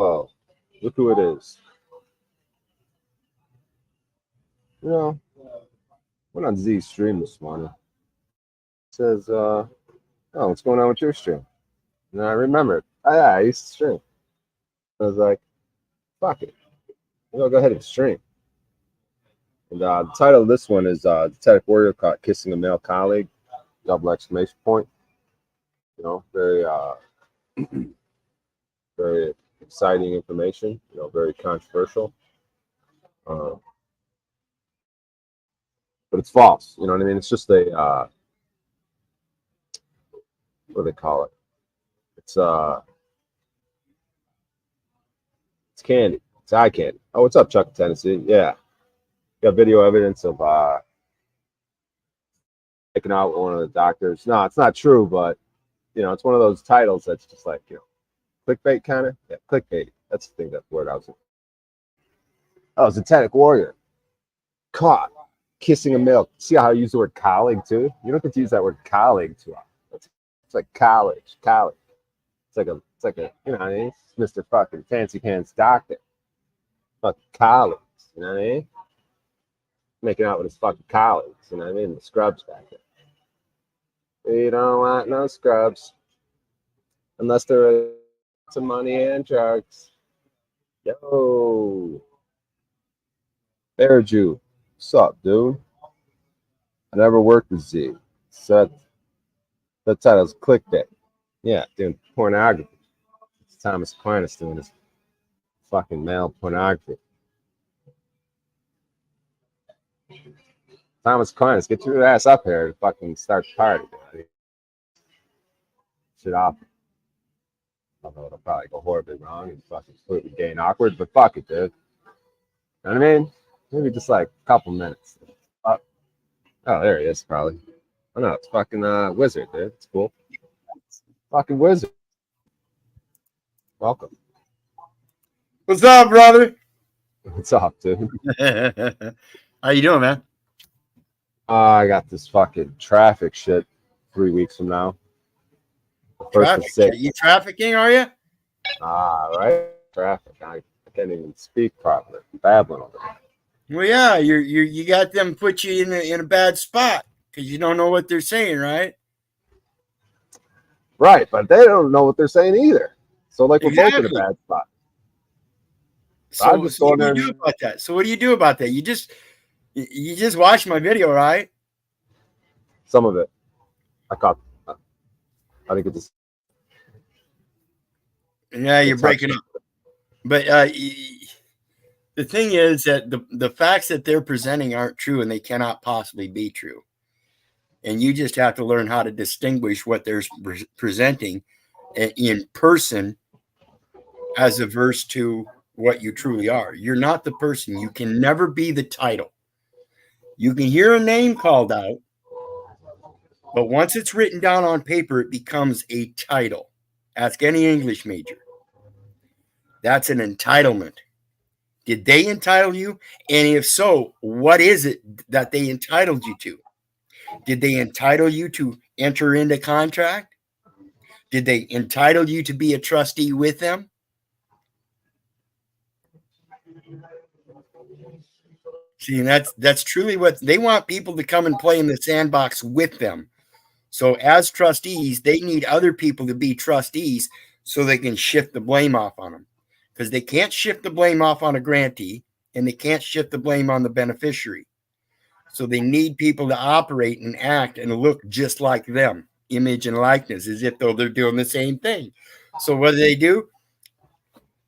Oh, look who it is. You know, went on Z's stream this morning. It says, oh, what's going on with your stream? And I remembered. Oh, yeah, I used to stream. I was like, fuck it. Maybe I'll go ahead and stream. And the title of this one is The Tech Warrior Caught Kissing a Male Colleague, double exclamation point. You know, very, very exciting information, you know, very controversial. But it's false. You know what I mean? It's just a, what do they call it? It's candy. It's eye candy. Oh, what's up, Chuck, Tennessee? Yeah. Got video evidence of taking out one of the doctors. No, it's not true, but you know, it's one of those titles that's just like, you know, clickbait kind of. Yeah, clickbait. That's the thing. That word I was. Oh, Zetetic Warrior caught kissing a male. See how I use the word colleague too? You don't get to use that word colleague too often. It's like college. It's like a, you know what I mean? It's Mr. fucking fancy pants doctor. Fucking colleagues, you know what I mean? Making out with his fucking colleagues, you know what I mean? The scrubs back there. We don't want no scrubs unless they're some money and drugs. Yo, Bear Jew, what's up, dude? I never worked with Z. So that title's clickbait. Yeah, doing pornography. It's Thomas Aquinas doing his fucking male pornography. Thomas Aquinas, get your ass up here to fucking start the party. Dude. Shit off. Although it'll probably go horribly wrong and fucking completely gay and awkward, but fuck it, dude. You know what I mean? Maybe just like a couple minutes. Oh, there he is, probably. Oh no, it's fucking Wizard, dude. It's cool. Fucking Wizard. Welcome. What's up, brother? What's up, dude? How you doing, man? I got this fucking traffic shit 3 weeks from now. Traffic? You trafficking, are you? Right. Traffic. I can't even speak properly. I'm babbling over there. Well, yeah, you got them put you in a bad spot because you don't know what they're saying, right? Right, but they don't know what they're saying either. So, like, we're both in a bad spot. So what do you do about that? So, what do you do about that? You just watched my video, right? Some of it. I caught. I think it's. Yeah, you're breaking up. But the thing is that the facts that they're presenting aren't true, and they cannot possibly be true. And you just have to learn how to distinguish what they're presenting in person as averse to what you truly are. You're not the person. You can never be the title. You can hear a name called out, but once it's written down on paper, it becomes a title. Ask any English major. That's an entitlement. Did they entitle you? And if so, what is it that they entitled you to? Did they entitle you to enter into contract? Did they entitle you to be a trustee with them? See, and that's truly what they want people to come and play in the sandbox with them. So as trustees, they need other people to be trustees so they can shift the blame off on them. Because they can't shift the blame off on a grantee and they can't shift the blame on the beneficiary. So they need people to operate and act and look just like them, image and likeness, as if though they're doing the same thing. So what do?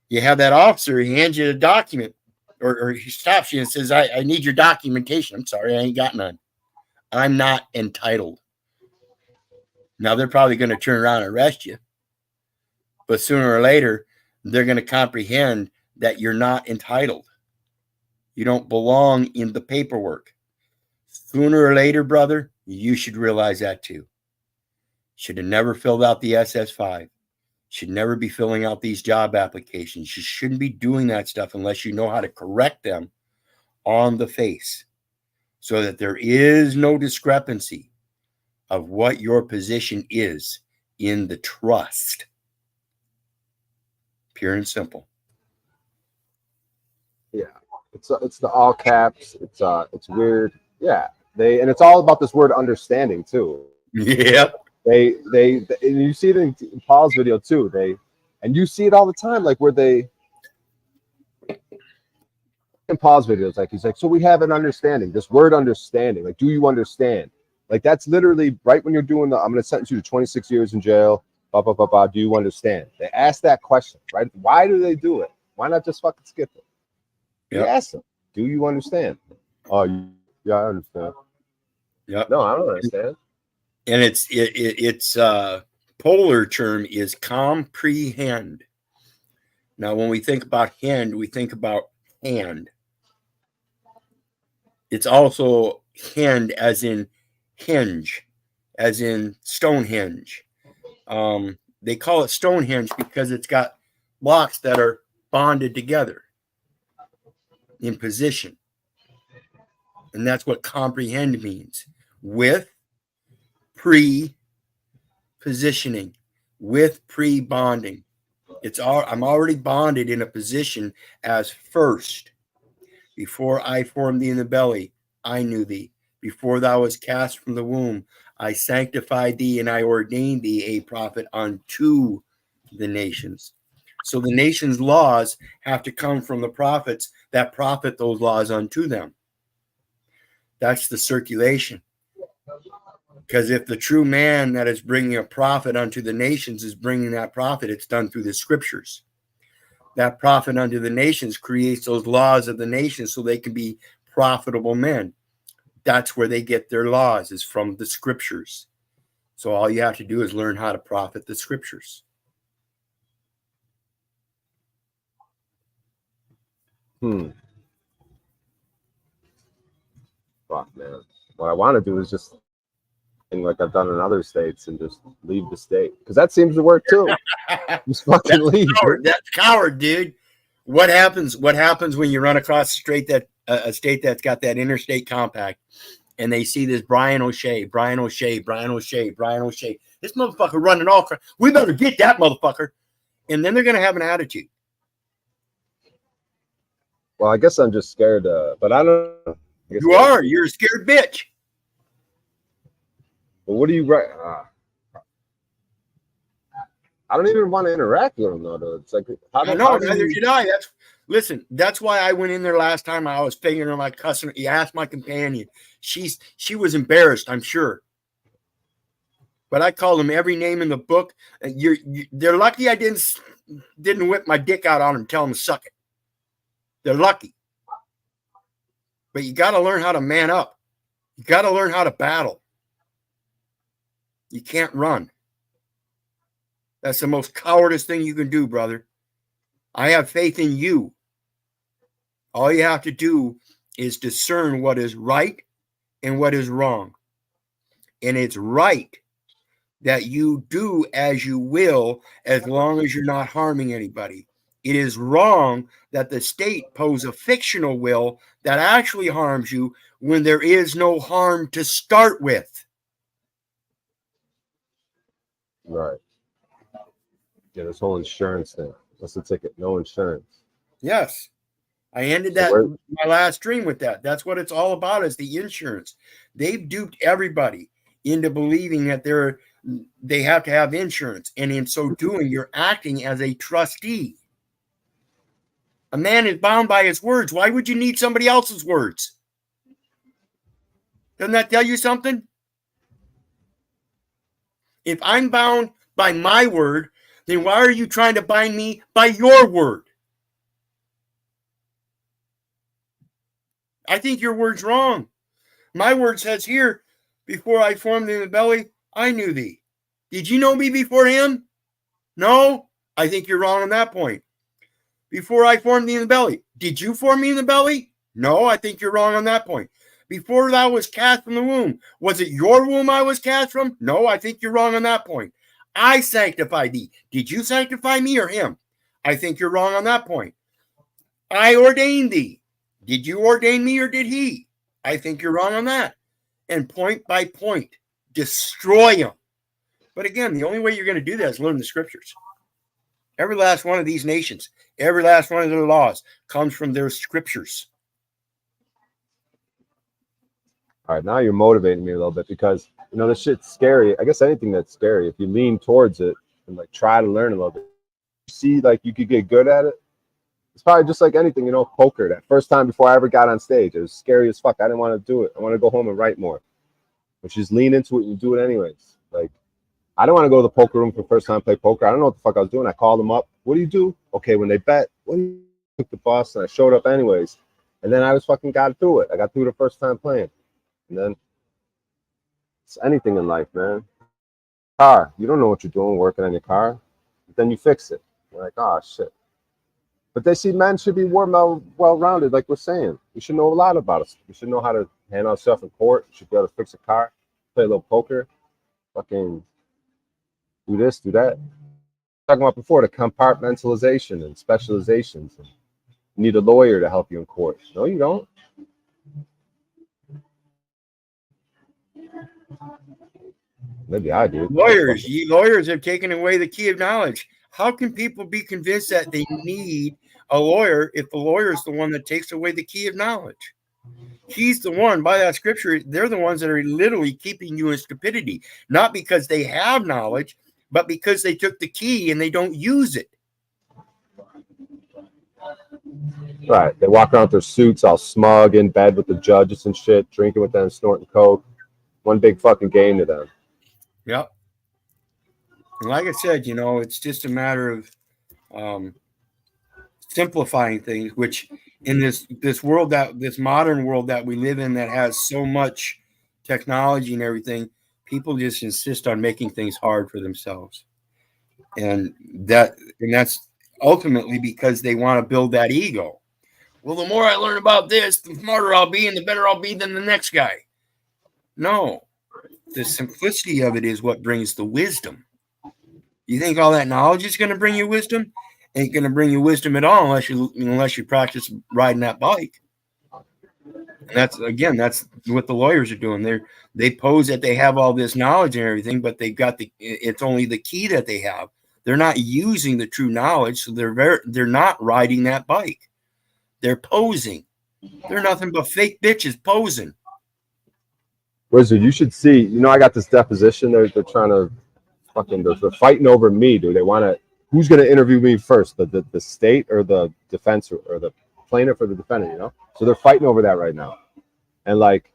You have that officer, he hands you a document, or he stops you and says, I need your documentation. I'm sorry, I ain't got none. I'm not entitled. Now they're probably going to turn around and arrest you. But sooner or later, they're going to comprehend that you're not entitled. You don't belong in the paperwork. Sooner or later, brother, you should realize that too. Should have never filled out the SS5. Should never be filling out these job applications. You shouldn't be doing that stuff unless you know how to correct them on the face so that there is no discrepancy of what your position is in the trust. Pure and simple. it's the all caps. It's weird. Yeah, and it's all about this word understanding too. Yep. They and you see it in Paul's video too. And you see it all the time, like where they in Paul's videos, like he's like, so we have an understanding. This word understanding, like, do you understand? Like that's literally right when you're doing the. I'm going to sentence you to 26 years in jail. Blah blah blah blah. Do you understand? They ask that question, right? Why do they do it? Why not just fucking skip it? You ask them, do you understand? Oh, yeah, I understand. Yep. No, I don't understand. And it's polar term is comprehend. Now, when we think about hand, we think about hand. It's also hand as in hinge, as in Stonehenge. They call it Stonehenge because it's got blocks that are bonded together in position. And that's what comprehend means. With pre-positioning, with pre-bonding. I'm already bonded in a position as first. Before I formed thee in the belly, I knew thee. Before thou wast cast from the womb, I sanctified thee and I ordained thee a prophet unto the nations. So the nations' laws have to come from the prophets that prophet those laws unto them. That's the circulation. Because if the true man that is bringing a prophet unto the nations is bringing that prophet, it's done through the scriptures. That prophet unto the nations creates those laws of the nations so they can be profitable men. That's where they get their laws, is from the scriptures. So all you have to do is learn how to profit the scriptures. Fuck, man. What I want to do is just, like I've done in other states, and just leave the state, because that seems to work too. Just fucking leave. That's coward, dude. What happens when you run across a state that's got that interstate compact, and they see this Brian O'Shea. This motherfucker running all. We better get that motherfucker, and then they're going to have an attitude. Well, I guess I'm just scared. But I don't know. You're a scared bitch. But what do you write? I don't even want to interact with them though. It's like, neither did I. That's why I went in there last time. I was figuring my customer. You asked my companion. She was embarrassed, I'm sure. But I called them every name in the book. They're lucky I didn't whip my dick out on them and tell them to suck it. They're lucky. But you got to learn how to man up. You got to learn how to battle. You can't run. That's the most cowardice thing you can do, brother. I have faith in you. All you have to do is discern what is right and what is wrong. And it's right that you do as you will, as long as you're not harming anybody. It is wrong that the state pose a fictional will that actually harms you when there is no harm to start with. Right. Yeah, this whole insurance thing. What's the ticket? No insurance. Yes. I ended my last stream with that. That's what it's all about, is the insurance. They've duped everybody into believing that they have to have insurance. And in so doing, you're acting as a trustee. A man is bound by his words. Why would you need somebody else's words? Doesn't that tell you something? If I'm bound by my word, then why are you trying to bind me by your word? I think your word's wrong. My word says here, before I formed thee in the belly, I knew thee. Did you know me before him? No, I think you're wrong on that point. Before I formed thee in the belly, did you form me in the belly? No, I think you're wrong on that point. Before thou was cast from the womb, was it your womb I was cast from? No, I think you're wrong on that point. I sanctified thee. Did you sanctify me or him? I think you're wrong on that point. I ordained thee. Did you ordain me or did he? I think you're wrong on that. And point by point, destroy them. But again, the only way you're going to do that is learn the scriptures. Every last one of these nations, every last one of their laws comes from their scriptures. All right, now you're motivating me a little bit because you know this shit's scary. I guess anything that's scary, if you lean towards it and like try to learn a little bit, you see like you could get good at it. It's probably just like anything, you know, poker. That first time before I ever got on stage, it was scary as fuck. I didn't want to do it. I want to go home and write more. But you just lean into it and you do it anyways. Like I don't want to go to the poker room for the first time play poker. I don't know what the fuck I was doing. I called them up. What do you do? Okay, when they bet, what do you took the bus? And I showed up anyways. And then I was fucking got through it. I got through the first time playing. And then it's anything in life, man. Car, you don't know what you're doing working on your car, but then you fix it. You're like, oh shit. But they see men should be more well-rounded, like we're saying. We should know a lot about us. We should know how to handle ourselves in court. We should be able to fix a car, play a little poker, fucking do this, do that. Talking about before, the compartmentalization and specializations. And you need a lawyer to help you in court. No, you don't. Maybe I do. Lawyers have taken away the key of knowledge. How can people be convinced that they need a lawyer if the lawyer is the one that takes away the key of knowledge? He's the one, by that scripture, they're the ones that are literally keeping you in stupidity, not because they have knowledge, but because they took the key and they don't use it. Right. They walk around with their suits all smug in bed with the judges and shit, drinking with them, snorting coke. One big fucking game to them. Yep. And like I said, you know, it's just a matter of simplifying things, which in this modern world that we live in that has so much technology and everything, people just insist on making things hard for themselves. And that's ultimately because they want to build that ego. Well, the more I learn about this, the smarter I'll be and the better I'll be than the next guy. No, the simplicity of it is what brings the wisdom. You think all that knowledge is going to bring you wisdom? Ain't going to bring you wisdom at all unless you practice riding that bike. And that's what the lawyers are doing. They pose that they have all this knowledge and everything, but it's only the key that they have. They're not using the true knowledge, so they're not riding that bike. They're posing. They're nothing but fake bitches posing. Wizard, you should see. You know, I got this deposition. They're trying to fucking. They're fighting over me, dude. They want to. Who's going to interview me first? The state or the defense or the plaintiff or the defendant? You know. So they're fighting over that right now, and like,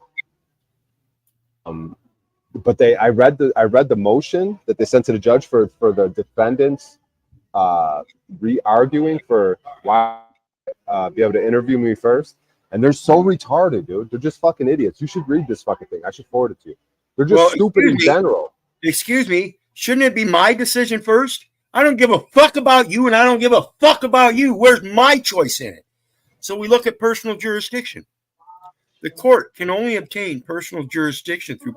but I read the motion that they sent to the judge for the defendants, re-arguing for why be able to interview me first. And they're so retarded, dude. They're just fucking idiots. You should read this fucking thing. I should forward it to you. They're just stupid in general. Excuse me. Shouldn't it be my decision first? I don't give a fuck about you, and I don't give a fuck about you. Where's my choice in it? So we look at personal jurisdiction. The court can only obtain personal jurisdiction through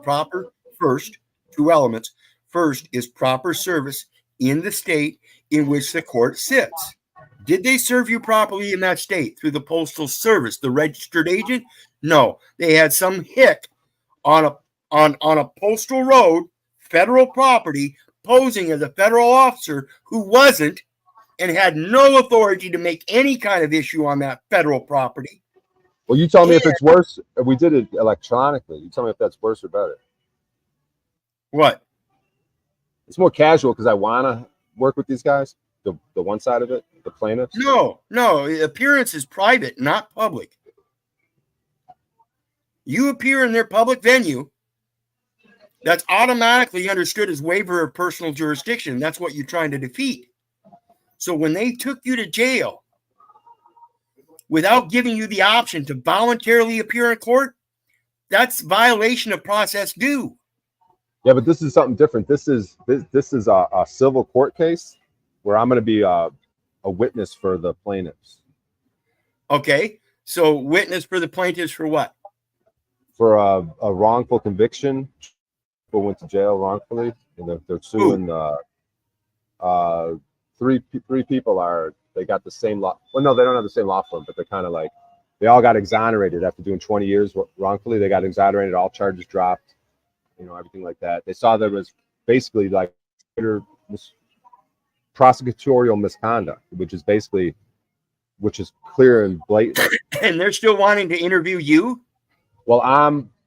two elements. First is proper service in the state in which the court sits. Did they serve you properly in that state through the postal service, the registered agent? No, they had some hick on a postal road, federal property, posing as a federal officer who wasn't and had no authority to make any kind of issue on that federal property. Well, you tell me if it's worse. We did it electronically. You tell me if that's worse or better. What? It's more casual because I want to work with these guys. The one side of it, the plaintiffs? No. Appearance is private, not public. You appear in their public venue. That's automatically understood as waiver of personal jurisdiction. That's what you're trying to defeat. So when they took you to jail without giving you the option to voluntarily appear in court, that's violation of process due. Yeah, but this is something different. This is a civil court case where I'm going to be a witness for the plaintiffs. Okay, so witness for the plaintiffs for what? For a wrongful conviction. People went to jail wrongfully, and they're suing. Three people they got the same law. Well, no, they don't have the same law firm, but they're kind of like they all got exonerated after doing 20 years wrongfully. They got exonerated, all charges dropped, everything like that. They saw there was basically like prosecutorial misconduct, which is clear and blatant. And they're still wanting to interview you? Well,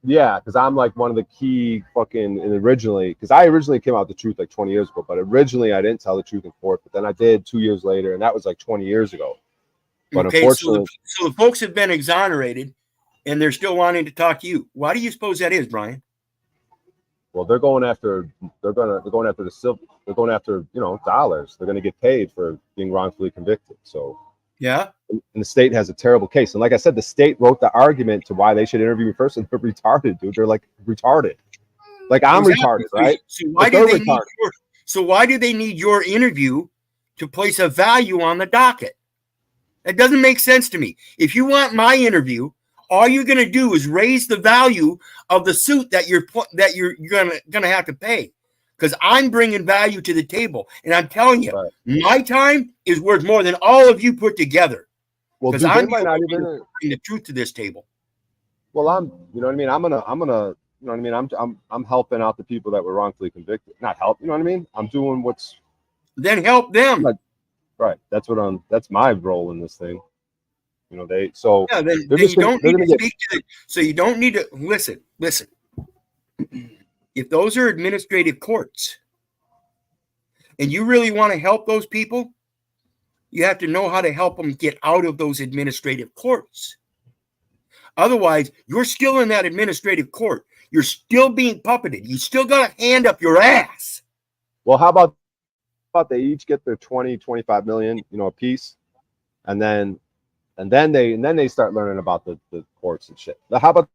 Yeah, because I'm like one of the key fucking, and originally, because I originally came out the truth like 20 years ago, but originally I didn't tell the truth in court, but then I did 2 years later, and that was like 20 years ago. But Okay, unfortunately, so the folks have been exonerated, and they're still wanting to talk to you. Why do you suppose that is, Brian? well, they're going after the civil, they're going after dollars. They're going to get paid for being wrongfully convicted. So Yeah. and the state has a terrible case. And like I said, the state wrote the argument to why they should interview me first, and they're retarded, dude. They're like retarded. Like I'm retarded, right? So why do they need why do they need your interview to place a value on the docket? That doesn't make sense to me. If you want my interview, all you're going to do is raise the value of the suit that you're gonna have to pay, because I'm bringing value to the table, and I'm telling you, right. My time is worth more than all of you put together. Well, because I'm might not even bring the truth to this table. Well, you know what I mean. I'm gonna, you know what I mean. I'm helping out the people that were wrongfully convicted. Not help, you know what I mean. I'm doing what's. Then help them. Like, right. That's my role in this thing. You know, so yeah, then you don't need to speak to so you don't need to listen. If those are administrative courts and you really want to help those people, you have to know how to help them get out of those administrative courts. Otherwise, you're still in that administrative court. You're still being puppeted. You still got a hand up your ass. Well, how about they each get their 20, 25 million, a piece, and then they start learning about the courts and shit. How about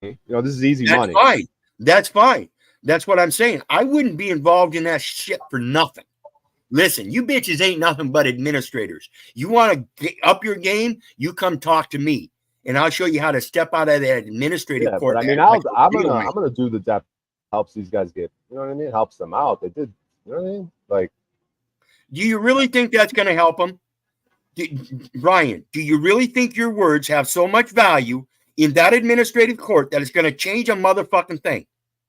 this is easy money. That's fine. That's what I'm saying. I wouldn't be involved in that shit for nothing. Listen, you bitches ain't nothing but administrators. You want to get up your game, you come talk to me, and I'll show you how to step out of that administrative court. But I mean, I'm gonna do the depth helps these guys get. You know what I mean? Helps them out. They did. You know what I mean? Like, do you really think that's going to help them? Ryan, do you really think your words have so much value in that administrative court that it's going to change a motherfucking thing?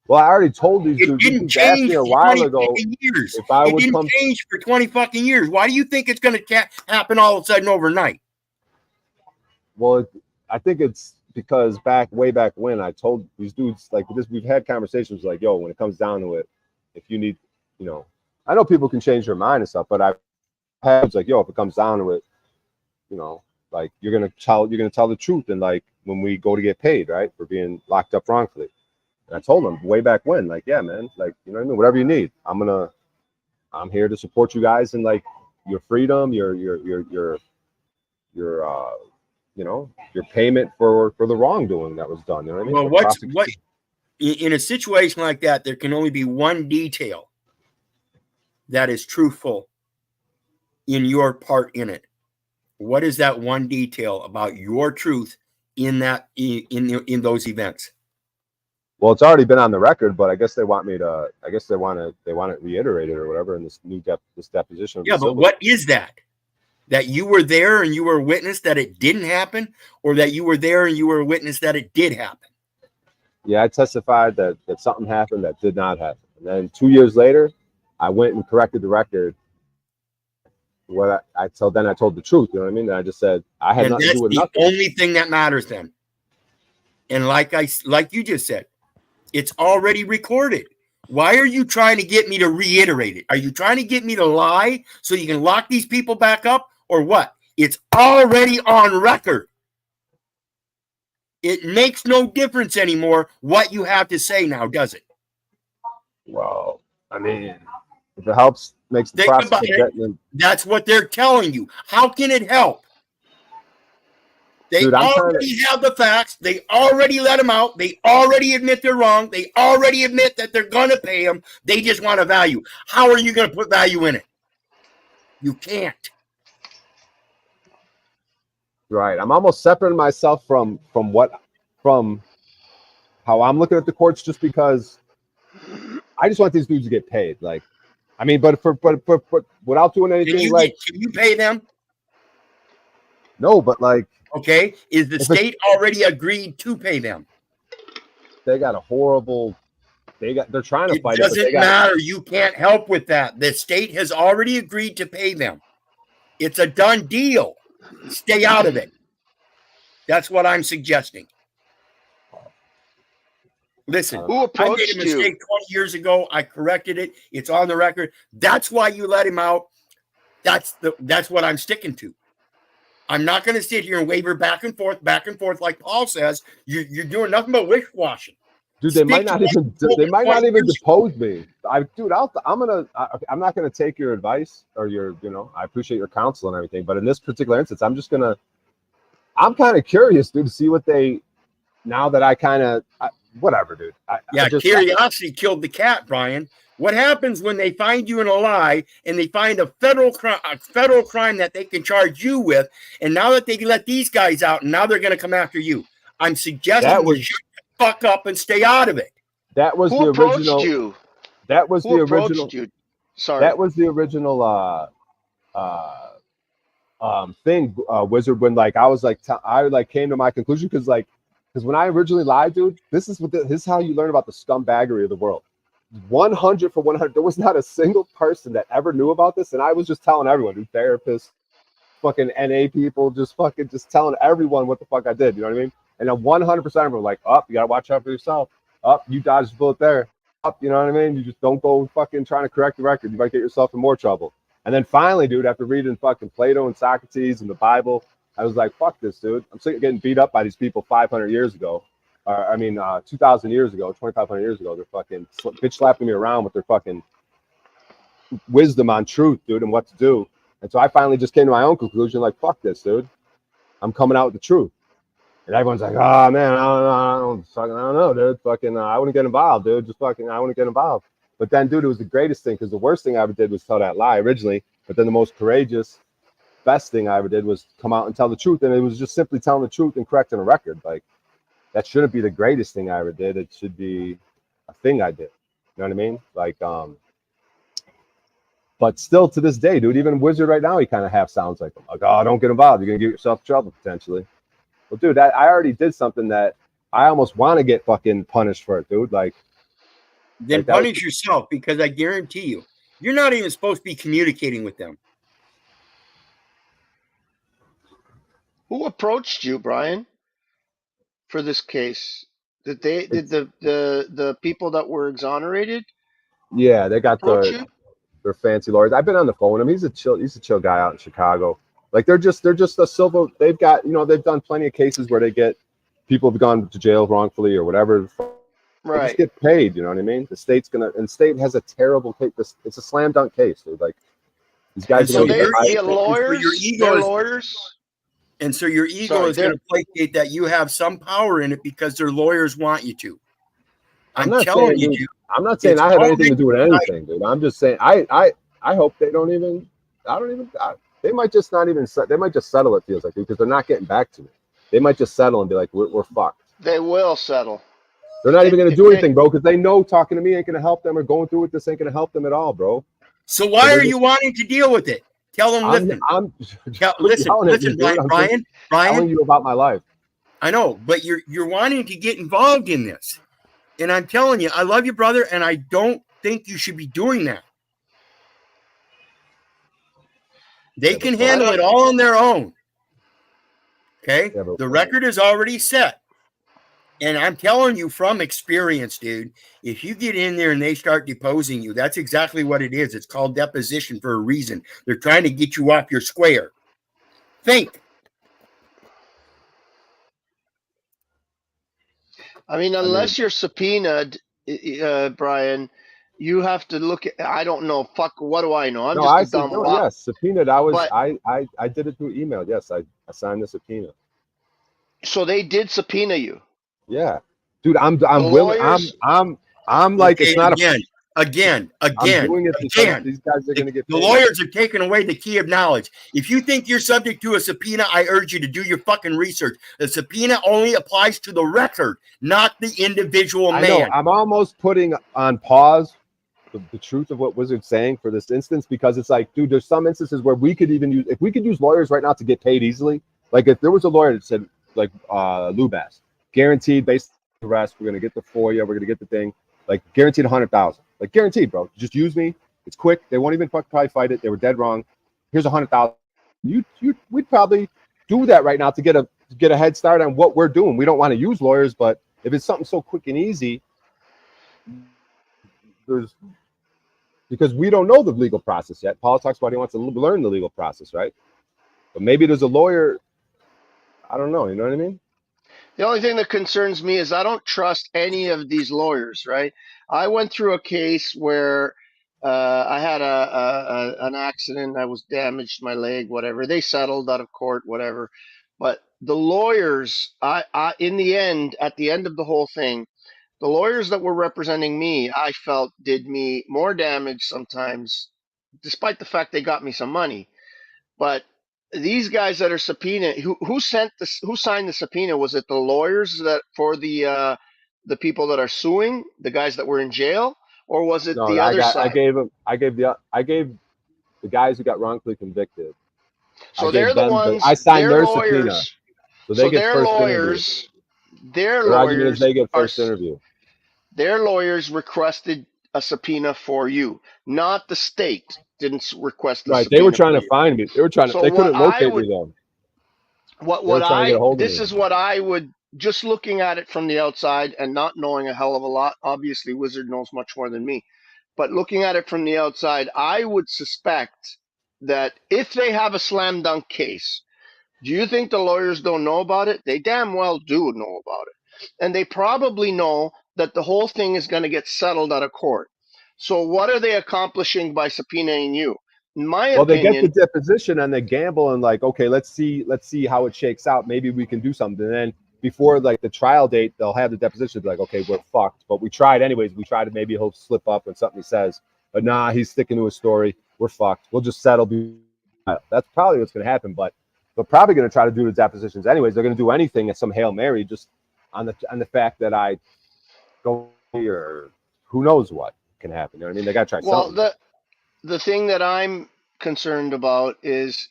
Well, I already told these dudes. It didn't change a while ago. Years. It didn't change for 20 fucking years. Why do you think it's going to happen all of a sudden overnight? Well, I think it's because way back when I told these dudes like this, we've had conversations like, yo, when it comes down to it, if you need, I know people can change their mind and stuff, but I've had like, yo, if it comes down to it, like you're gonna tell the truth, and like when we go to get paid, right, for being locked up wrongfully. And I told them way back when, like, yeah, man, like, you know what I mean, whatever you need, I'm here to support you guys in like your freedom, your payment for the wrongdoing that was done. You know what I mean? Well, in a situation like that, there can only be one detail that is truthful in your part in it. What is that one detail about your truth in that in those events? Well, it's already been on the record, but I guess they want me to. I guess they want it reiterated or whatever in this new deposition. Yeah, but what is that? That you were there and you were a witness that it didn't happen, or that you were there and you were a witness that it did happen? Yeah, I testified that something happened that did not happen, and then 2 years later, I went and corrected the record. I told the truth. You know what I mean? And I just said I had nothing to do with nothing. The only thing that matters then. And like you just said, it's already recorded. Why are you trying to get me to reiterate it? Are you trying to get me to lie so you can lock these people back up, or what? It's already on record. It makes no difference anymore what you have to say now, does it? Well, I mean, if it helps, makes the process of getting them. That's what they're telling you. How can it help? They already have the facts. They already let them out. They already admit they're wrong. They already admit that they're going to pay them. They just want a value. How are you going to put value in it? You can't. Right. I'm almost separating myself from how I'm looking at the courts, just because I just want these dudes to get paid. Like, I mean, but without doing anything, can you pay them? No, but like. Okay, is the state already agreed to pay them? They got a horrible. They're trying to fight it. Doesn't matter. You can't help with that. The state has already agreed to pay them. It's a done deal. Stay out of it. That's what I'm suggesting. Listen, Who I made a approached mistake you? 20 years ago. I corrected it. It's on the record. That's why you let him out. That's what I'm sticking to. I'm not going to sit here and waver back and forth, like Paul says. You're doing nothing but wish washing. Dude, they might not even depose me. I'm not gonna take your advice or I appreciate your counsel and everything, but in this particular instance, I'm kind of curious, dude, to see what they, now that whatever, dude. Curiosity killed the cat, Brian. What happens when they find you in a lie and they find a federal crime that they can charge you with, and now that they let these guys out, and now they're going to come after you? I'm suggesting you should fuck up and stay out of it. That was Who the approached original. you? That was Who the approached original. you? Sorry. That was the original thing, Wizard. When I was I came to my conclusion because when I originally lied, dude, this is how you learn about the scumbaggery of the world. 100 for 100. There was not a single person that ever knew about this, and I was just telling everyone, dude, therapists, fucking NA people, just telling everyone what the fuck I did. You know what I mean? And then 100% of them were like, "Up, you gotta watch out for yourself. Up, you dodged a bullet there. Up, you know what I mean? You just don't go fucking trying to correct the record. You might get yourself in more trouble." And then finally, dude, after reading fucking Plato and Socrates and the Bible, I was like, "Fuck this, dude. I'm sick of getting beat up by these people 500 years ago. 2,000 years ago, 2,500 years ago. They're fucking bitch slapping me around with their fucking wisdom on truth, dude, and what to do." And so I finally just came to my own conclusion, like, fuck this, dude. I'm coming out with the truth. And everyone's like, "Oh man, I don't know, dude. Fucking, I wouldn't get involved, dude. I wouldn't get involved." But then, dude, it was the greatest thing, because the worst thing I ever did was tell that lie originally. But then the most courageous, best thing I ever did was come out and tell the truth. And it was just simply telling the truth and correcting a record. Like, that shouldn't be the greatest thing I ever did. It should be a thing I did. You know what I mean? Like, but still to this day, dude, even Wizard right now, he kind of half sounds like him. Like, "Oh, don't get involved. You're gonna get yourself in trouble potentially." Well, dude, I already did something that I almost want to get fucking punished for it, dude. Then punish yourself, because I guarantee you, you're not even supposed to be communicating with them. Who approached you, Brian, for this case? Did the people that were exonerated? Yeah, they got their fancy lawyers. I've been on the phone with him. He's a chill guy out in Chicago. Like, they're just a civil. They've got, they've done plenty of cases where they get people have gone to jail wrongfully or whatever. Right. They just get paid. You know what I mean? The state's state has a terrible case. It's a slam dunk case, dude. Like, these guys. So they're lawyers. And so your ego is going to placate that you have some power in it because their lawyers want you to. I'm telling you, dude. I'm not saying I have anything to do with anything, dude. I'm just saying I hope they don't even. They might just not even. They might just settle. It feels like, because they're not getting back to me. They might just settle and be like, we're fucked. They will settle. They're not even going to do anything, bro, because they know talking to me ain't going to help them, or going through with this ain't going to help them at all, bro. So why are you wanting to deal with it? Tell them, listen, Brian. Telling you about my life. I know, but you're wanting to get involved in this, and I'm telling you, I love you, brother, and I don't think you should be doing that. They can handle it all on their own. Okay, the record is already set. And I'm telling you from experience, dude, if you get in there and they start deposing you, that's exactly what it is. It's called deposition for a reason. They're trying to get you off your square. Think. I mean, unless you're subpoenaed, Brian, you have to look at, I don't know. Fuck, what do I know? I'm just a dumb wop. Yes, subpoenaed. I did it through email. Yes, I signed the subpoena. So they did subpoena you. Yeah, dude, I'm willing. I'm like, it's not again. I'm doing it because these guys are going to get paid. The lawyers are taking away the key of knowledge. If you think you're subject to a subpoena, I urge you to do your fucking research. The subpoena only applies to the record, not the individual man. I know. I'm almost putting on pause the truth of what Wizard's saying for this instance, because it's like, dude, there's some instances where we could use lawyers right now to get paid easily. Like, if there was a lawyer that said, like, Lubass, guaranteed based on the rest, we're gonna get the FOIA, we're gonna get the thing, like, guaranteed 100,000, like, guaranteed, bro. Just use me. It's quick. They won't even probably fight it. They were dead wrong. Here's 100,000. We'd probably do that right now to get a head start on what we're doing. We don't want to use lawyers, but if it's something so quick and easy, because we don't know the legal process yet. Paul talks about he wants to learn the legal process, right? But maybe there's a lawyer. I don't know. You know what I mean? The only thing that concerns me is I don't trust any of these lawyers, right? I went through a case where I had an accident. I was damaged, my leg, whatever. They settled out of court, whatever. But the lawyers, in the end, at the end of the whole thing, the lawyers that were representing me, I felt did me more damage sometimes, despite the fact they got me some money. But these guys that are subpoenaed, who signed the subpoena? Was it the lawyers that for the people that are suing, the guys that were in jail, or was it the other side? I gave the guys who got wrongfully convicted. So they're the ones. I signed their lawyers, subpoena, so they get first lawyers. interview. Their argument lawyers is they get first interview. Their lawyers requested a subpoena for you, not the state. Didn't request. Right, they were trying to find me. They were trying to. They couldn't locate me though. This is what I would, just looking at it from the outside and not knowing a hell of a lot. Obviously, Wizard knows much more than me, but looking at it from the outside, I would suspect that if they have a slam dunk case, do you think the lawyers don't know about it? They damn well do know about it, and they probably know that the whole thing is going to get settled out of court. So what are they accomplishing by subpoenaing you? In my opinion, they get the deposition and they gamble and like, okay, let's see how it shakes out. Maybe we can do something. And then before like the trial date, they'll have the deposition be like, okay, we're fucked, but we tried anyways. We tried to, maybe he'll slip up when something he says, but nah, he's sticking to his story. We're fucked. We'll just settle. That's probably what's going to happen. But they're probably going to try to do the depositions anyways. They're going to do anything at some Hail Mary just on the fact that I go or who knows what can happen. You know what I mean? They got to try something. Well, the thing that I'm concerned about is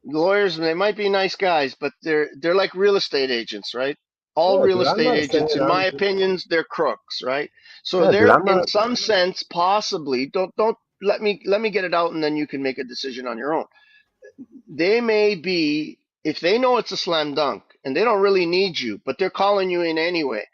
lawyers. They might be nice guys, but they're like real estate agents, right? All real estate agents, in my opinions, they're crooks, right? So they're in some sense, possibly. Don't let me get it out, and then you can make a decision on your own. They may be, if they know it's a slam dunk and they don't really need you, but they're calling you in anyway.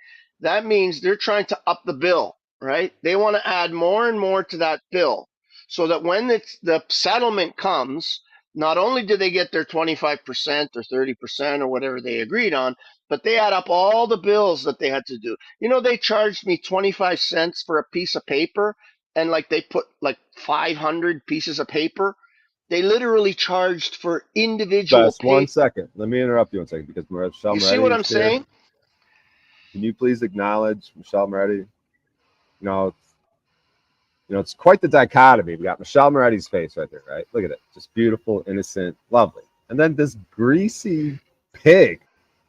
That means they're trying to up the bill, right? They want to add more and more to that bill so that when the settlement comes, not only do they get their 25% or 30% or whatever they agreed on, but they add up all the bills that they had to do. You know, they charged me 25 cents for a piece of paper, and like they put like 500 pieces of paper. They literally charged for individual. Just 1 second. Let me interrupt you 1 second because Michelle Moretti. You see what I'm saying? Can you please acknowledge Michelle Moretti? It's quite the dichotomy. We got Michelle Moretti's face right there, right? Look at it. Just beautiful, innocent, lovely. And then this greasy pig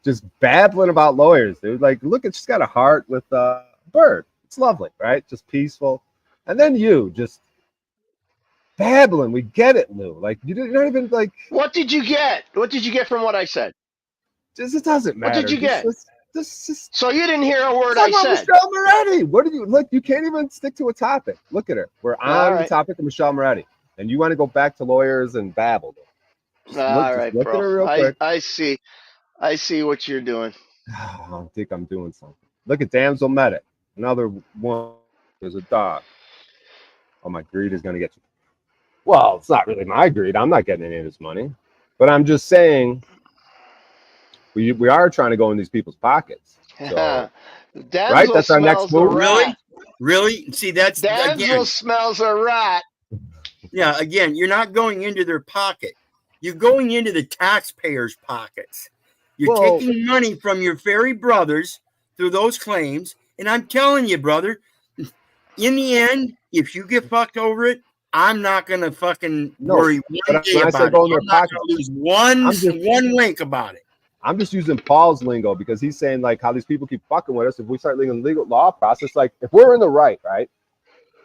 just babbling about lawyers, dude. Like, look, she's got a heart with a bird. It's lovely, right? Just peaceful. And then you just babbling. We get it, Lou. Like, you're not even like. What did you get? What did you get from what I said? It doesn't matter. What did you get? Just so you didn't hear a word I said. Michelle Moretti. What did you look? You can't even stick to a topic. Look at her. We're on the topic of Michelle Moretti, and you want to go back to lawyers and babble. Look at her real quick. I see what you're doing. I don't think I'm doing something. Look at Damsel Medic. Another one. There's a dog. Oh, my greed is going to get you. Well, it's not really my greed. I'm not getting any of this money, but I'm just saying. We are trying to go in these people's pockets. So, right? That's our next move. Really? See, that's Damsel smells a rat. Yeah, again, you're not going into their pocket. You're going into the taxpayers' pockets. You're taking money from your fairy brothers through those claims. And I'm telling you, brother, in the end, if you get fucked over it, I'm not going to fucking worry one day about it. I'm not going to lose one wink about it. I'm just using Paul's lingo because he's saying like how these people keep fucking with us. If we start legal law process, like if we're in the right,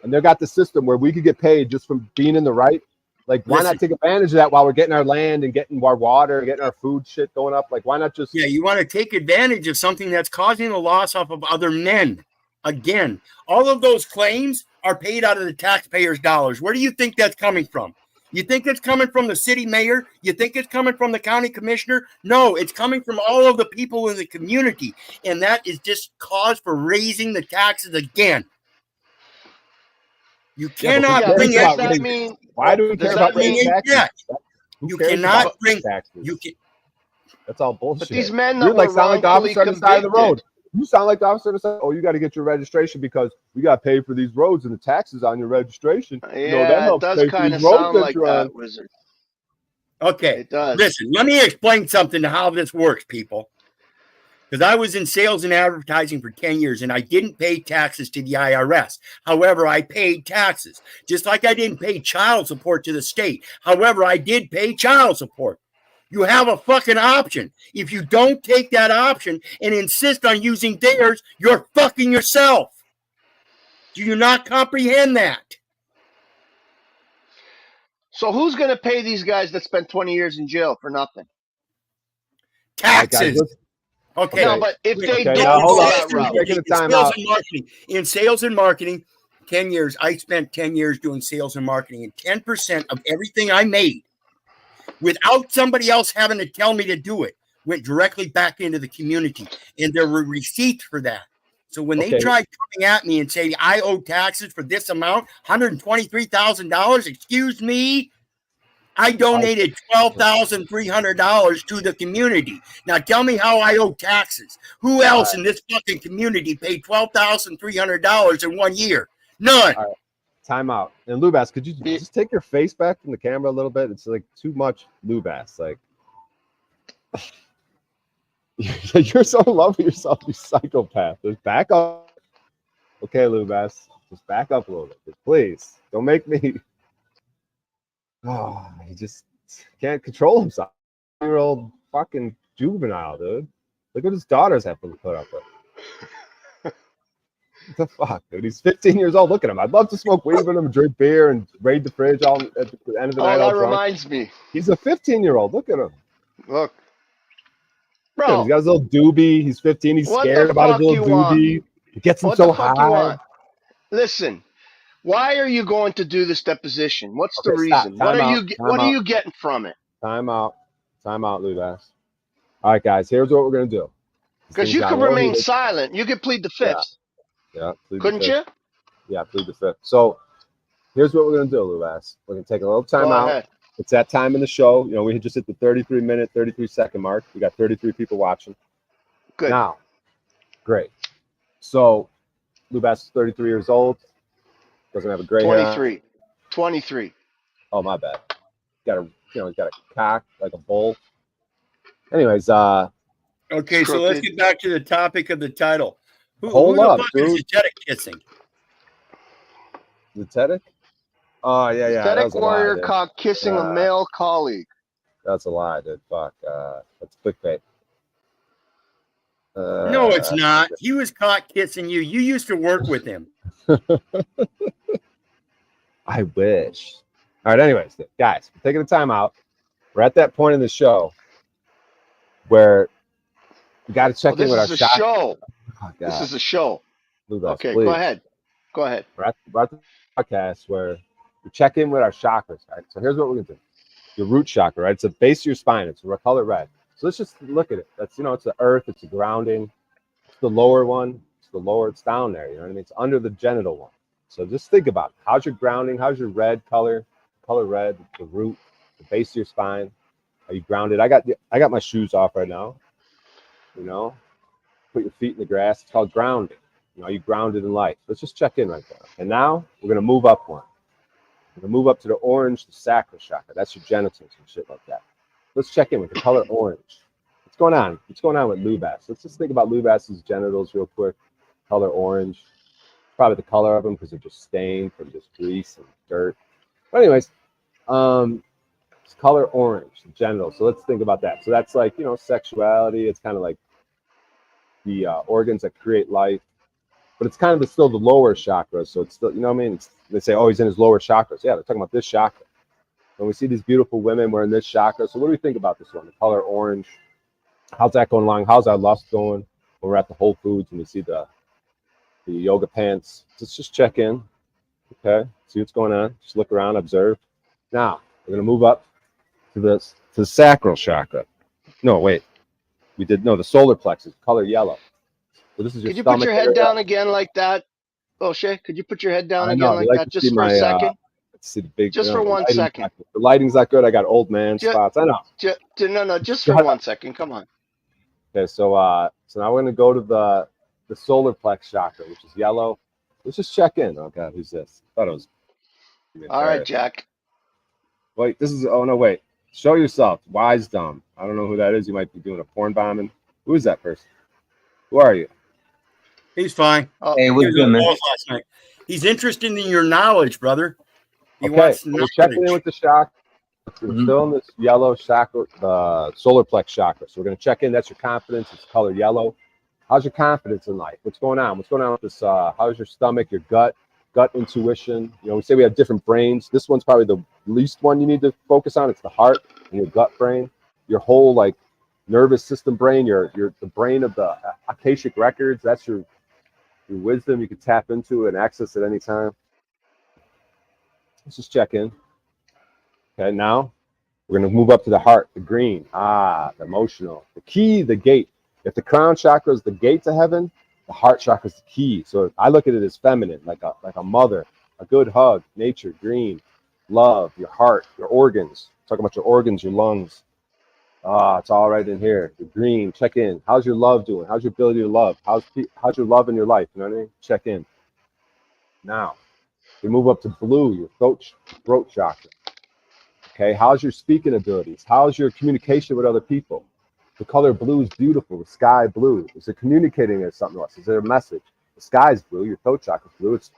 and they got the system where we could get paid just from being in the right, like why not take advantage of that while we're getting our land and getting our water and getting our food shit going up? Like why not just? Yeah, you want to take advantage of something that's causing a loss off of other men. Again, all of those claims are paid out of the taxpayers' dollars. Where do you think that's coming from? You think it's coming from the city mayor? You think it's coming from the county commissioner? No, it's coming from all of the people in the community. And that is just cause for raising the taxes again. You cannot bring does it. that mean? Why do we Does care that about paying mean- taxes? Who You cares cannot about bring. taxes? You can. That's all bullshit. But these men You're that like were sound like the wrongfully officer on the side of the road. convicted. You sound like the officer on the side. Oh, you got to get your registration because we got to pay for these roads and the taxes on your registration. Yeah, You know, that it helps does pay for kind these of roads sound that like you're on. that, Wizard. Okay. It does. Listen, let me explain something to how this works, people. Because I was in sales and advertising for 10 years and I didn't pay taxes to the IRS. However, I paid taxes. Just like I didn't pay child support to the state. However, I did pay child support. You have a fucking option. If you don't take that option and insist on using theirs, you're fucking yourself. Do you not comprehend that? So who's going to pay these guys that spent 20 years in jail for nothing? Taxes. Guys, Okay. No, but if they Okay, don't now hold go on. that route, Taking the time sales out. and marketing. In sales and marketing, 10 years. I spent 10 years doing sales and marketing, and 10% of everything I made, without somebody else having to tell me to do it, went directly back into the community. And there were receipts for that. So when they tried coming at me and saying, I owe taxes for this amount, $123,000, excuse me, I donated $12,300 to the community. Now tell me how I owe taxes. Who else in this fucking community paid $12,300 in 1 year? None. All right. Time out. And Lubas, could you just take your face back from the camera a little bit? It's like too much Lubas. Like you're so in love with yourself, you psychopath. Just back up. Okay, Lubas. Just back up a little bit. Please. Don't make me. Oh, he just can't control himself. 10-year-old fucking juvenile, dude. Look what his daughters have to put up with. What the fuck, dude? He's 15 years old. Look at him. I'd love to smoke weed with him, drink beer, and raid the fridge all at the end of the night. Oh, that reminds me. He's a 15-year-old. Look at him. Look. Look at him. He's got his little doobie. He's 15. He's scared about his little doobie. It gets him so high. Listen. Why are you going to do this deposition? What's the reason? What are you getting from it? Time out, Lubas. All right, guys. Here's what we're gonna do. Because you could remain silent. You could plead the fifth. Yeah. Couldn't you? Yeah, plead the fifth. So here's what we're gonna do, Lubas. We're gonna take a little time out. Ahead. It's that time in the show. You know, we just hit the 33-minute, 33-second mark. We got 33 people watching. Good. Now, great. So Lubas is 33 years old. Doesn't have a gray hair. 23. Oh, my bad. He's got a cock like a bull. Anyways, okay, so let's get back to the topic of the title. Hold up, dude. Is Zetetic kissing? Zetetic? Oh, yeah. Zetetic warrior cock kissing a male colleague. That's a lie, dude. Fuck. That's clickbait. No, it's not. He was caught kissing you. You used to work with him. I wish. All right, anyways, guys, we're taking the time out. We're at that point in the show where we got to check in with our shot. Show. Oh, this is a show. Lubas, okay, please. go ahead. We're at the podcast where we check in with our chakras, right? So here's what we're going to do. Your root chakra, right? It's the base of your spine. It's a color red. So let's just look at it. That's, it's the earth. It's the grounding. It's the lower one. It's down there. You know what I mean? It's under the genital one. So just think about it. How's your grounding? How's your red color? Color red, the root, the base of your spine. Are you grounded? I got my shoes off right now. Put your feet in the grass. It's called grounding. Are you grounded in life? Let's just check in right there. And now we're gonna move up one. We're gonna move up to the orange, the sacral chakra. That's your genitals and shit like that. Let's check in with the color orange. What's going on? What's going on with Lubas? Let's just think about Lubas's genitals real quick. Color orange. Probably the color of them because they're just stained from just grease and dirt. But anyways, it's color orange, the genitals. So let's think about that. So that's like, sexuality. It's kind of like the organs that create life. But it's kind of still the lower chakra. So it's still, they say, oh, he's in his lower chakras. Yeah, they're talking about this chakra. When we see these beautiful women wearing this chakra. So what do we think about this one? The color orange. How's that going along? How's our lust going? When we're at the Whole Foods and we see the yoga pants. Let's just check in. Okay, see what's going on. Just look around, observe. Now we're gonna move up to the sacral chakra. No, wait. The solar plexus, color yellow. So this is your stomach. Could you put your head down again like that? O'Shea, could you put your head down I again know. like You like that to see just for a my second? let's see the big. Just for The 1 lighting's second. not good. The lighting's not good. I got old man Just, spots. I know. no, just for 1 second. Come on. Okay, so now we're gonna go to the solar plex chakra, which is yellow. Let's just check in. Oh God, who's this? I thought it was. All right, Jack. Wait, this is. Oh no, wait. Show yourself, wise dumb. I don't know who that is. You might be doing a porn bombing. Who is that person? Who are you? He's fine. Hey, what's good, man? Last night. He's interested in your knowledge, brother. He Okay, wants we're knowledge. checking in with the chakra. We're still in this yellow chakra, the solar plex chakra. So we're gonna check in. That's your confidence. It's colored yellow. How's your confidence in life? What's going on? What's going on with this? How's your stomach? Your gut intuition? You know, we say we have different brains. This one's probably the least one you need to focus on. It's the heart and your gut brain. Your whole like nervous system brain. Your the brain of the Akashic records. That's your wisdom. You can tap into it and access at any time. Let's just check in. Okay, now we're going to move up to the heart, the green, the emotional, the key, the gate. If the crown chakra is the gate to heaven, the heart chakra is the key. So I look at it as feminine, like a mother, a good hug, nature, green, love, your heart, your organs. Talking about your organs, your lungs. It's all right in here. The green, check in. How's your love doing? How's your ability to love? How's your love in your life? You know what I mean? Check in. Now, we move up to blue, your throat chakra. Okay, how's your speaking abilities? How's your communication with other people? The color blue is beautiful, the sky blue. Is it communicating as something else? Is there a message? The sky's blue, your throat chakra is blue. It's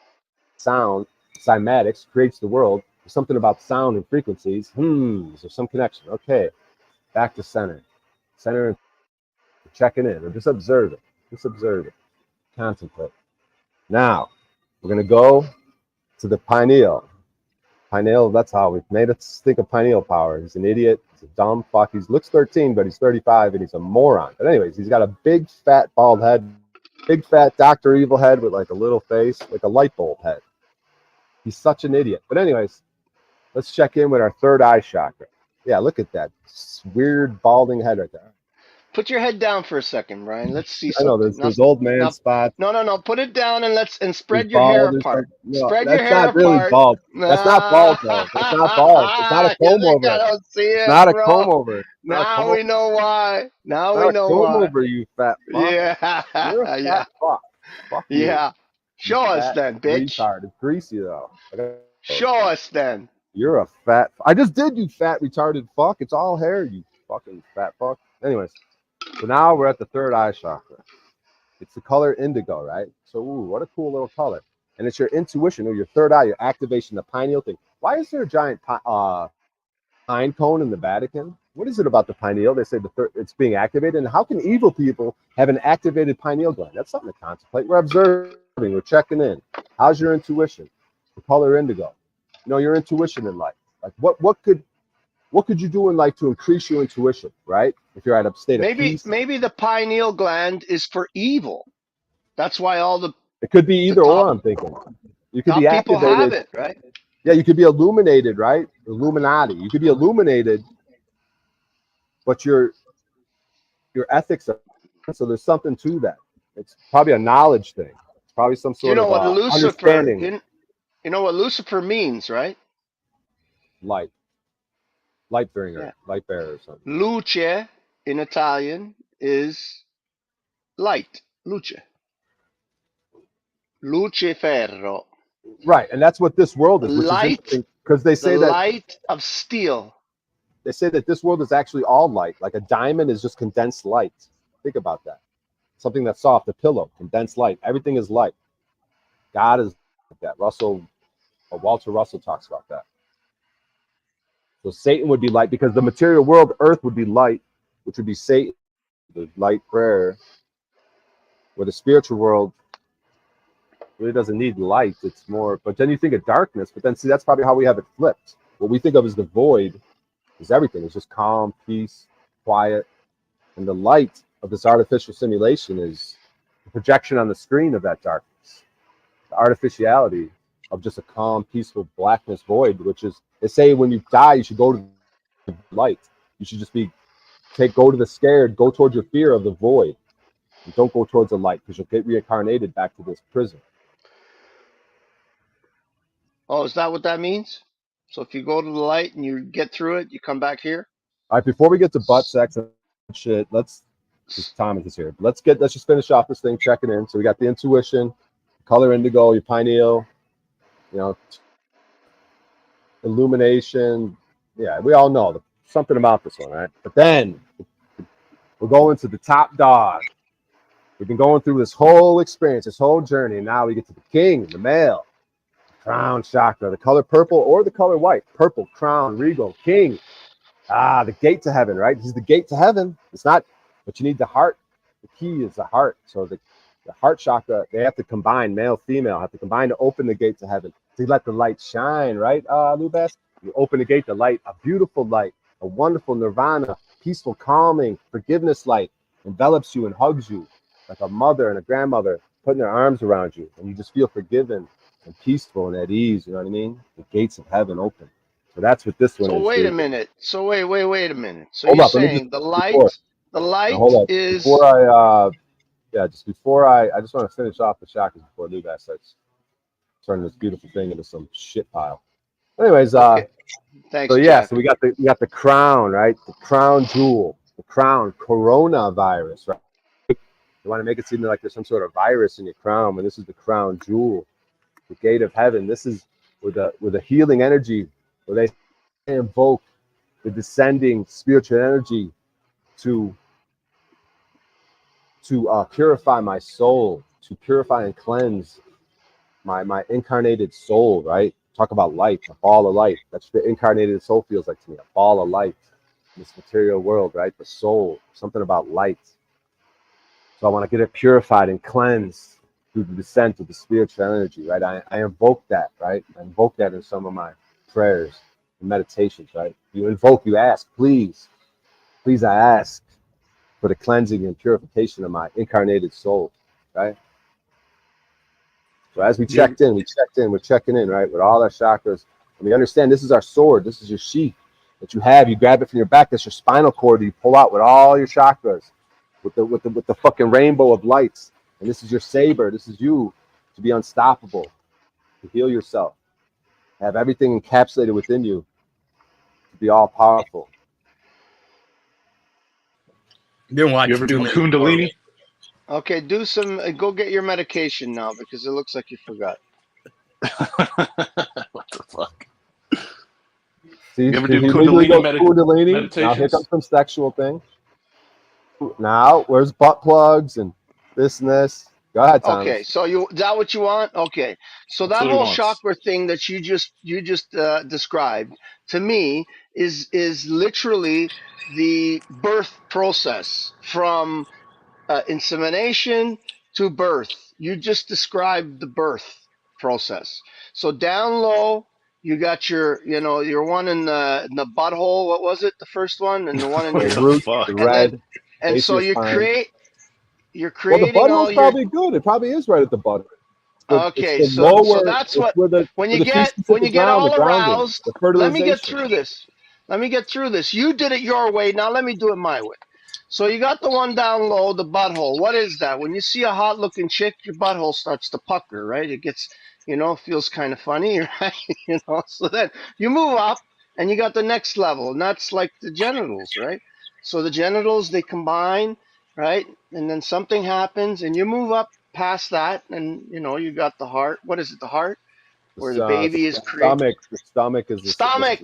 sound, cymatics, creates the world. There's something about sound and frequencies. Is there some connection? Okay, back to center. Center, checking in, or just observe it. Just observe it. Contemplate. Now, we're going to go to the pineal. Pineal, that's how we've made us think of pineal power. He's an idiot. He's a dumb fuck. He looks 13, but he's 35, and he's a moron. But anyways, he's got a big, fat, bald head. Big, fat Dr. Evil head with like a little face, like a light bulb head. He's such an idiot. But anyways, let's check in with our third eye chakra. Yeah, look at that weird balding head right there. Put your head down for a second, Brian. Let's see I know something. there's old man spots. No. Put it down and spread your hair apart. No, spread that's your hair not really apart. bald. That's not bald though. That's not bald. It's not a comb over. I don't see it. It's not a comb over. Now we know why. Now we know comb why. over, you fat fuck. Yeah. You're a fat fuck. Fuck you. Yeah. Show us then, bitch. Retard. It's greasy though. Show us then. You're a fat. I just did, you fat retarded fuck. It's all hair, you fucking fat fuck. Anyways, so now we're at the third eye chakra. It's the color indigo, right? So, what a cool little color. And it's your intuition or your third eye, your activation, the pineal thing. Why is there a giant pine cone in the Vatican? What is it about the pineal? They say it's being activated. And how can evil people have an activated pineal gland? That's something to contemplate. We're observing. We're checking in. How's your intuition? The color indigo. You know, your intuition in life. Like what could you do in life to increase your intuition, right? If you're at a state of peace. Maybe the pineal gland is for evil. That's why it could be either or, I'm thinking. You could be activated. People have it, right? Yeah, you could be illuminated, right? Illuminati. You could be illuminated, but your ethics are, so there's something to that. It's probably a knowledge thing. It's probably some sort of understanding. You know what Lucifer means, right? Light bringer, yeah. Light bearer or something. Luce in Italian is light. Luce. Luciferro. Right, and that's what this world is. Which light, is interesting because they say that light of steel. They say that this world is actually all light. Like a diamond is just condensed light. Think about that. Something that's soft, a pillow, condensed light. Everything is light. God is like that. Walter Russell talks about that. So Satan would be light because the material world, earth, would be light, which would be Satan, the light prayer. Where the spiritual world really doesn't need light. It's more, but then you think of darkness, but then see, that's probably how we have it flipped. What we think of as the void is everything. It's just calm, peace, quiet. And the light of this artificial simulation is the projection on the screen of that darkness. The artificiality of just a calm, peaceful blackness void, which is, they say when you die, you should go to the light. You should just go to the scared, go towards your fear of the void. And don't go towards the light because you'll get reincarnated back to this prison. Oh, is that what that means? So if you go to the light and you get through it, you come back here. All right, before we get to butt sex and shit, let's because Thomas is here. Let's just finish off this thing, checking in. So we got the intuition, color indigo, your pineal, illumination. Yeah, we all know something about this one, right? But then we're going to the top dog. We've been going through this whole experience, this whole journey, and now we get to the king, the male, crown chakra, the color purple or the color white. Purple, crown, regal, king. The gate to heaven, right? He's the gate to heaven. It's not, but you need the heart. The key is the heart. So the heart chakra, they have to combine, male, female, have to combine to open the gate to heaven. To let the light shine, right, Lubas? You open the gate, the light, a beautiful light, a wonderful nirvana, peaceful, calming, forgiveness light envelops you and hugs you like a mother and a grandmother putting their arms around you, and you just feel forgiven and peaceful and at ease. You know what I mean? The gates of heaven open. So that's what this one is. So wait a minute. So wait a minute. So hold you're up, saying the light is. Before I I just want to finish off the chakras before Lubas starts turning this beautiful thing into some shit pile. Anyways, okay. Thanks, so yeah, Jack. so we got the crown, right? The crown jewel, the crown coronavirus, right? You want to make it seem like there's some sort of virus in your crown, but this is the crown jewel, the gate of heaven. This is with a healing energy, where they invoke the descending spiritual energy to purify my soul, to purify and cleanse my incarnated soul, right? Talk about light, a ball of light. That's what the incarnated soul feels like to me, a ball of light in this material world, right? The soul, something about light. So I want to get it purified and cleansed through the descent of the spiritual energy, right? I invoke that, right? I invoke that in some of my prayers and meditations, right? You invoke, you ask, please I ask for the cleansing and purification of my incarnated soul, right? So as we're checking in, right, with all our chakras, and we understand this is our sword, this is your sheath that you have. You grab it from your back, that's your spinal cord that you pull out with all your chakras, with the fucking rainbow of lights. And this is your saber. This is you to be unstoppable, to heal yourself, have everything encapsulated within you, to be all powerful. Been watching. You ever do Kundalini? Okay, go get your medication now because it looks like you forgot. What the fuck? See, you ever do Kundalini meditations? Now here comes some sexual thing. Now, where's butt plugs and this and this? Go ahead, Thomas. Okay, so is that what you want? Okay, so that whole chakra thing that you just described to me is literally the birth process from insemination to birth. You just described the birth process. So down low, you got your one in the butthole. What was it? The first one, and the one in your root, the red. And so you're creating. Well, the butthole's probably good. It probably is right at the bottom. Okay, so that's what when you get all aroused. Let me get through this. You did it your way. Now let me do it my way. So you got the one down low, the butthole. What is that? When you see a hot-looking chick, your butthole starts to pucker, right? It gets, feels kind of funny, right? So then you move up, and you got the next level, and that's like the genitals, right? So the genitals, they combine, right? And then something happens, and you move up past that, and you got the heart. What is it? The heart, where the baby is created. The stomach is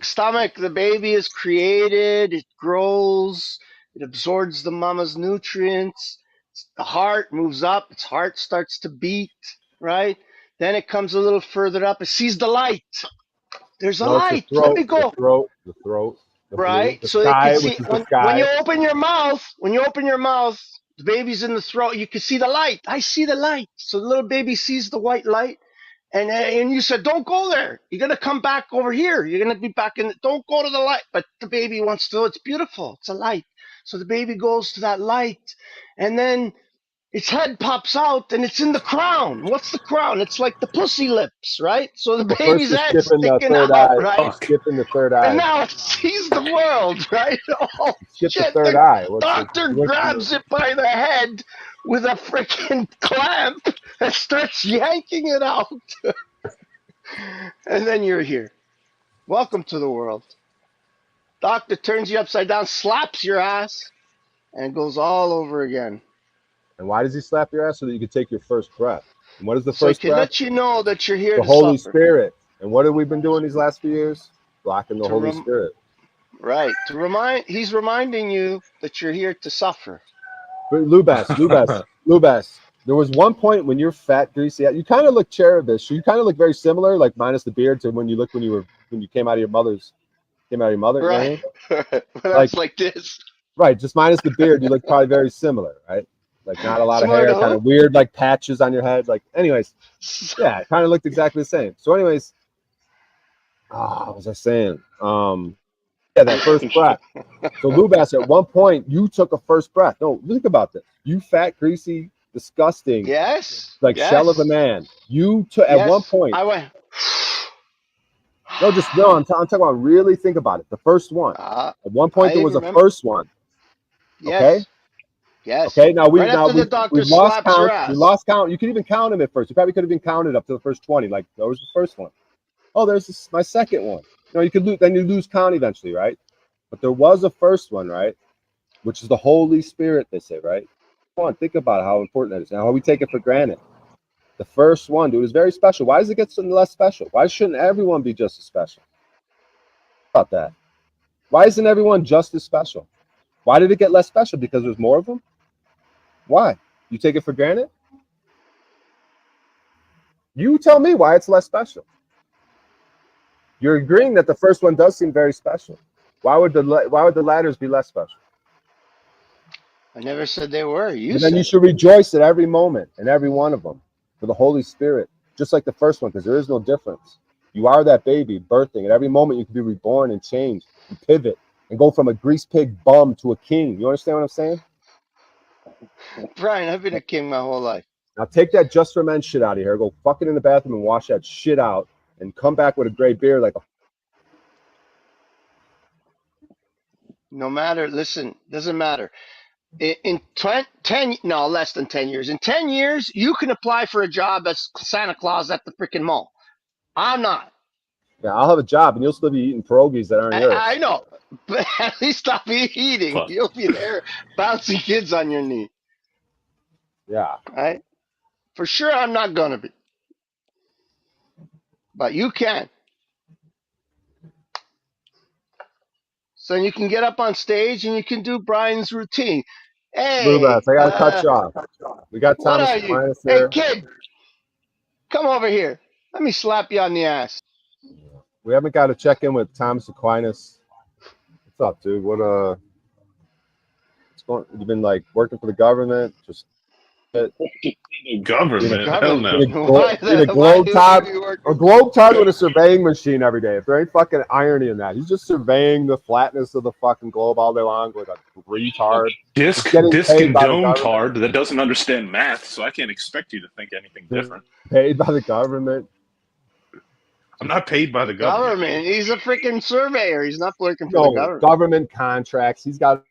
stomach. The baby is created. It grows. It absorbs the mama's nutrients. The heart moves up. Its heart starts to beat. Right. Then it comes a little further up. It sees the light. There's a light. Let me go. The throat. Right. The so sky, they can see when you open your mouth. The baby's in the throat. You can see the light. I see the light. So the little baby sees the white light. And you said, don't go there. You're going to come back over here. You're going to be back don't go to the light. But the baby wants to. It's beautiful. It's a light. So the baby goes to that light. And then its head pops out and it's in the crown. What's the crown? It's like the pussy lips, right? So the baby's head's sticking out, right? Skipping the third eye. And now it sees the world, right? Oh, skip shit. The third eye. Doctor grabs it by the head with a freaking clamp and starts yanking it out. And then you're here. Welcome to the world. Doctor turns you upside down, slaps your ass, and it goes all over again. And why does he slap your ass? So that you can take your first breath. And what is the So he first can breath? let you know that you're here The to Holy suffer. Spirit. And what have we been doing these last few years? Blocking the Holy Spirit. Right. He's reminding you that you're here to suffer. But Lubas, there was one point when you're fat, greasy, you kind of look cherubish. You kind of look very similar, like minus the beard, to when you looked when you came out of your mother. Right. When I Like- was like this. Right, just minus the beard, you look probably very similar, right? Like not a lot Similar of to hair, kind who? of weird, like patches on your head. Like, anyways, yeah, it kind of looked exactly the same. So, anyways, what was I saying? Yeah, that first breath. So, Lubas, at one point, you took a first breath. No, think about this. You fat, greasy, disgusting, Yes. like yes. shell of a man. You took at Yes. one point. I went. I'm talking about really think about it. The first one. At one point, I there was remember. a first one. Yes. Okay. Yes. Okay. Now Right after the doctor we've lost slaps your count. ass. We lost count. You could even count them at first. You probably could have been counted up to the first 20. Like that was the first one. Oh, there's my second one. You could lose. Then you lose count eventually, right? But there was a first one, right? Which is the Holy Spirit. They say, right? Come on, think about how important that is and how we take it for granted. The first one, dude, is very special. Why does it get something less special? Why shouldn't everyone be just as special? About that. Why isn't everyone just as special? Why did it get less special? Because there's more of them? Why? You take it for granted? You tell me why it's less special. You're agreeing that the first one does seem very special. Why would the ladders be less special? I never said they were. And then you should rejoice at every moment and every one of them for the Holy Spirit, just like the first one, because there is no difference. You are that baby birthing. At every moment, you can be reborn and change and pivot and go from a grease pig bum to a king. You understand what I'm saying? Brian, I've been a king my whole life. Now take that just for men shit out of here. Go fuck it in the bathroom and wash that shit out and come back with a gray beard like a... No matter, listen, doesn't matter. In 10, no, less than 10 years. In 10 years, you can apply for a job as Santa Claus at the freaking mall. I'm not. Yeah, I'll have a job and you'll still be eating pierogies that aren't yours. I know, but at least I'll be eating. Fuck. You'll be there bouncing kids on your knee. Yeah. Right? For sure, I'm not going to be. But you can. So you can get up on stage and you can do Brian's routine. Hey, Lubas, I gotta cut you off. We got what Thomas are you? Aquinas Hey, there. kid, come over here. Let me slap you on the ass. We haven't got to check in with Thomas Aquinas. What's up, dude? What's going? You've been like working for the government? Just Government. Hell no. a globetrot with a surveying machine every day. If there ain't fucking irony in that, he's just surveying the flatness of the fucking globe all day long like a retard. Disc getting and paid by the dome government. tard that doesn't understand math, so I can't expect you to think anything different. Paid by the government. I'm not paid by the government. He's a freaking surveyor. He's not working for the government. Government contracts. He's got a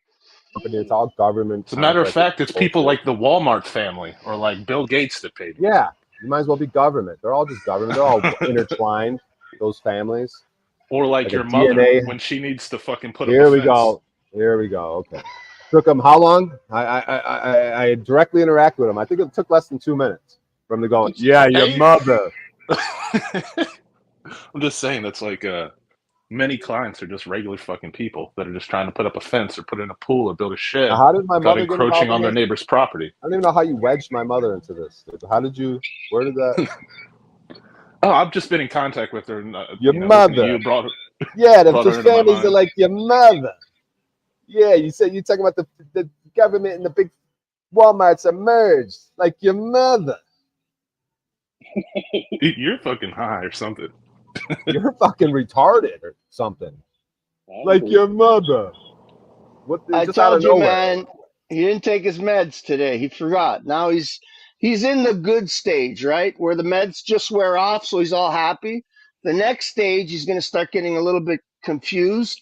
company. It's all government. As a matter of contracts. fact, it's people like the Walmart family or like Bill Gates that paid me. Yeah, you might as well be government. They're all just government. They're all intertwined. Those families. Or like your a mother DNA. when she needs to fucking put Here up a we fence. go. Here we go. Okay. Took him how long? I directly interact with him. I think it took less than 2 minutes from the going. Yeah, your Hey. mother. I'm just saying that's like many clients are just regular fucking people that are just trying to put up a fence or put in a pool or build a shed Now, how did my without mother get encroaching on involved their in this? neighbor's property. I don't even know how you wedged my mother into this. How did you? Where did that? Oh, I've just been in contact with her. And, Your listening to mother. You brought her. Yeah, Brought her those into my families are mind. like your mother. Yeah, you said you're talking about the government and the big Walmarts are merged, like your mother. You're fucking high or something. You're fucking retarded or something. Like your mother. What? I Just out told of you, nowhere. man. He didn't take his meds today. He forgot. Now he's in the good stage, right? Where the meds just wear off, so he's all happy. The next stage, he's going to start getting a little bit confused.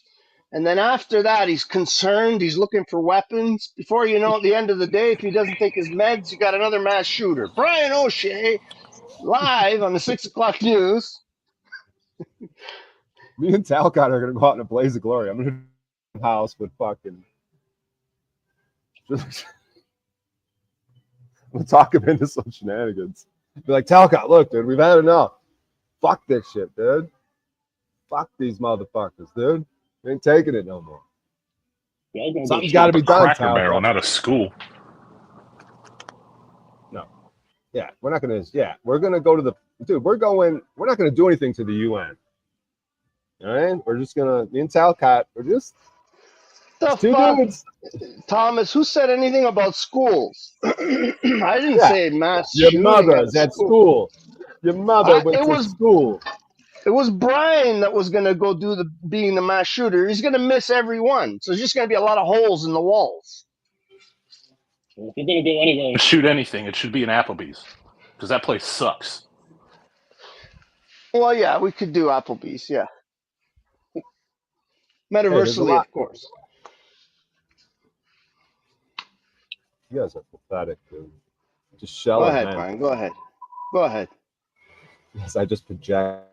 And then after that, he's concerned. He's looking for weapons. Before you know, at the end of the day, if he doesn't take his meds, you got another mass shooter. Brian O'Shea, live on the 6 o'clock news. Me and Talcott are gonna go out in a blaze of glory. I'm gonna house with fucking. We'll talk him into some shenanigans. Be like, Talcott, look, dude, we've had enough. Fuck this shit, dude. Fuck these motherfuckers, dude. We ain't taking it no more. Something's got to be done. Cracker Barrel, not a school. No. Yeah, we're not gonna. Yeah, we're gonna go to the. Dude, we're going. We're not gonna do anything to the UN. All right, we're just gonna. Me and Talcott, we're just. The Two fuck, dudes. Thomas? Who said anything about schools? I didn't say mass Your shooting mother's at school. Your mother went to school. It was Brian that was gonna go do being the mass shooter. He's gonna miss every one, so there's just gonna be a lot of holes in the walls. If you're gonna go anywhere and shoot anything, it should be an Applebee's, because that place sucks. Well, yeah, we could do Applebee's, yeah. Metaversally, of course. You guys are pathetic, dude. Just shell Go it, ahead, man. Brian. Go ahead. Go ahead. Yes, I just project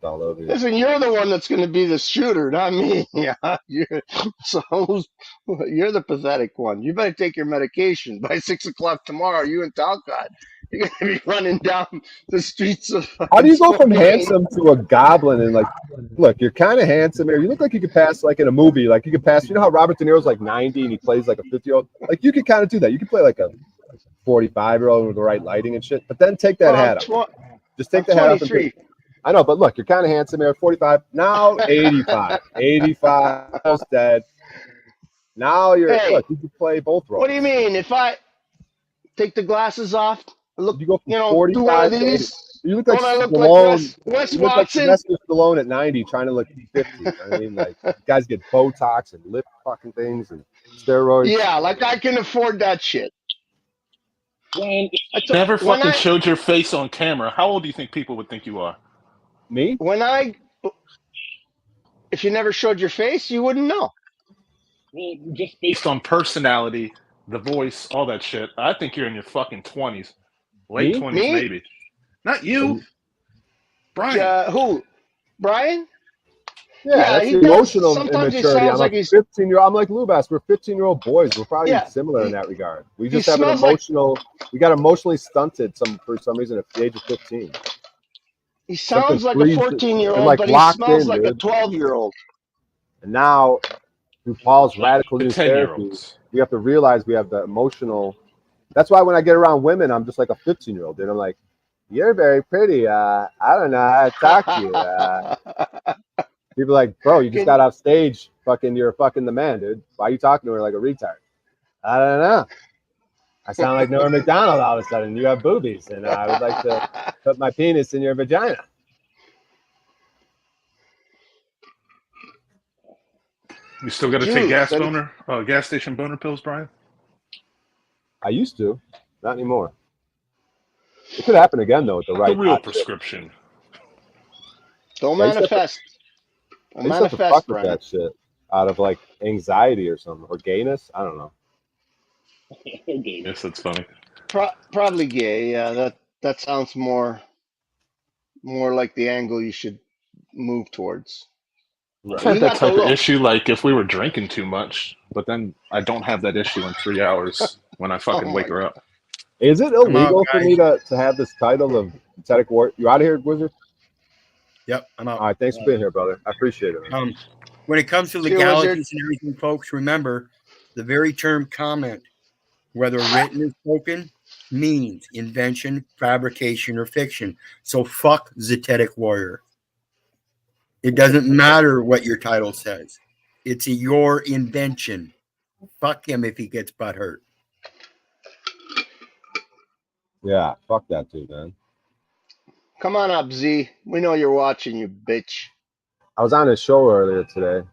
all over you. Listen, you're the one that's going to be the shooter, not me. Yeah, you're the pathetic one. You better take your medication by 6 o'clock tomorrow. You and Talcott, you're going to be running down the streets of. How do you go from handsome to a goblin and like, look, you're kind of handsome here. You look like you could pass like in a movie, like you could pass. You know how Robert De Niro's like 90 and he plays like a 50-year-old. Like you could kind of do that. You could play like a 45-year-old with the right lighting and shit. But then take that hat off. Just take the hat off. I know, but look, you're kind of handsome here. 45, now 85. 85, almost dead. Now you're, look, you can play both roles. What do you mean? If I take the glasses off, look, you go from 45 do one of these. You look like Stallone. Like you look like Sylvester Stallone at 90 trying to look 50. I mean, like, guys get Botox and lip fucking things and steroids. Yeah, like I can afford that shit. Never fucking showed your face on camera. How old do you think people would think you are? Me? If you never showed your face, you wouldn't know. Well, just based on personality, the voice, all that shit, I think you're in your fucking 20s. Late 20s, maybe. Not you. Brian. Who? Brian? Yeah, that's emotional immaturity. I'm like 15-year-old. I'm like Lubas. We're 15-year-old boys. We're probably similar in that regard. We just have an emotional. We got emotionally stunted for some reason at the age of 15. He sounds like a 14-year-old, but he smells like a 12-year-old. And now, through Paul's radical new therapy, we have to realize we have the emotional. That's why when I get around women, I'm just like a 15-year-old. Dude, I'm like, you're very pretty. I don't know how to talk to you. People are like, bro, you just got off stage. You're fucking the man, dude. Why are you talking to her like a retard? I don't know. I sound like Norm Macdonald all of a sudden. You have boobies, and I would like to put my penis in your vagina. You still got to take gas station boner pills, Brian? I used to, not anymore. It could happen again though with the right. The real prescription. Don't manifest. Don't manifest, Brian. That shit out of like anxiety or something or gayness. I don't know. Gayness, that's funny. Probably gay. Yeah, that sounds more like the angle you should move towards. I've had that type of issue, like if we were drinking too much, but then I don't have that issue in 3 hours when I fucking wake her up. Is it illegal for me to have this title of synthetic war? You out of here, Wizard? Yep, I'm out. All right, thanks for being here, brother. I appreciate it. When it comes to legalities and everything, folks, remember the very term comment, whether written or spoken, means invention, fabrication, or fiction. So fuck Zetetic Warrior. It doesn't matter what your title says. It's your invention. Fuck him if he gets butthurt. Yeah, fuck that dude, man. Come on up, Z. We know you're watching, you bitch. I was on his show earlier today.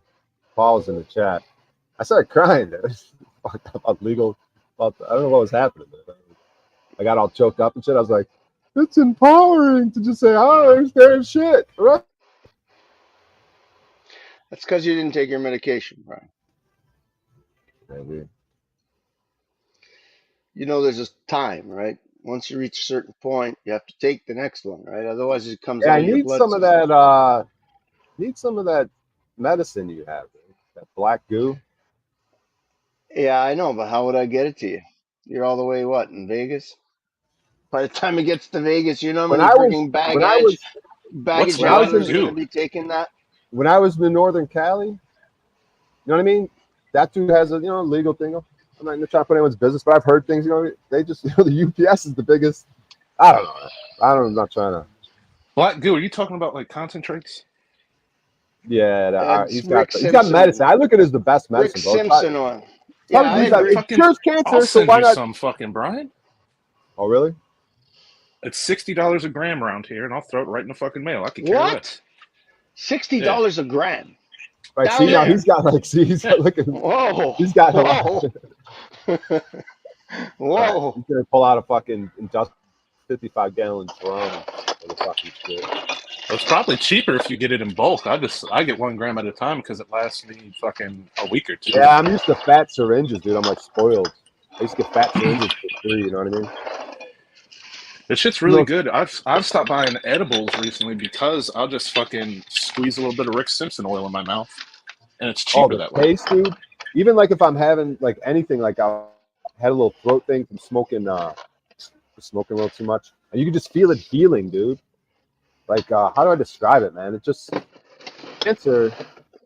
Paul's in the chat. I started crying. About legal. I don't know what was happening. I got all choked up and shit. I was like, it's empowering to just say, oh, there's shit. Right? That's because you didn't take your medication, Brian. Maybe. You know, there's a time, right? Once you reach a certain point, you have to take the next one, right? Otherwise, it comes out of your blood system. I need some of that Need some of that medicine you have, man. That black goo. Yeah, I know, but how would I get it to you? You're all the way what in Vegas? By the time it gets to Vegas, you know how When many I was freaking when I was What's baggage when I was handlers in are going to goo? be taking that? when I was in Northern Cali, you know what I mean? That dude has a legal thing. I'm not trying to put anyone's business, but I've heard things. They just the UPS is the biggest. I don't know. I'm not trying to. Black goo? Are you talking about like concentrates? Yeah, It's he's got Rick medicine. Simpson. I look at it as the best Rick medicine, bro. Simpson one. Yeah, Probably I he's agree. it Fucking, cures I'll cancer, so send why you not? some, fucking Brian. Oh, really? It's $60 a gram around here, and I'll throw it right in the fucking mail. I could care What? less. Yeah, $60 a gram. Right. See, Down now yeah, there. he's got he's yeah. got look at Whoa. he's got a lot. Whoa. Right. Whoa. He's gonna pull out a fucking 55-gallon drum of the fucking shit. It's probably cheaper if you get it in bulk. I get 1 gram at a time because it lasts me fucking a week or two. Yeah, I'm used to fat syringes, dude. I'm like spoiled. I used to get fat syringes for free. You know what I mean? This shit's really good. I've stopped buying edibles recently because I'll just fucking squeeze a little bit of Rick Simpson oil in my mouth, and it's Oh, cheaper the that way. taste, dude. Even like if I'm having like anything, like I had a little throat thing from smoking a little too much, and you can just feel it healing, dude. Like, how do I describe it, man? It just cancer.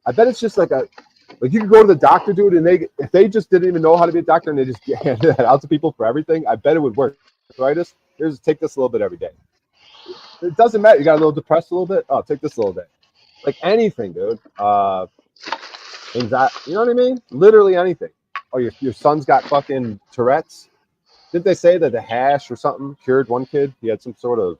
I bet it's just like you could go to the doctor, dude, and if they just didn't even know how to be a doctor and they just handed that out to people for everything, I bet it would work. Arthritis, take this a little bit every day. It doesn't matter. You got a little depressed a little bit. Oh, take this a little bit. Like anything, dude. Anxiety. You know what I mean? Literally anything. Oh, your son's got fucking Tourette's. Didn't they say that the hash or something cured one kid? He had some sort of.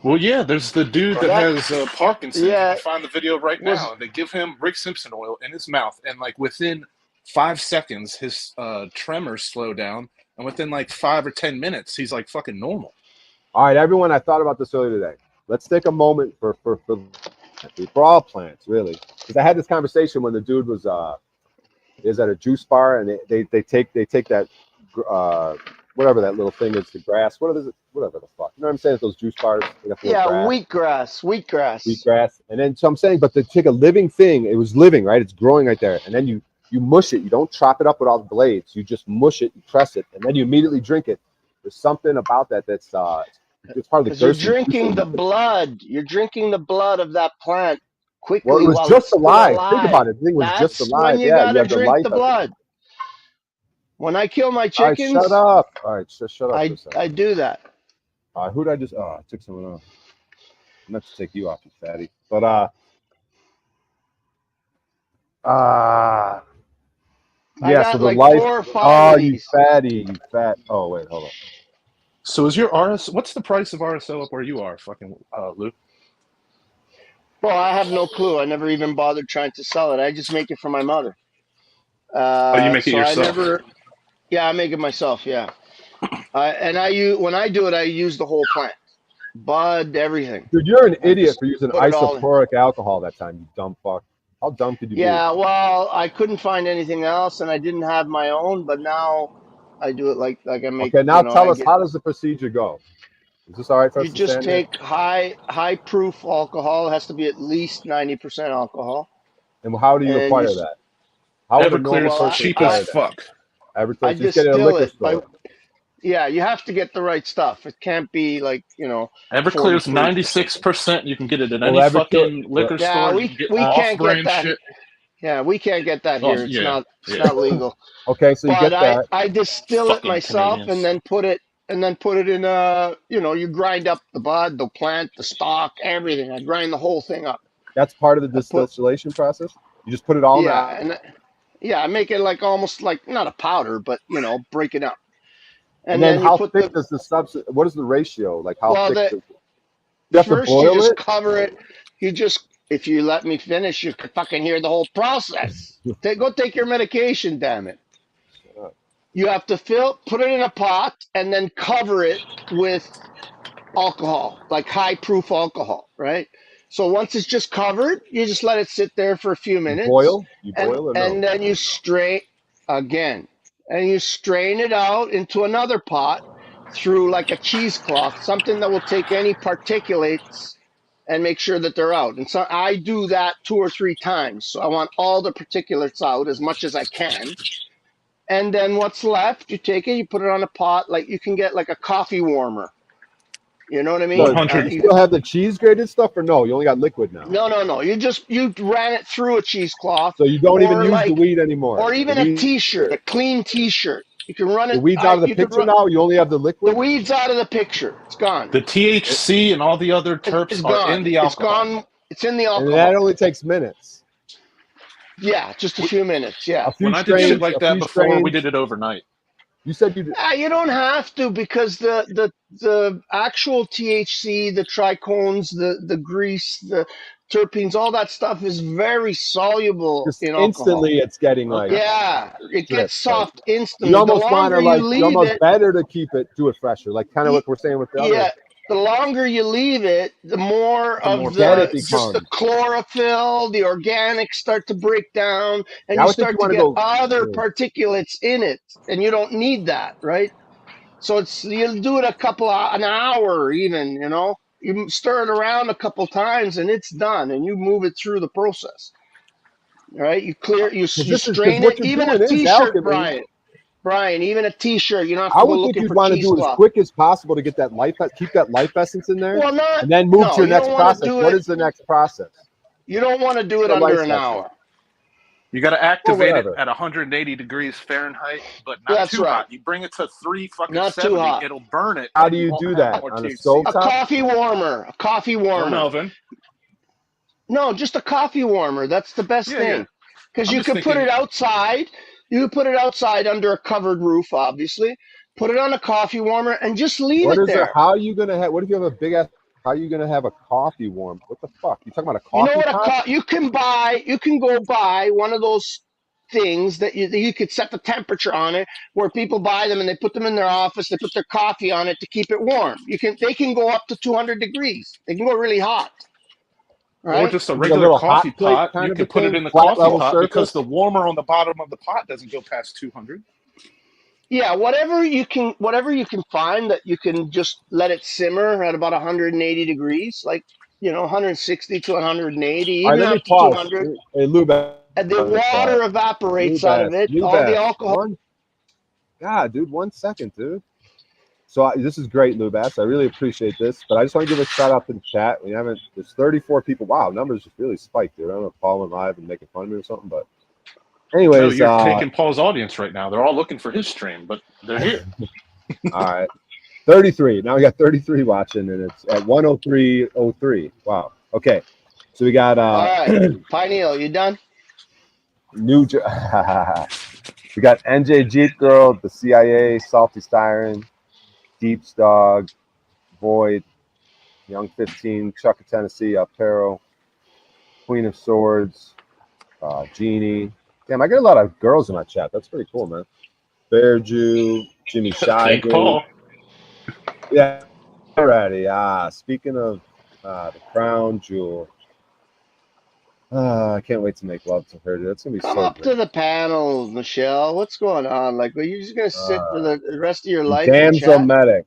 Well, yeah, there's the dude that has Parkinson's. Yeah. You can find the video right now. They give him Rick Simpson oil in his mouth, and like within 5 seconds, his tremors slow down, and within like 5 or 10 minutes, he's like fucking normal. All right, everyone. I thought about this earlier today. Let's take a moment for all plants, really, because I had this conversation when the dude was at a juice bar, and they take that whatever that little thing is, the grass. What is it? Whatever the fuck. You know what I'm saying? Those juice bars. Yeah, wheatgrass. Wheatgrass. And then so I'm saying, but they take a living thing. It was living, right? It's growing right there, and then you mush it. You don't chop it up with all the blades. You just mush it, you press it, and then you immediately drink it. There's something about that that's it's part of the. You're drinking the blood. You're drinking the blood of that plant quickly. Well, it was while just it's alive. alive. Think about it. The thing was just alive. When you yeah, gotta drink the blood. When I kill my chickens, all right, shut up. All right, shut up. I do that. Who did I just? Oh, I took someone off. I meant to take you off, you fatty. But yeah. So the like life. 4 or 5 Oh, of you these. fatty, you fat. Oh wait, hold on. So is your RSO? What's the price of RSO up where you are, fucking Lou? Well, I have no clue. I never even bothered trying to sell it. I just make it for my mother. You make it yourself? I make it myself. Yeah. When I do it, I use the whole plant, bud, everything. Dude, you're an idiot for using isopropyl alcohol that time, you dumb fuck. How dumb could you be? Yeah, well, I couldn't find anything else, and I didn't have my own, but now I do it like I make. Okay, now tell us, how does the procedure go? Is this all right for us? You just take high proof alcohol. It has to be at least 90% alcohol. And how do you acquire that? Everclear's cheap as fuck. Everclear, just get it at a liquor store. Yeah, you have to get the right stuff. It can't be like, Everclear's 96%. You can get it at any fucking liquor store. We can't get that. Shit. Yeah, we can't get that here. It's not legal. Okay, so you get that. I distill it myself and then put it in you grind up the bud, the plant, the stalk, everything. I grind the whole thing up. That's part of the distillation process? You just put it all in I make it like almost like not a powder, but break it up. And then how thick does the substance? What is the ratio? Like how thick? You have to boil it. Cover it. If you let me finish, you can fucking hear the whole process. Go take your medication, damn it. You have to put it in a pot, and then cover it with alcohol, like high proof alcohol, right? So once it's just covered, you just let it sit there for a few minutes. You boil it, and then you strain again. And you strain it out into another pot through like a cheesecloth, something that will take any particulates and make sure that they're out. And so I do that 2 or 3 times. So I want all the particulates out as much as I can. And then what's left, you take it, you put it on a pot. Like you can get like a coffee warmer. You know what I mean? 100. You still have the cheese grated stuff, or no? You only got liquid now. No. You ran it through a cheesecloth. So you don't even use the weed anymore. Or even a T-shirt, a clean T-shirt. You can run it. The weeds out of the picture now. You only have the liquid. The weeds out of the picture. It's gone. The THC and all the other terps are in the alcohol. It's gone. It's in the alcohol. And that only takes minutes. Yeah, just a few minutes. Yeah. When I did shit like that before, we did it overnight. You said you did. You don't have to, because the actual THC, the trichones, the grease, the terpenes, all that stuff is very soluble Just in alcohol. Instantly, it's getting like it gets soft instantly. You almost want to you almost better to keep it, do it fresher, like kind of what we're saying with the other. The longer you leave it, the more the chlorophyll, the organics start to break down, and you start to get other particulates in it, and you don't need that, right? So you'll do it an hour even, you know. You stir it around a couple times, and it's done, and you move it through the process. All right, you strain it. Even a T-shirt, Brian, even a T-shirt, you don't have to go looking for cheese. I would think you'd want to do it as quick as possible to get that keep that life essence in there, and then move to your next process. What is the next process? You don't want to do it under an hour. You got to activate it at 180 degrees Fahrenheit, but not too hot. You bring it to 370, it'll burn it. How do you do that? On a stove top? A coffee warmer. Or an oven. No, just a coffee warmer. That's the best thing. Because you can put it outside. You can put it outside under a covered roof, obviously. Put it on a coffee warmer and just leave it there. How are you gonna have? What if you have a big ass? How are you gonna have a coffee warmer? What the fuck? You talking about a coffee? You know what? You can go buy one of those things that you could set the temperature on it, where people buy them and they put them in their office. They put their coffee on it to keep it warm. They can go up to 200 degrees. They can go really hot. Right? Or just a regular coffee pot. You can put it in the coffee pot because the warmer on the bottom of the pot doesn't go past 200. Yeah, whatever you can find that you can just let it simmer at about 180 degrees, like 160 to 180, even up to 200. Hey, Lube, and the water evaporates out of it. All the alcohol. God, dude, 1 second, dude. So this is great, Lubass. I really appreciate this, but I just want to give a shout out to the chat. There's 34 people. Wow, numbers just really spiked, dude. I don't know if Paul went live and making fun of me or something, but anyways, no, you're taking Paul's audience right now. They're all looking for his stream, but they're here. All right, 33. Now we got 33 watching, and it's at 103.03. Wow. Okay, so we got. All right, Pineal, you done? We got NJ Jeep Girl, the CIA, Salty Styron, Deeps Dog, Void, Young 15, Chuck of Tennessee, Alpero, Queen of Swords, Genie. Damn, I get a lot of girls in my chat. That's pretty cool, man. Bear Jew, Jimmy Shy. Paul. Yeah, alrighty. Speaking of the crown jewel, I can't wait to make love to her. That's gonna be Come so up great. to the panel, Michelle. What's going on? Like, are you just gonna sit for the rest of your life? Damsel Medic.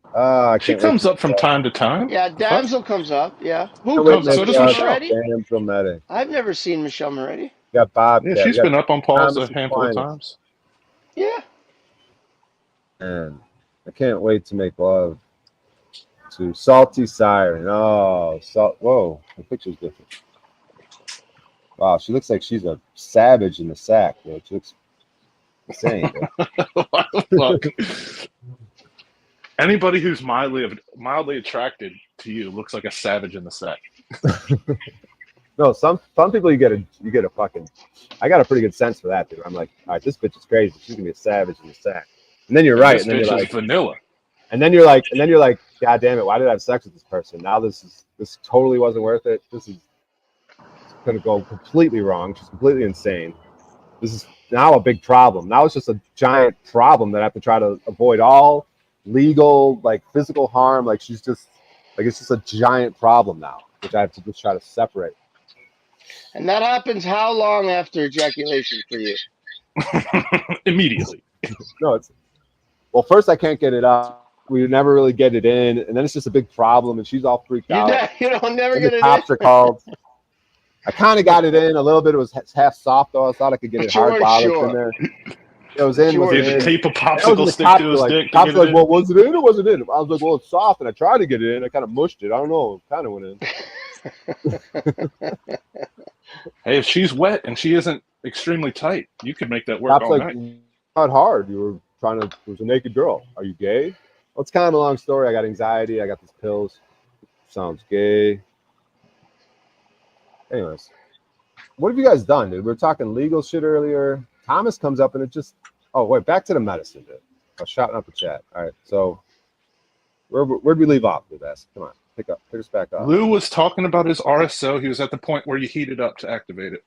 She comes up from time to time. Yeah, Damsel comes up. Yeah. Who comes? So does Michelle. Damsel Medic. I've never seen Michelle Moretti. Got Bob. Yeah, she's been up on Paul's a handful of times. Yeah. And I can't wait to make love to Salty Siren. Oh, whoa, the picture's different. Wow, she looks like she's a savage in the sack, dude. She looks insane. Look, anybody who's mildly attracted to you looks like a savage in the sack. No, some people you get a fucking. I got a pretty good sense for that, dude. I'm like, all right, this bitch is crazy. She's gonna be a savage in the sack. And then you're right. And then you're like vanilla. And then you're like, God damn it, why did I have sex with this person? Now this totally wasn't worth it. This is gonna go completely wrong. She's completely insane. This is now a big problem. Now it's just a giant problem that I have to try to avoid all legal, like physical harm. Like she's just like it's just a giant problem now, which I have to just try to separate. And that happens how long after ejaculation for you? Immediately. No, well, first I can't get it up. we would never really get it in, and then it's just a big problem, and she's all freaked out. You don't never And get the it cops in. are called. I kind of got it in a little bit. It was half soft though. I thought I could get But it you hard weren't bollocks sure. in there. It was in. You Was weren't it Did in? you tape a That was popsicle when the stick cops to were his like, dick? cops were like, well, was it in or was it in? I was like, well, it's soft, and I tried to get it in. I kind of mushed it. I don't know. It kind of went in. Hey, if she's wet and she isn't extremely tight, you could make that work Cops all like, night. not hard. You were trying to. It was a naked girl. Are you gay? Well, it's kind of a long story. I got anxiety. I got these pills. Sounds gay. Anyways, what have you guys done, dude? We were talking legal shit earlier. Thomas comes up and it just. Oh wait, back to the medicine, dude. I was shouting up the chat. All right, so where'd we leave off with this? Come on, pick us back up. Lou was talking about his RSO. He was at the point where you heat it up to activate it.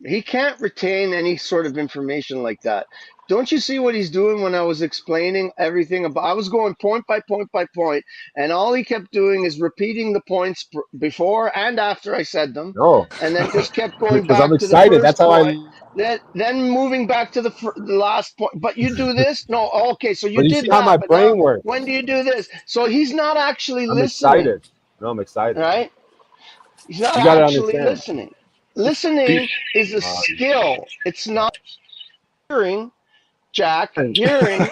He can't retain any sort of information like that. Don't you see what he's doing when I was explaining everything about? I was going point by point by point, and all he kept doing is repeating the points before and after I said them, No, and then just kept going because back I'm to the excited. first That's how point. I. Then moving back to the last point. But you do this? No, okay. So you But you did see how that, my but now brain works. when do you do this? So he's not actually I'm listening, excited. No, I'm excited. right? He's not You gotta actually understand. listening. Listening is a skill. It's not hearing, Jack. Hearing, Will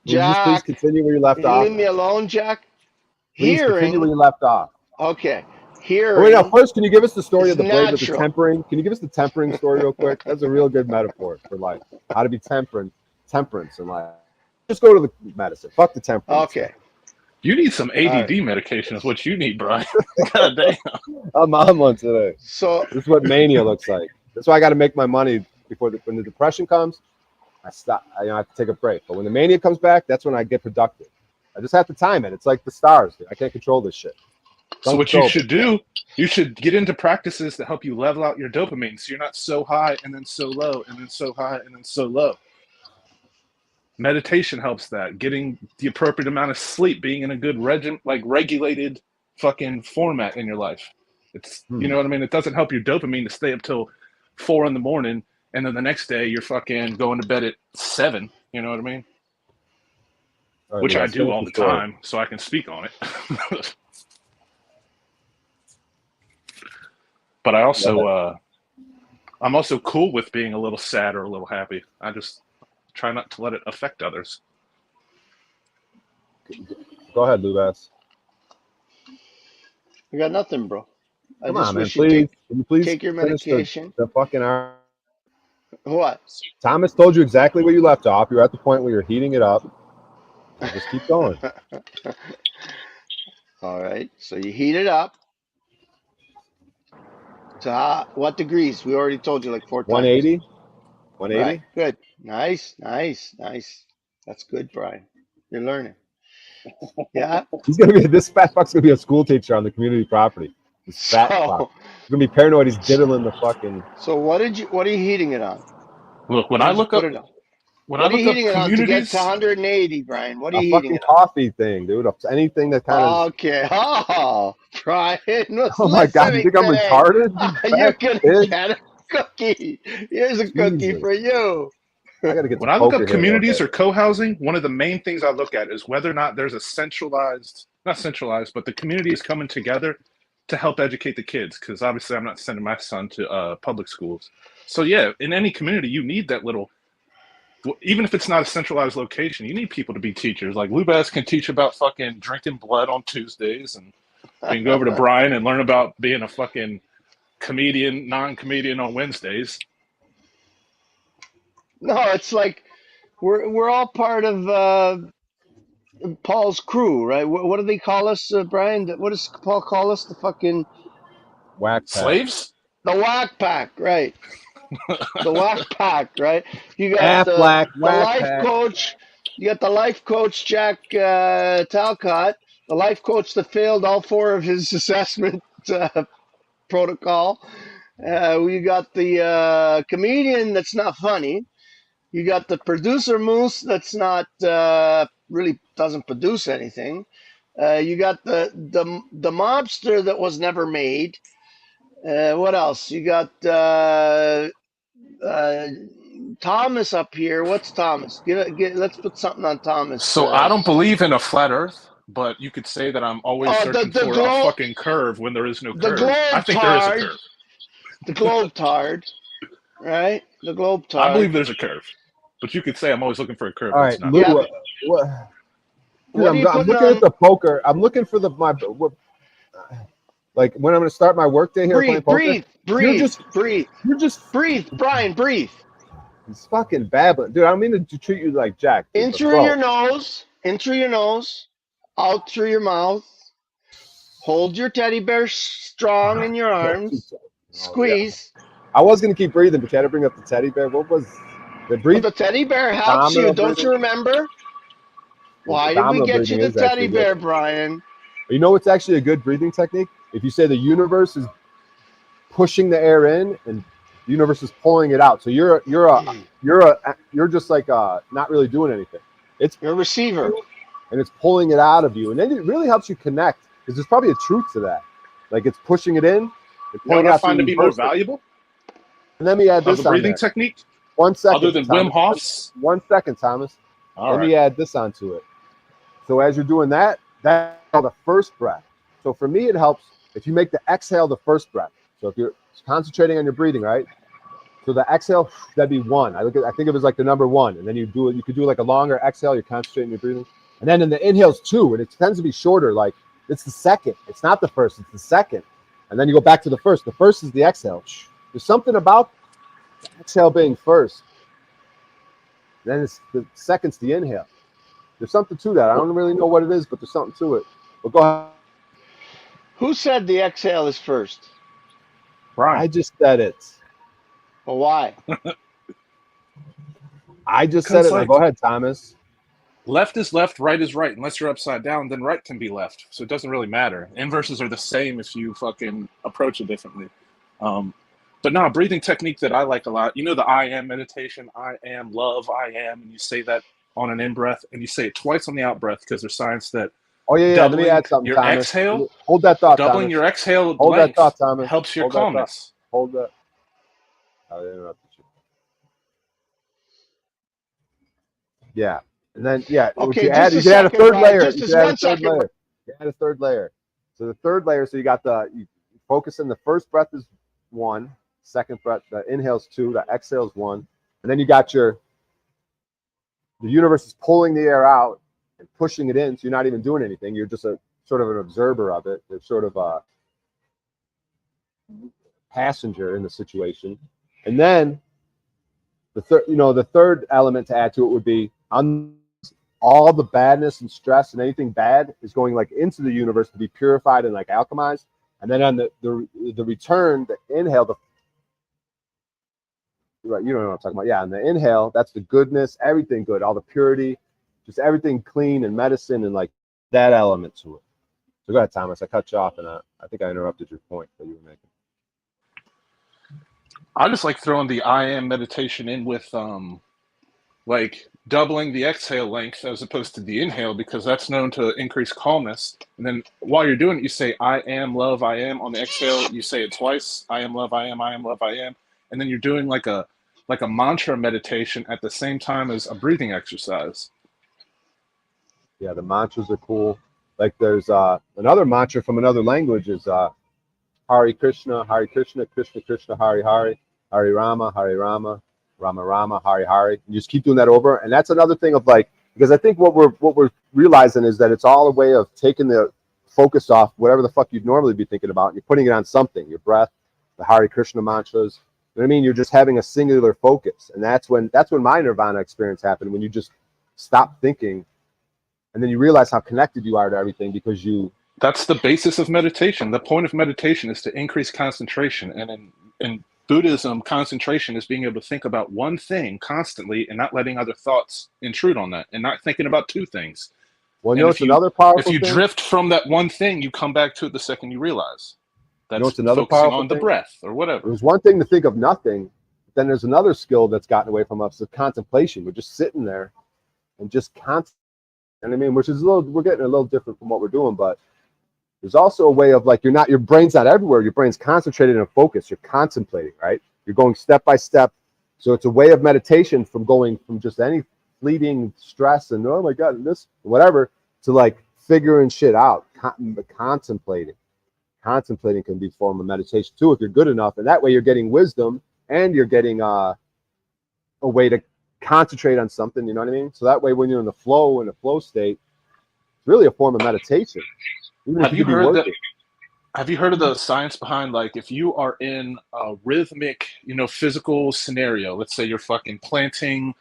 you just please Jack. continue where you left Can you off? leave me alone, Jack? Please continue where Hearing. you left off. Okay. Oh, Hearing. wait, now first, can you give us the story is of the blade with the natural. tempering? Can you give us the tempering story real quick? That's a real good metaphor for life. How to be temperance in life. Just go to the medicine. Fuck the temperance. Okay. You need some ADD right. medication is what you need, Brian. God damn. I'm on one today. So This is what mania looks like. That's why I got to make my money before when the depression comes. I stop. I have to take a break. But when the mania comes back, that's when I get productive. I just have to time it. It's like the stars. Dude. I can't control this shit. So what you should do, you should get into practices that help you level out your dopamine so you're not so high and then so low and then so high and then so low. Meditation helps that. Getting the appropriate amount of sleep, being in a good regulated fucking format in your life. It's you know what I mean? It doesn't help your dopamine to stay up till 4 a.m. and then the next day you're fucking going to bed at 7. You know what I mean? Right, which I do finish all the story. time, so I can speak on it. But I also, I'm also cool with being a little sad or a little happy. I just try not to let it affect others. Go ahead, Lubas. I got nothing, bro. Come I just on, man. wish Please, you can you please take your finish medication. the fucking hour? What? Thomas told you exactly where you left off. You're at the point where you're heating it up. So just keep going. All right. So you heat it up. To what degrees? We already told you like 4 times. 180? 180? Right. Good. Nice. That's good, Brian. You're learning. Yeah. This fat fuck's gonna be a school teacher on the community property. This fat fuck. He's gonna be paranoid. He's diddling the fucking. So what are you heating it on? Look, when I look up, what are you heating it on to get to 180, Brian? What are you heating it on? Coffee thing, dude. Anything that kind of. Okay. Oh, Brian. Oh my god, you think I'm retarded? You're gonna get a cookie. Here's a cookie for you. I gotta get when I look up communities or co-housing, one of the main things I look at is whether or not there's a not centralized, but the community is coming together to help educate the kids. Because obviously I'm not sending my son to public schools. So yeah, in any community, you need that little, even if it's not a centralized location, you need people to be teachers. Like Lubas can teach about fucking drinking blood on Tuesdays, and you can go over to Brian and learn about being a fucking non-comedian on Wednesdays. No, it's like we're all part of Paul's crew, right? What do they call us, Brian? What does Paul call us? The fucking whack pack. Slaves? The whack pack, right? The whack pack, right? You got the life coach. You got the life coach, Jack Talcott, the life coach that failed all 4 of his assessment protocol. We got the comedian that's not funny. You got the producer Moose that's not really doesn't produce anything. You got the mobster that was never made. What else? You got Thomas up here. What's Thomas? Let's put something on Thomas. So I don't believe in a flat Earth, but you could say that I'm always searching for a fucking curve when there is no curve. I think there is a curve. The globe tard, right? The globe tard. I believe there's a curve, but you could say I'm always looking for a curve. All right, Lou, I'm looking at the poker. I'm looking for like when I'm going to start my workday here. Breathe, Brian, breathe. He's fucking babbling, dude. I don't mean to treat you like Jack. In through your nose, out through your mouth. Hold your teddy bear strong in your arms. Squeeze. Yeah. I was going to keep breathing, but you had to bring up the teddy bear. What was the breathe? The teddy bear helps you. Don't you remember? Why did we get you the teddy bear, Brian? You know what's actually a good breathing technique? If you say the universe is pushing the air in and the universe is pulling it out. So you're just like not really doing anything. You're a receiver. And it's pulling it out of you. And then it really helps you connect because there's probably a truth to that. Like it's pushing it in. You know what I find to be more valuable? And let me add this on breathing technique? 1 second. Other than Wim Hof's? 1 second, Thomas. Let me add this onto it. So as you're doing that's the first breath. So for me, it helps if you make the exhale the first breath. So if you're concentrating on your breathing, right? So the exhale, that'd be 1. I think of it as like the number 1. And then you could do like a longer exhale. You're concentrating your breathing. And then in the inhales 2, and it tends to be shorter. Like it's the second. It's not the first. It's the second. And then you go back to the first. The first is the exhale. There's something about the exhale being first. Then it's the second's the inhale. There's something to that. I don't really know what it is, but there's something to it. But go ahead. Who said the exhale is first? Brian. I just said it. Well, why? I just said it. Like, go ahead, Thomas. Left is left, right is right. Unless you're upside down, then right can be left. So it doesn't really matter. Inverses are the same if you fucking approach it differently. But no, a breathing technique that I like a lot. You know the I am meditation, I am love, I am, and you say that on an in-breath, and you say it twice on the out-breath because there's science that let me add something, your Thomas. Exhale, hold that thought, doubling Thomas. your exhale hold length that thought, Thomas. Helps your calmness. Hold that. I interrupted you. Yeah. And then, okay, you can add a third layer. You add a third layer. So the third layer, so you got you focus in the first breath is 1, second breath, the inhale's 2, the exhale's 1. And then you got the universe is pulling the air out and pushing it in, so you're not even doing anything. You're just a sort of an observer of it. You're sort of a passenger in the situation. And then the third element to add to it would be all the badness and stress and anything bad is going like into the universe to be purified and like alchemized. And then on the return, the inhale, right, you don't know what I'm talking about. Yeah, and the inhale, that's the goodness, everything good, all the purity, just everything clean and medicine and like that element to it. So go ahead, Thomas. I cut you off and I think I interrupted your point that you were making. I just like throwing the I am meditation in with like doubling the exhale length as opposed to the inhale because that's known to increase calmness. And then while you're doing it, you say I am love, I am. On the exhale, you say it twice. I am love, I am, I am love, I am. And then you're doing like a mantra meditation at the same time as a breathing exercise. Yeah, the mantras are cool. Like there's another mantra from another language is Hare Krishna, Krishna Krishna, Hare Hare, Hare Rama, Rama Rama, Hare Hare. You just keep doing that over. And that's another thing of like, because I think what we're realizing is that it's all a way of taking the focus off whatever the fuck you'd normally be thinking about. And you're putting it on something, your breath, the Hare Krishna mantras. You know what I mean? You're just having a singular focus. And that's when my Nirvana experience happened, when you just stop thinking and then you realize how connected you are to everything because that's the basis of meditation. The point of meditation is to increase concentration. And in Buddhism, concentration is being able to think about one thing constantly and not letting other thoughts intrude on that and not thinking about two things. Well, you know, it's another powerful thing. If you drift from that one thing, you come back to it the second you realize. That's it's another focusing on the breath or whatever. There's one thing to think of nothing, but then there's another skill that's gotten away from us, is contemplation. We're just sitting there and just contemplating. And I mean, which is we're getting a little different from what we're doing, but there's also a way of like, your brain's not everywhere. Your brain's concentrated and focused. You're contemplating, right? You're going step by step So it's a way of meditation from going from just any fleeting stress and oh my God, and this, whatever, to like figuring shit out, contemplating. Contemplating can be a form of meditation too if you're good enough, and that way you're getting wisdom and you're getting a way to concentrate on something. You know what I mean? So that way, when you're in the flow state, it's really a form of meditation. Even if Have you you could be heard that? working. Have you heard of the science behind, like, if you are in a rhythmic, physical scenario, let's say you're fucking planting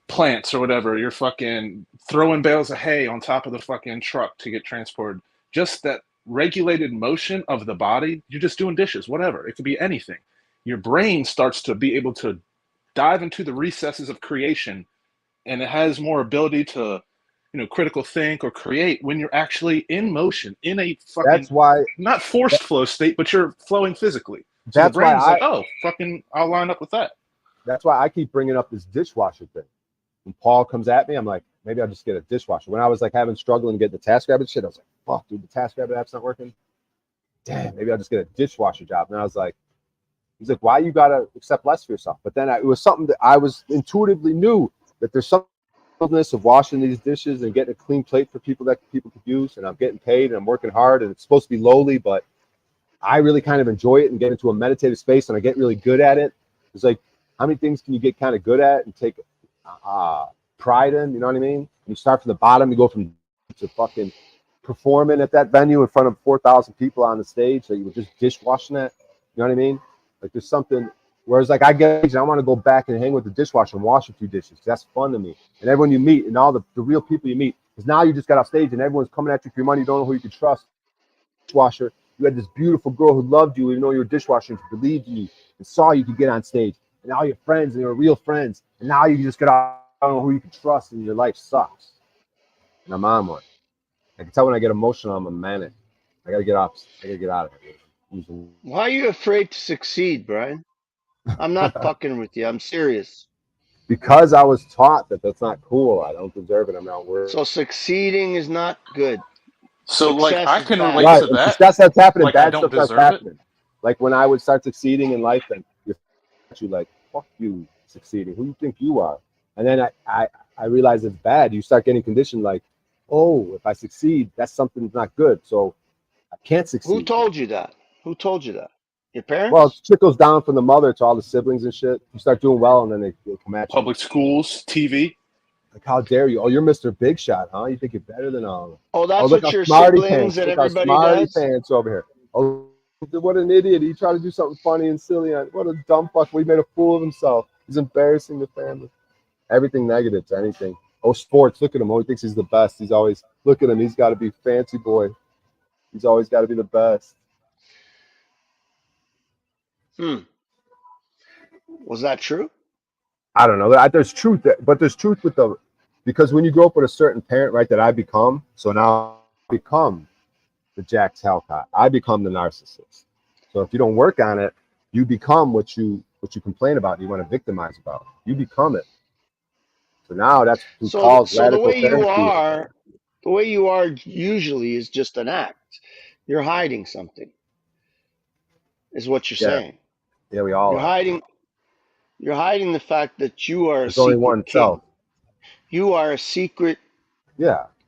plants or whatever, you're fucking throwing bales of hay on top of the fucking truck to get transported, just that regulated motion of the body, you're just doing dishes, whatever. It could be anything. Your brain starts to be able to dive into the recesses of creation, and it has more ability to, critical think or create when you're actually in motion, in a fucking That's why. not forced flow state, but you're flowing physically. So the That's why brain's like, oh, fucking, I'll line up with that. That's why I keep bringing up this dishwasher thing. When Paul comes at me, I'm like, maybe I'll just get a dishwasher. When I was like struggling to get the TaskRabbit shit, I was like, fuck, dude, the TaskRabbit app's not working. Damn, maybe I'll just get a dishwasher job. And I was like, he's like, why you gotta accept less for yourself? But then it was something that I was intuitively knew that there's something of washing these dishes and getting a clean plate for people that people could use, and I'm getting paid and I'm working hard, and it's supposed to be lowly, but I really kind of enjoy it and get into a meditative space, and I get really good at it. It's like, how many things can you get kind of good at and take pride in? You know what I mean? And you start from the bottom, you go from to fucking performing at that venue in front of 4,000 people on the stage that you were just dishwashing at. You know what I mean? Like, there's something. Whereas, like, I want to go back and hang with the dishwasher and wash a few dishes. That's fun to me. And everyone you meet and all the real people you meet, because now you just got off stage and everyone's coming at you for your money. You don't know who you can trust. Dishwasher, you had this beautiful girl who loved you, even though you were a dishwasher, and she believed in you and saw you could get on stage. And all your friends, and they were real friends. And now you just got out, don't know who you can trust, and your life sucks. And I'm on one. I can tell when I get emotional, I'm a manic. I got to get off. I got to get out of here. Why are you afraid to succeed, Brian? I'm not fucking with you. I'm serious. Because I was taught that that's not cool. I don't deserve it. I'm not worthy. So succeeding is not good. So, Success I is can bad. relate Right, to and that. success that's happening. Like, I Bad don't stuff that's deserve it. happening. Like when I would start succeeding in life, and you're like, fuck you, succeeding. Who do you think you are? And then I realized it's bad. You start getting conditioned like, oh, if I succeed, that's something that's not good. So I can't succeed. Who told you that? Who told you that? Your parents? Well, it trickles down from the mother to all the siblings and shit. You start doing well, and then they come at you. Public schools, TV. Like, how dare you? Oh, you're Mr. Big Shot, huh? You think you're better than all of them? Oh, that's look what how your smarty siblings pants. and Look how everybody smarty does? pants over here. Oh, what an idiot. He tried to do something funny and silly. What a dumb fuck. He made a fool of himself. He's embarrassing the family. Everything negative to anything. Oh, sports. Look at him. Oh, he thinks he's the best. He's always, look at him. He's got to be fancy boy. He's always got to be the best. Was that true? I don't know. There's truth, but there's truth with because when you grow up with a certain parent, right, that I become, so now I become the Jack Talcott. I become the narcissist. So if you don't work on it, you become what you complain about and you want to victimize about. You become it. So now that's who calls radical the way therapy. the way you are usually is just an act. You're hiding something, is what you're saying. Yeah, we all are. You're hiding the fact that you are There's only one king. self. You are a secret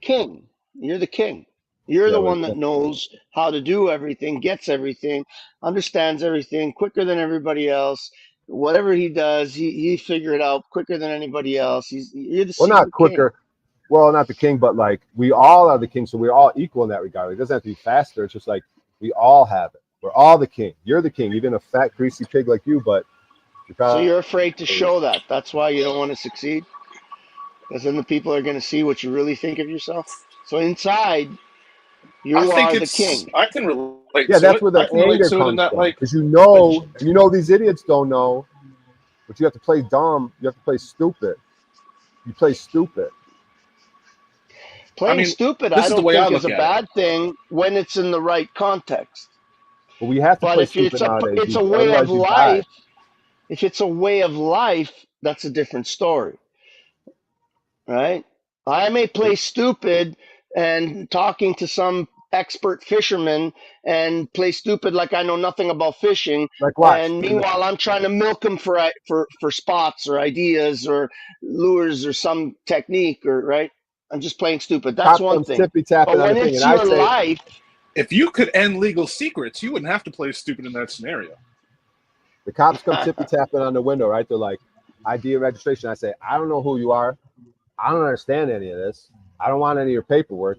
king. You're the king. You're the one that knows how to do everything, gets everything, understands everything quicker than everybody else. Whatever he does, he figure it out quicker than anybody else. You're the secret not quicker. king. Well, not the king, but like we all are the king, so we're all equal in that regard. It doesn't have to be faster. It's just like we all have it. We're all the king. You're the king, even a fat, greasy pig like you, but so you're afraid to show that. That's why you don't want to succeed? Because then the people are going to see what you really think of yourself. So inside, you are the king. I can relate to that's where the anger comes from. Because you know these idiots don't know, but you have to play dumb. You have to play stupid. You play stupid. Playing stupid, I don't think is a bad thing when it's in the right context. But we have to play stupid nowadays. It's a way of life. If it's a way of life, that's a different story, right? I may play stupid and talking to some expert fisherman and play stupid like I know nothing about fishing. Like what? And meanwhile, I'm trying to milk them for spots or ideas or lures or some technique or right. I'm just playing stupid. That's Cop one comes thing. tippy tapping But on when the thing, it's and I your say, life, If you could end legal secrets, you wouldn't have to play stupid in that scenario. the cops come tippy tapping on the window, right? They're like, ID and registration. I say, I don't know who you are. I don't understand any of this. I don't want any of your paperwork.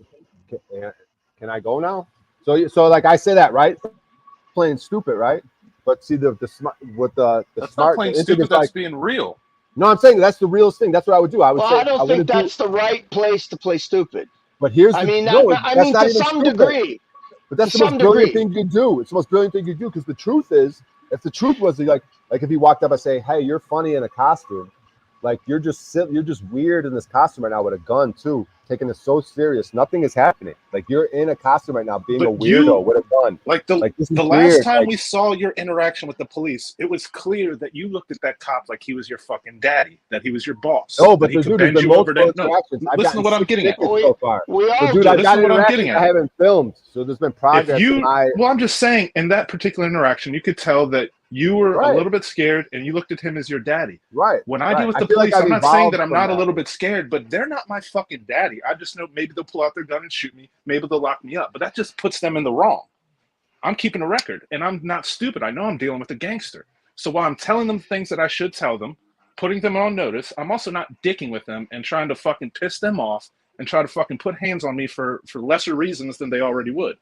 Can I go now? So like I say that, right? Playing stupid, right? But see the smart with the That's smart. not playing the stupid. is That's like, being real. no, I'm saying that's the realest thing. That's what I would do. I would well, say I don't think that's the right place to play stupid. But here's I the mean, no. I That's mean, not to even some stupid. degree. But that's To the most some brilliant degree. thing you can do. It's the most brilliant thing you can do because the truth is, if the truth was like if he walked up and say, "Hey, you're funny in a costume," like you're just weird in this costume right now with a gun too, taking it so serious. Nothing is happening. Like you're in a costume right now, being a But weirdo with a gun. Like this is the last weird. time Like, we saw your interaction with the police, it was clear that you looked at that cop like he was your fucking daddy, that he was your boss. oh, but that he there's could been bend you over multiple to. No, interactions. I've listen to gotten what I'm 6 getting at. tickets so far. We all So, dude, do. I've got Listen to what I'm getting interactions at. I haven't filmed, so there's been progress. Well, I'm just saying, in that particular interaction, you could tell that you were a little bit scared, and you looked at him as your daddy. Right. When I deal with the feel like police, I've I'm not saying evolved that I'm from not a that. little bit scared, but they're not my fucking daddy. I just know maybe they'll pull out their gun and shoot me. Maybe they'll lock me up, but that just puts them in the wrong. I'm keeping a record, and I'm not stupid. I know I'm dealing with a gangster. So while I'm telling them things that I should tell them, putting them on notice, I'm also not dicking with them and trying to fucking piss them off and try to fucking put hands on me for lesser reasons than they already would.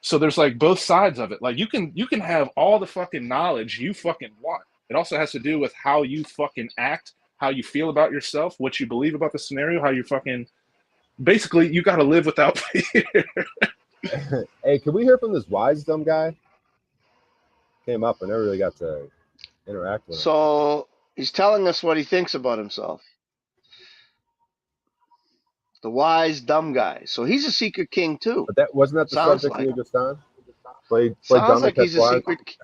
So there's like both sides of it. Like you can have all the fucking knowledge you fucking want. It also has to do with how you fucking act, how you feel about yourself, what you believe about the scenario, how you fucking basically you got to live without fear. Hey, can we hear from this wise dumb guy? Came up and never really got to interact with him. So he's telling us what he thinks about himself. The wise dumb guy. So he's a secret king too. But that wasn't that the Sounds subject like we were just on? Play Sounds dumb like to he's catch a wise. secret.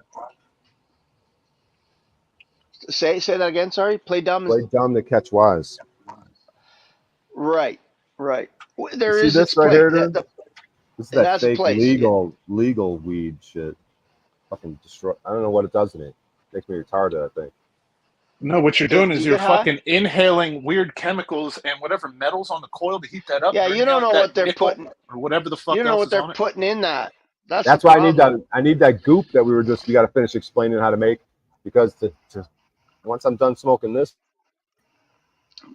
Say that again. Sorry. Play dumb. Play dumb to catch wise. Right. There You is see this its right place. here, dude? This is it that has a fake place, legal weed shit. Fucking destroy. I don't know what it does to me. Makes me retarded, I think. No, what you're doing is you you're get high? fucking inhaling weird chemicals and whatever metals on the coil to heat that up. Yeah, you don't know what they're putting. or whatever the fuck You don't know else what is they're on it. putting in that. That's the why I problem. I need that goop that we got to finish explaining how to make, because once I'm done smoking this.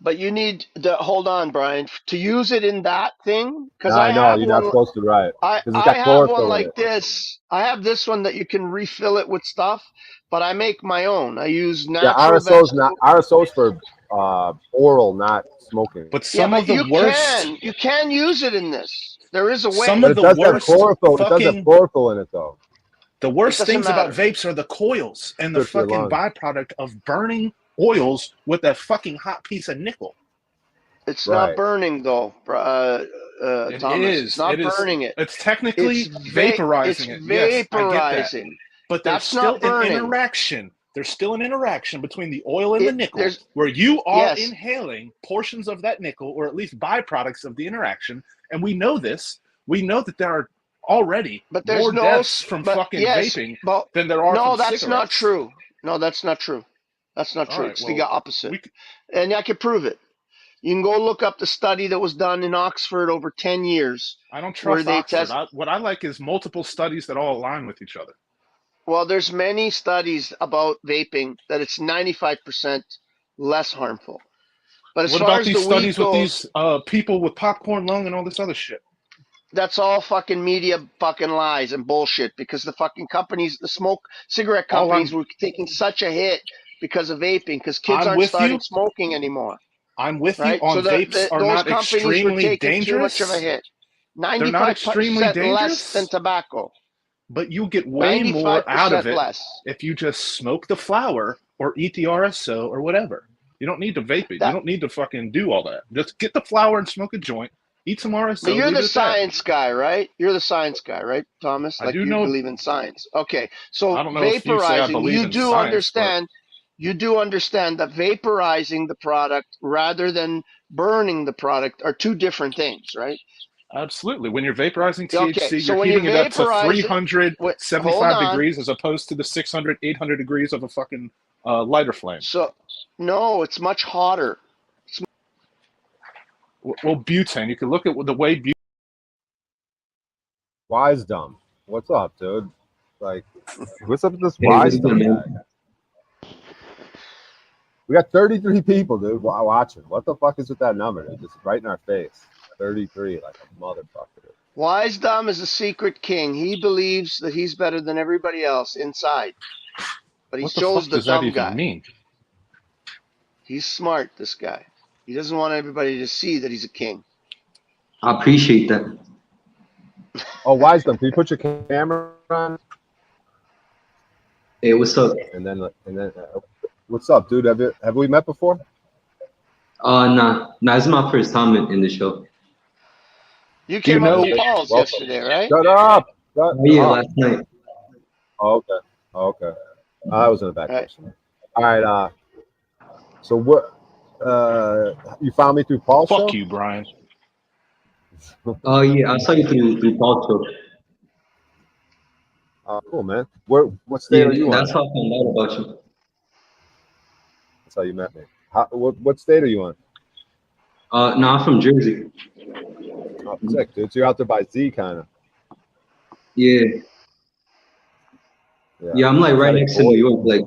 But you need to hold on, Brian, to use it in that thing. Because No, I know have you're one. not supposed to, right? I It's got have chlorophyll one in like it. this. I have this one that you can refill it with stuff, but I make my own. I use Yeah, natural RSO's for oral, not smoking. But some of the worst. You can use it in this. There is a way. Some But of it the does have worst chlorophyll. It does have fucking chlorophyll in it, though. the worst doesn't things about matter. vapes are the coils and the Good for your fucking lungs. byproduct of burning oils with a fucking hot piece of nickel. It's Right. not burning though, It Thomas. is. It's not It is. burning it. It's technically vaporizing it. It's Yes, I get that. vaporizing. But there's That's still not an burning. interaction. There's still an interaction between the oil and the nickel there's- where you are Yes. inhaling portions of that nickel, or at least byproducts of the interaction. And we know this. We know that there are already But there's more no deaths from but fucking yes, vaping but than there are no, from that's cigarettes. not true. No, that's not true. That's not All true. right, It's well, the opposite. we c- And I can prove it. You can go look up the study that was done in Oxford over 10 years. I don't where trust they Oxford. test- What I like is multiple studies that all align with each other. Well, there's many studies about vaping that it's 95% less harmful. But as What far about as these the studies weed with goes, these people with popcorn lung and all this other shit? that's all fucking media fucking lies and bullshit because the fucking companies, the cigarette All companies I'm- were taking such a hit because of vaping because kids I'm aren't with starting you. smoking anymore. I'm with Right? you on So vapes are those not companies were extremely taking dangerous, too much of a hit. not 95% extremely less dangerous. than tobacco. but you get way more 95% out of it less. if you just smoke the flower or eat the RSO or whatever. You don't need to vape it. That- You don't need to fucking do all that. Just get the flower and smoke a joint, eat some RSO. But you're leave the it at that. science guy, right? You're the science guy, right, Thomas? I Like do you know- believe in science. Okay. So I don't know if you say I vaporizing, believe you in do science, understand you do understand that vaporizing the product rather than burning the product are two different things, right? Absolutely. When you're vaporizing THC, Okay, so you're when you heating it up to vaporize it- 375 degrees as opposed to the 600, 800 degrees of a fucking lighter flame. So, no, it's much hotter. Well, butane, you can look at the way butane. Wisdom, what's up, dude? Like, what's up with this Hey, what's Wisdom good, guy? man? We got 33 people, dude, watching. What the fuck is with that number, dude? Just right in our face. 33, like a motherfucker. Wisdom is a secret king. He believes that he's better than everybody else inside, but he What the shows fuck the does that dumb even guy. mean? He's smart, this guy. He doesn't want everybody to see that he's a king. I appreciate that. Oh, Wisdom, can you put your camera on? Hey, what's up? And then what's up, dude? Have we met before? Nah, this is my first time in the show. You came know- up with Paul's Welcome. yesterday, right? Shut up! Shut Yeah, up. last night. Oh, okay. I was in the back. Right. All right. So what? You found me through Paul's show? Fuck you, Brian. Oh yeah, I saw you through Paul show. Oh, cool, man. What state Yeah, are you that's on? how I found out about you. That's how you met me. What state are you on? No, I'm from Jersey. Oh, sick, dude. So you're out there by Z, kind of. Yeah, I'm like right next to New York. Like,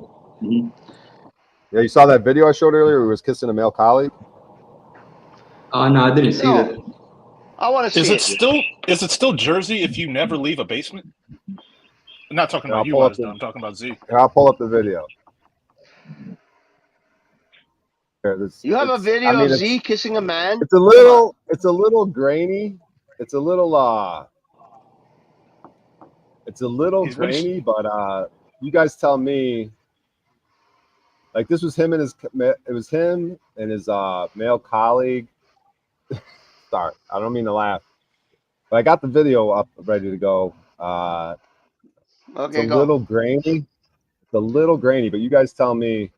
Yeah, you saw that video I showed earlier? Where he was kissing a male colleague. no, I didn't see No. that. I want to Is see it still Jersey if you never leave a basement? I'm not talking Yeah, about I'll you, pull up Wisdom. the- I'm talking about Z. Here, I'll pull up the video. Here, You have a it's- video I mean, of it's- Z kissing a man? It's a little grainy. It's a little it's a little He's been- grainy, but you guys tell me. Like this was him and his male colleague. Sorry, I don't mean to laugh, but I got the video up ready to go. It's Okay, a go. little grainy. It's a little grainy, but you guys tell me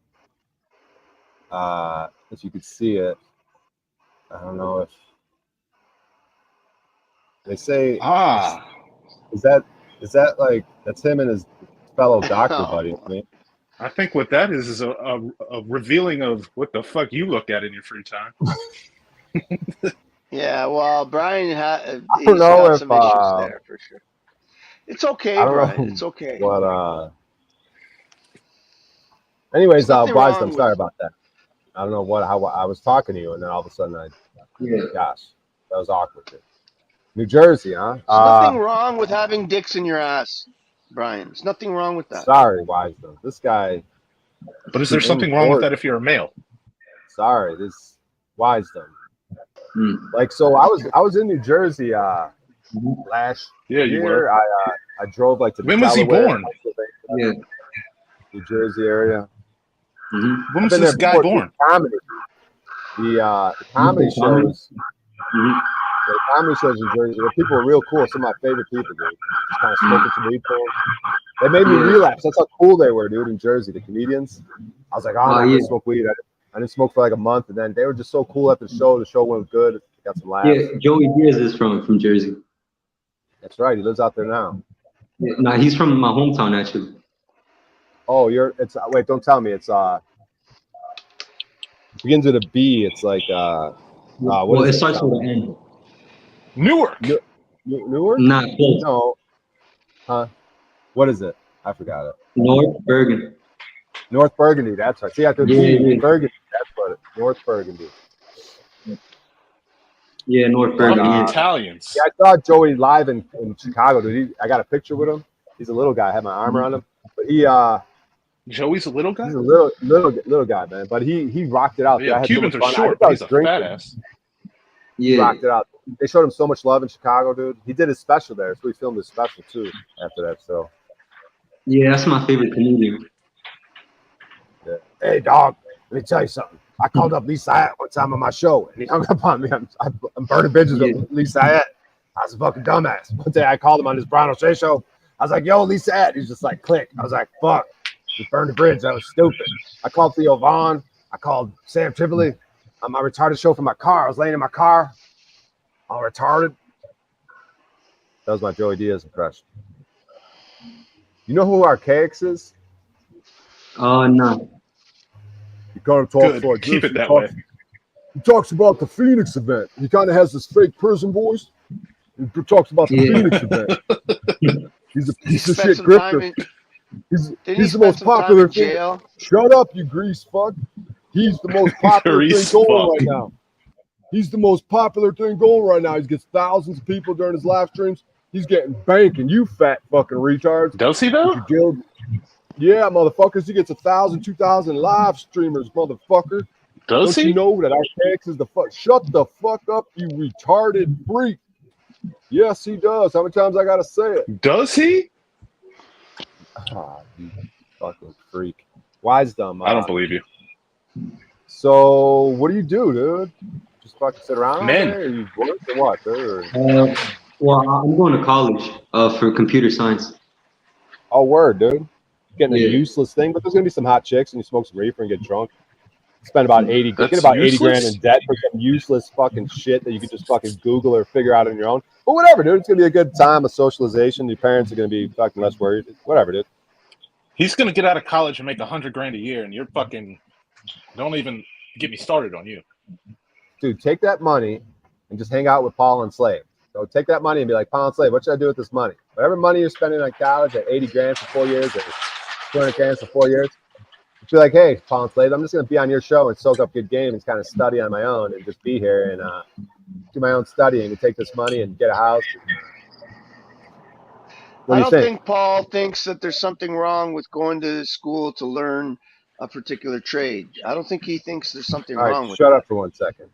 if you could see it. I don't know if they say is that like that's him and his fellow doctor Oh. buddy. I mean, I think what that is a revealing of what the fuck you look at in your free time. Yeah, well, Brian he's don't know got if, some issues there for sure. It's okay, I don't Brian. know It's okay. but anyways, Nothing Wise, wrong I'm sorry with- about that. I don't know how I was talking to you, and then all of a sudden Yeah. gosh, that was awkward. Dude. New Jersey, huh? There's nothing wrong with having dicks in your ass, Brian. There's nothing wrong with that. Sorry, Wise though. This guy. But is there something wrong with that if you're a male? Sorry, this Wise though. Mm. Like so, I was in New Jersey last Yeah, you year. were. I drove like to the When was he Delaware, born? Yeah. New Jersey area. Mhm. When was I've been this there guy before, born? too. Comedy. The comedy Comedy? shows. Mhm. The comedy shows in Jersey. The people are real cool. Some of my favorite people, dude. Just kind of smoking some weed for them. They made me Yeah. relapse. That's how cool they were, dude. In Jersey, the comedians. I was like, I'm not yeah. gonna smoke weed. I didn't smoke for like a month, and then they were just so cool after the show. The show went good. Got some laughs. Yeah, Joey Diaz is from Jersey. That's right. He lives out there now. Yeah, nah, he's from my hometown actually. Oh, wait, don't tell me. It's begins with a B. It's like what Well, is it starts with an N. Newark. Newark? Not close. No. Huh? What is it? I forgot it. North Bergen. North Burgundy. That's right. See, after Yeah, B, yeah. Burgundy. That's what it. North Burgundy. Yeah, North Bergen. Fucking Yeah. Italians. Yeah, I saw Joey live in Chicago, dude. I got a picture with him. He's a little guy. I had my arm around him, but Joey's a little guy? he's a little guy, man. But he rocked it out. dude. I Yeah, had so Cubans much are fun. I short, just but was he's a drinking. fat ass. He Yeah. rocked it out. They showed him so much love in Chicago, dude. He did his special there, so he filmed his special too after that. So, Yeah, that's my favorite comedian. yeah. Hey, dog, let me tell you something. I called up Lee Syatt one time on my show, and he hung up on me. I'm burning bridges with Lee Syatt. I was a fucking dumbass. One day I called him on his Brian O'Shea show. I was like, yo, Lee Syatt. He's just like, click. I was like, fuck. Just burned the bridge. That was stupid. I called Theo Vaughn. I called Sam Tripoli on my retarded show from my car. I was laying in my car, all retarded. That was my Joey Diaz impression. You know who Archaics is? No. He kind of talks Good. like Keep this. it that way. He talks about the Phoenix event. He kind of has this fake prison voice. He talks about the Phoenix event. He's a piece of shit grifter. He's the most popular thing. Shut up, you grease fuck. He's the most popular thing going right now. He's the most popular thing going right now. He gets thousands of people during his live streams. He's getting banking, you fat fucking retards. Does he though? Yeah, motherfuckers. He gets 1,000, 2,000 live streamers, motherfucker. Does he? Don't you know that Archaics is the fuck? Shut the fuck up, you retarded freak. Yes, he does. How many times I gotta say it? Does he? Ah, you fucking freak. Wisdom. I don't believe you. So, what do you do, dude? Just fucking sit around? Men. Or you work or what, dude? Well, I'm going to college for computer science. Oh, word, dude. Getting a Yeah. useless thing, but there's gonna be some hot chicks and you smoke some reefer and get drunk. Spend about 80 That's get about 80 grand useless? in debt for some useless fucking shit that you could just fucking Google or figure out on your own. But whatever, dude. It's gonna be a good time of socialization. Your parents are gonna be fucking less worried. Whatever, dude. He's gonna get out of college and make $100 grand a year, and you're fucking. Don't even get me started on you. Dude, take that money and just hang out with Paul and Slave. So take that money and be like, Paul and Slave, what should I do with this money? Whatever money you're spending on college at 80 grand for 4 years or 200 grand for 4 years, be like, hey, Paul and Slave, I'm just going to be on your show and soak up good game and kind of study on my own and just be here and do my own studying and take this money and get a house. What I do don't you think Paul thinks that there's something wrong with going to school to learn a particular trade. I don't think he thinks there's something All wrong right, with shut that. up for 1 second.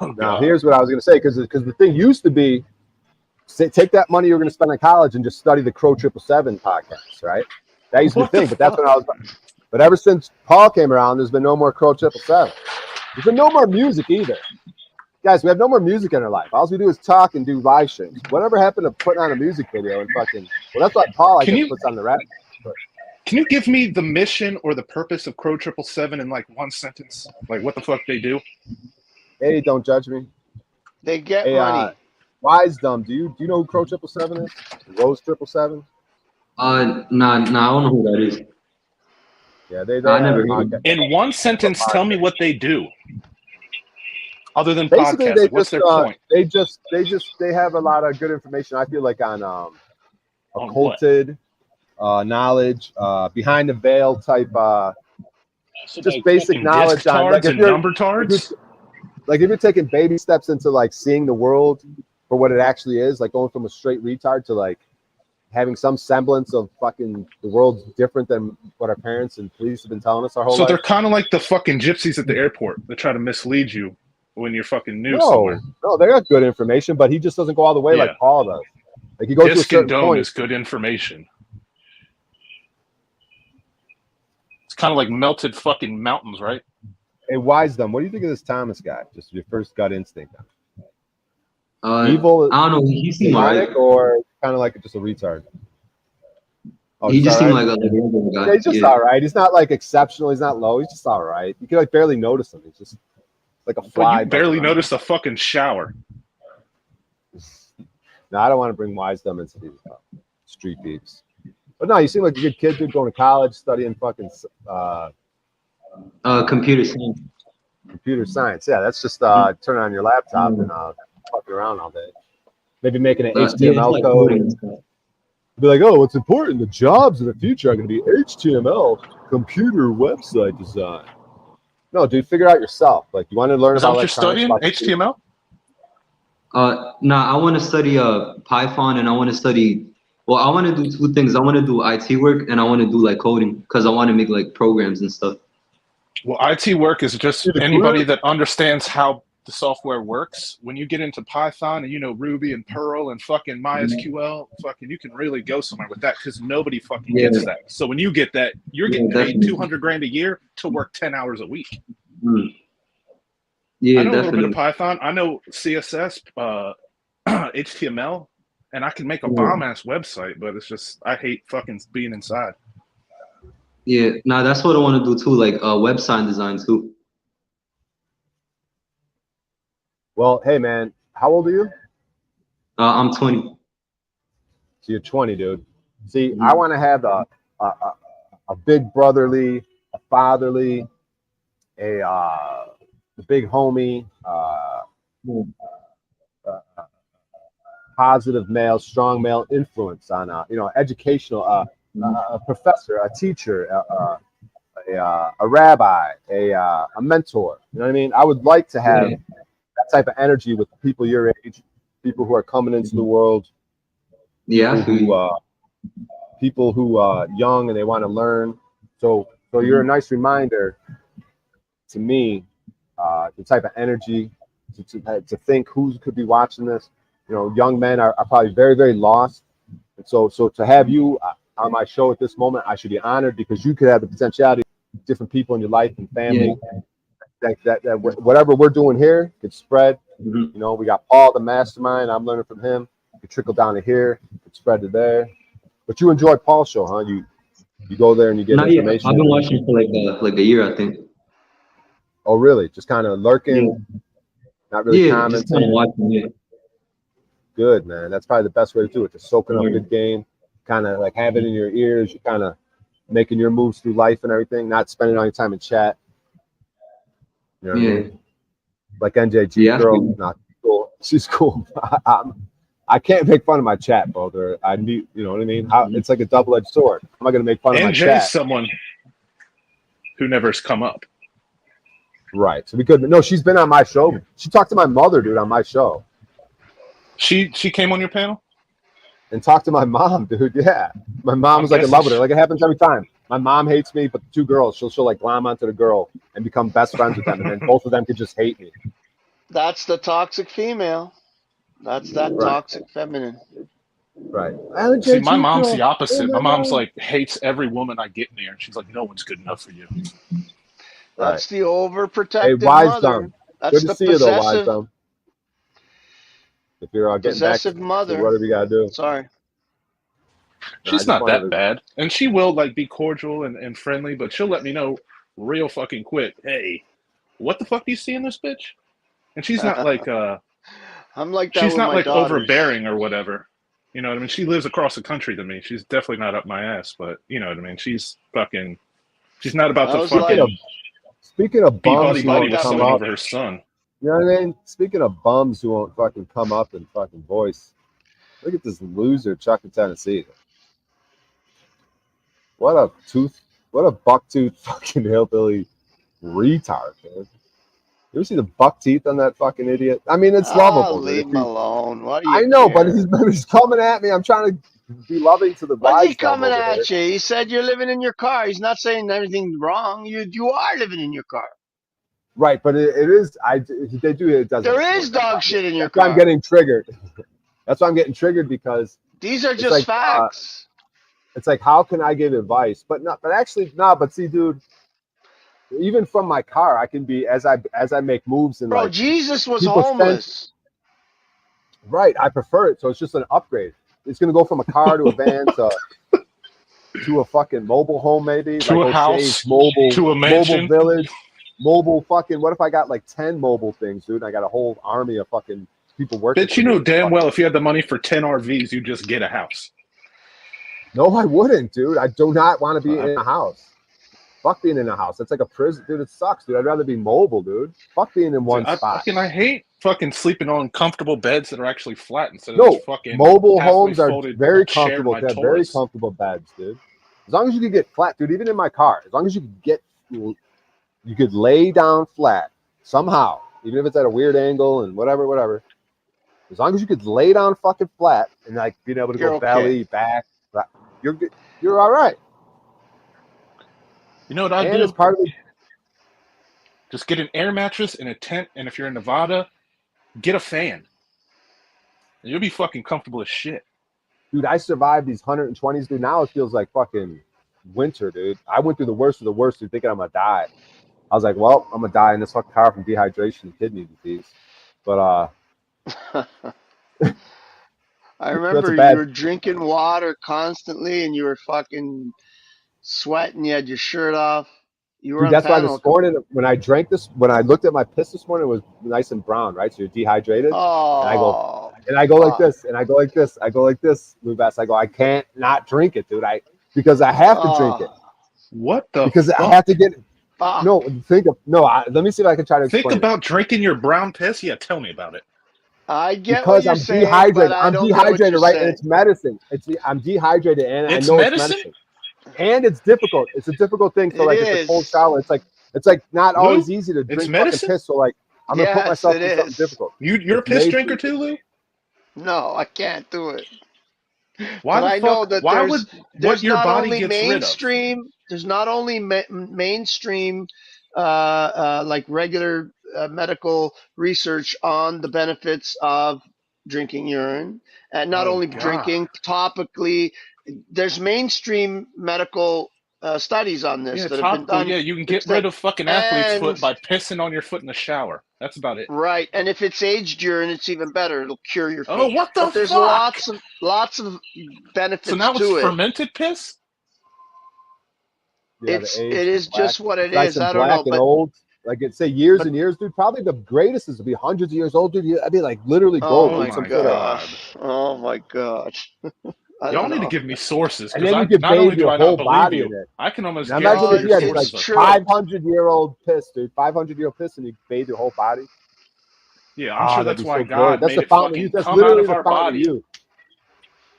Oh, Now, God. here's what I was going to say, because the thing used to be, take that money you were going to spend on college and just study the Crow 777 podcast, right? That used to be What the the thing, but that's when I was. But ever since Paul came around, there's been no more Crow 777. There's been no more music either. Guys, we have no more music in our life. All we do is talk and do live streams. Whatever happened to putting on a music video and fucking? Well, that's what Paul I Can guess you- puts on the rap. Can you give me the mission or the purpose of Crow 777 in like 1 sentence? Like what the fuck they do? Hey, don't judge me. They get Hey, money. Wisdom, do you know who Crow 777 is? Rose 777? Nah, I don't know who that is. Yeah, they I have never a heard of podcast. In 1 sentence, tell me what they do. Other than Basically, podcast, they like, what's just, their point? they have a lot of good information. I feel like on On what? occulted knowledge, behind the veil type, So just like basic fucking knowledge disc on, like, tards if and you're- number tards. like if you're taking baby steps into like seeing the world for what it actually is, like going from a straight retard to like having some semblance of fucking the world's different than what our parents and police have been telling us our whole So life. they're kind of like the fucking gypsies at the airport. They try to mislead you when you're fucking new No, somewhere. no, they got good information, but he just doesn't go all the way Yeah. like Paul does. Like he goes to a Disc and certain dome point. is good information. It's kind of like melted fucking mountains, right? Hey, Wisdom, what do you think of this Thomas guy? Just your first gut instinct. I Evil, don't know. He seemed alright. demonic, or kind of like just a retard? Oh, He he's just all seemed right? like a regular guy. Yeah, he's just all right. He's not like exceptional. He's not low. He's just all right. You can like barely notice him. He's just like a But fly. you barely buzzing around. noticed a fucking shower. No, I don't want to bring Wisdom into these street peeps. But no, you seem like a good kid, dude, going to college, studying fucking Computer science. computer science. Yeah, that's just turn on your laptop and fucking around all day. Maybe making an Yeah, it's HTML like code. coding and stuff. Be like, oh, what's important? The jobs in the future are going to be HTML, computer website design. No, dude, figure it out yourself. Like, you want to learn Is that about what you're studying? electronics, HTML? Nah, I want to study Python, and I want to study. Well, I want to do two things. I want to do IT work, and I want to do like coding because I want to make like programs and stuff. Well, IT work is just Dude, anybody that understands how the software works. When you get into Python and you know Ruby and Perl and fucking MySQL, fucking you can really go somewhere with that because nobody fucking Yeah. gets that. So when you get that, you're getting Yeah, paid definitely. 200 grand a year to work 10 hours a week. Mm. Yeah, I know a little bit definitely. of Python. I know CSS, HTML, and I can make a Yeah. bomb ass website, but it's just I hate fucking being inside. Yeah, nah, that's what I want to do too, like website design too. Well, hey, man, how old are you? I'm 20. So you're 20, dude. See, I want to have a big brotherly, a fatherly, a big homie, positive male, strong male influence on educational, a professor, a teacher, a rabbi, a mentor. You know what I mean? I would like to have that type of energy with people your age, people who are coming into the world. People who young and they want to learn. So you're a nice reminder to me, the type of energy to think who could be watching this. Young men are probably very, very lost. And so to have you on my show at this moment, I should be honored because you could have the potentiality of different people in your life and family. That whatever we're doing here could spread. We got Paul, the mastermind. I'm learning from him. It could trickle down to here. It could spread to there. But you enjoy Paul's show, huh? You go there and you get information. I've been watching for like a year, I think. Oh, really? Just kind of lurking, not really commenting. Just kind of watching. Good, man. That's probably the best way to do it. Just soaking up good game, kind of like have it in your ears. You're kind of making your moves through life and everything, not spending all your time in chat. You know what I mean? Like NJG girl, not cool. She's cool. I can't make fun of my chat, brother. I need, you know what I mean? It's like a double-edged sword. How am I going to make fun of my chat? NJ is someone who never has come up. Right. So we could. No, she's been on my show. She talked to my mother, dude, on my show. She came on your panel? And talked to my mom, dude. Yeah. My mom was like in love with her. Like it happens every time. My mom hates me, but the two girls, she'll like glom onto the girl and become best friends with them. And then both of them could just hate me. That's the toxic female. That's that toxic feminine. Right. See, my mom's the opposite. My mom's like hates every woman I get near. And she's like, no one's good enough for you. That's the overprotective wise mother. dumb. That's good to the see you though, wise dumb. If you're getting possessive back mother. Whatever you gotta do. Sorry. She's not that bad. And she will like be cordial and friendly, but she'll let me know real fucking quick, hey, what the fuck do you see in this bitch? And she's not like I'm like that. She's not like daughters. overbearing or whatever. You know what I mean? She lives across the country than me. She's definitely not up my ass, but you know what I mean? She's not about to fucking speaking of bums who won't with come someone up, over her son. You know what I mean? Speaking of bums who won't fucking come up and fucking voice, look at this loser Chuck in Tennessee. What a bucktooth fucking hillbilly retard, man. You ever see the buck teeth on that fucking idiot? I mean, it's lovable. Leave him alone. What do you I know, care? but he's coming at me. I'm trying to be loving to the What's wise he coming dumb over at there. you? He said you're living in your car. He's not saying anything wrong. You are living in your car. Right, but it is. They do. It doesn't. There is dog shit in your That's why car. I'm getting triggered. That's why I'm getting triggered because these are just like, facts. It's like, how can I give advice? But see, dude. Even from my car, I can be as I make moves and Bro, like Jesus was homeless. Right, I prefer it. So it's just an upgrade. It's gonna go from a car to a van to a fucking mobile home, maybe to like a house, mobile to a mansion, mobile village, mobile fucking. What if I got like 10 mobile things, dude? And I got a whole army of fucking people working. Bitch, you know damn well if you had the money for 10 RVs, you'd just get a house. No, I wouldn't, dude. I do not want to be in a house. Fuck being in a house. It's like a prison, dude. It sucks, dude. I'd rather be mobile, dude. Fuck being in one spot. I hate fucking sleeping on comfortable beds that are actually flat instead of fucking mobile homes are very comfortable. They have very comfortable beds, dude. As long as you can get flat, dude. Even in my car, as long as you could lay down flat somehow, even if it's at a weird angle and whatever. As long as you could lay down fucking flat and like being able to go belly back, you're good. You're all right. You know what I do? Just get an air mattress and a tent, and if you're in Nevada, get a fan. And you'll be fucking comfortable as shit. Dude, I survived these 120s, dude. Now it feels like fucking winter, dude. I went through the worst of the worst, dude, thinking I'm gonna die. I was like, well, I'm gonna die in this fucking car from dehydration and kidney disease. But I remember you were drinking water constantly and you were fucking sweating, you had your shirt off. You were dude, that's why this morning when I looked at my piss this morning, it was nice and brown, right? So you're dehydrated. Oh. And I go, And I go like this, and I go like this, I go like this, Lubas. I go, I can't not drink it, dude. Because I have to drink it. What the Because fuck? I have to get it. Ah. No, let me see if I can try to explain Think about drinking your brown piss. Yeah, tell me about it. I get because what you're I'm saying, dehydrated. but I I'm don't get what dehydrated, you're right? saying. And it's medicine. I'm dehydrated, and It's I know medicine? it's medicine. And it's difficult. It's a difficult thing. So It it's a is. cold shower. It's like not Lou, always easy to drink fucking medicine? piss. So like I'm gonna put Yes, myself it through something is. difficult. You're a It's piss made drinker for- too, Lou? No, I can't do it. Why But the I fuck? know that Why there's would there's what your not body only gets rid of? mainstream. There's not only mainstream, like regular medical research on the benefits of drinking urine, and not Oh, only God. drinking topically. There's mainstream medical studies on this Yeah, that have been topical. done. Yeah, you can get rid of fucking athlete's foot by pissing on your foot in the shower. That's about it. Right, and if it's aged urine, it's even better. It'll cure your feet. Oh, what the But there's fuck? lots of benefits So now it's to it. fermented piss? Yeah, It the is black, just what it nice is. and I don't black know, and but old. Like it's say years but- and years, dude. Probably the greatest is to be hundreds of years old, dude. I'd be like literally gold. oh dude, my some my sort of- god, oh my god. I Y'all don't need to know. give me sources And because then you could not only bathe do your I whole not body believe in you, it. I can almost Now guarantee imagine if you you had it's like sources. true. 500-year-old piss, dude. 500-year-old piss, and you bathe your whole body. Yeah, I'm sure that'd that's be why so good. God That's made the it fountain of fucking youth. That's come out literally of the our fountain body. of youth.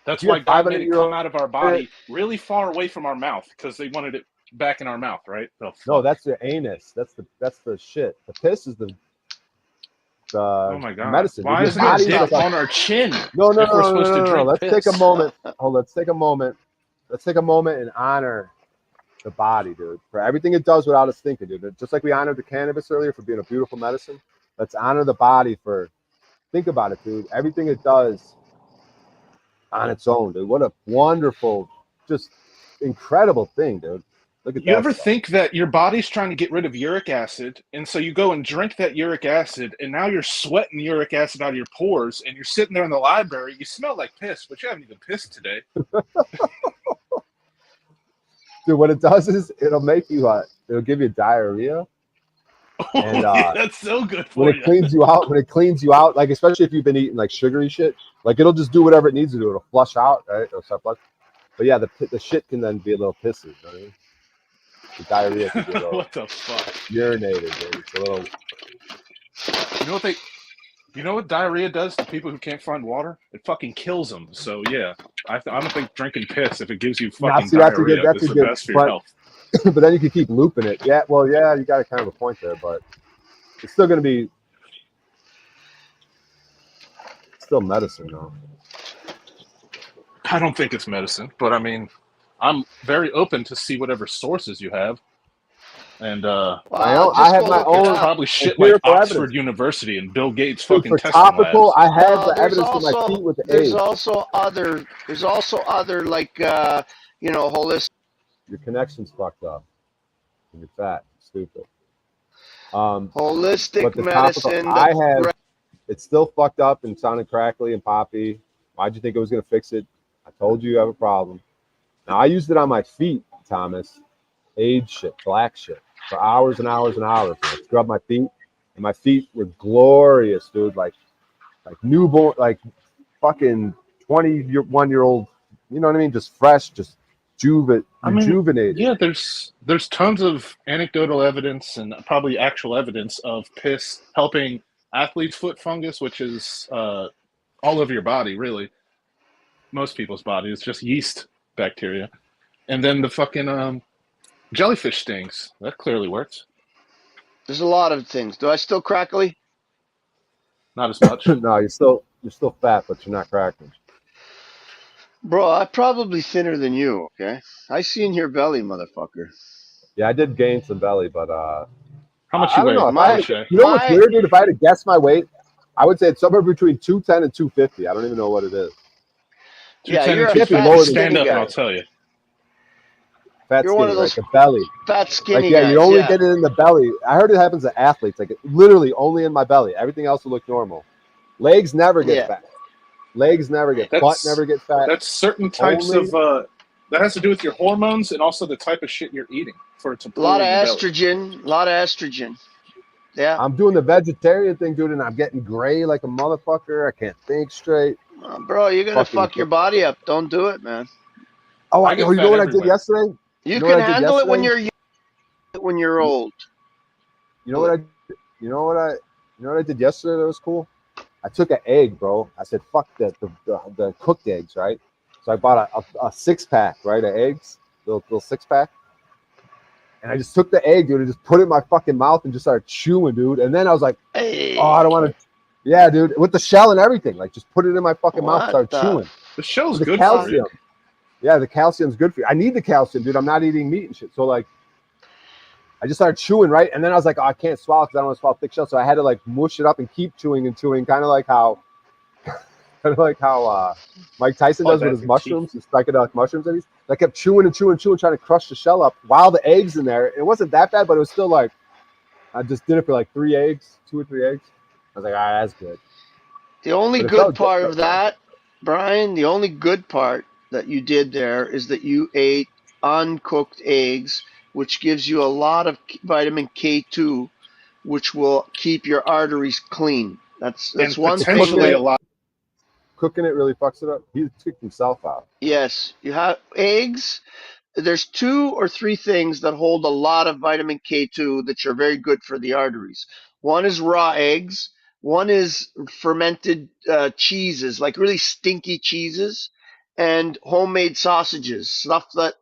That's You why have God made it 500-year-old come out of our body really far away from our mouth because they wanted it back in our mouth, right? The No, fuck? that's your anus. That's the shit. The piss is the Oh my god! medicine. Why Your isn't our body's dick like a- on our chin? No, if we're supposed to drink Let's piss? take a moment. Let's take a moment. Let's take a moment and honor the body, dude, for everything it does without us thinking, dude. Just like we honored the cannabis earlier for being a beautiful medicine, let's honor the body for. Think about it, dude. Everything it does on its own, dude. What a wonderful, just incredible thing, dude. Look at that. You ever stuff. think that your body's trying to get rid of uric acid, and so you go and drink that uric acid, and now you're sweating uric acid out of your pores, and you're sitting there in the library, you smell like piss, but you haven't even pissed today. Dude, what it does is it'll make you it'll give you diarrhea. And yeah, that's so good for when it you. cleans you out, like especially if you've been eating like sugary shit, like it'll just do whatever it needs to do. It'll flush out, right? It'll start flush. But yeah, the shit can then be a little pissy. You know what I mean? The diarrhea can be a little What the fuck? urinated, dude. It's a little. You know what diarrhea does to people who can't find water? It fucking kills them. So yeah, I don't think drinking piss, if it gives you fucking see, that's a diarrhea, good- that's is a the good best for your point. health. But then you can keep looping it. Yeah, well, yeah, you got kind of a point there, but it's still going to be still medicine, though. I don't think it's medicine, but I mean, I'm very open to see whatever sources you have. And Wow, I have go my look it own- it's up. probably shit like empirical Oxford evidence. University and Bill Gates Dude, fucking for testing topical, labs. I have the There's evidence in my also feet with the there's AIDS. also other like holistic. Your connection's fucked up. And you're fat, stupid. Holistic But the medicine. topical I have, it's still fucked up and sounding crackly and poppy. Why'd you think it was going to fix it? I told you have a problem. Now, I used it on my feet, Thomas. AIDS shit, black shit, for hours and hours and hours. I scrubbed my feet, and my feet were glorious, dude. Like newborn, like fucking 21-year-old. You know what I mean? Just fresh, just rejuvenated. Yeah, there's tons of anecdotal evidence and probably actual evidence of piss helping athlete's foot fungus, which is all over your body, really. Most people's body. It's just yeast bacteria. And then the fucking jellyfish stings. That clearly works. There's a lot of things. Do I still crackly? Not as much. No, you're still fat, but you're not cracking. Bro, I'm probably thinner than you, okay? I see in your belly, motherfucker. Yeah, I did gain some belly, but How much I you don't weigh? know. If I had, Shay? you know what's weird, dude? If I had to guess my weight, I would say it's somewhere between 210 and 250. I don't even know what it is. Yeah, 210 you're and a 250. fat, Stand skinny up and guy. I'll tell you. Fat You're skinny, one of right? those The belly. Fat, skinny Like, yeah, guys. you only yeah. get it in the belly. I heard it happens to athletes. Like, literally only in my belly. Everything else will look normal. Legs never get Yeah. fat. Legs never get. Butt That's- never get fat. That's certain types Only- of that has to do with your hormones and also the type of shit you're eating for it to A lot of pull in your belly. estrogen. A lot of estrogen. Yeah. I'm doing the vegetarian thing, dude, and I'm getting gray like a motherfucker. I can't think straight. Bro, you're gonna Fucking fuck your body up. Don't do it, man. Oh, I get you know fat what I did everywhere. yesterday? You know what can I did handle it when yesterday? you're young, when you're old. You know what I did yesterday that was cool? I took an egg, bro. I said, fuck the cooked eggs, right? So I bought a 6-pack, right, of eggs, little 6-pack. And I just took the egg, dude, and just put it in my fucking mouth and just started chewing, dude. And then I was like, Hey. oh, I don't want to. Yeah, dude, with the shell and everything. Like, just put it in my fucking mouth and started chewing. The shell's The good calcium. for you. Yeah, the calcium's good for you. I need the calcium, dude. I'm not eating meat and shit. So, like, I just started chewing, right? And then I was like, oh, I can't swallow because I don't want to swallow thick shell. So I had to, like, mush it up and keep chewing and chewing, kind of like how Mike Tyson does with his mushrooms, his psychedelic mushrooms. And I kept chewing and chewing, trying to crush the shell up while the egg's in there. It wasn't that bad, but it was still like, I just did it for like 2 or 3 eggs. I was like, that's good. The only good part of that, Brian, the only good part that you did there is that you ate uncooked eggs, which gives you a lot of vitamin K2, which will keep your arteries clean. That's and one potentially thing. a lot. Cooking it really fucks it up. He took himself out. Yes, you have eggs. There's 2 or 3 things that hold a lot of vitamin K2 that are very good for the arteries. One is raw eggs. One is fermented cheeses, like really stinky cheeses, and homemade sausages, stuff that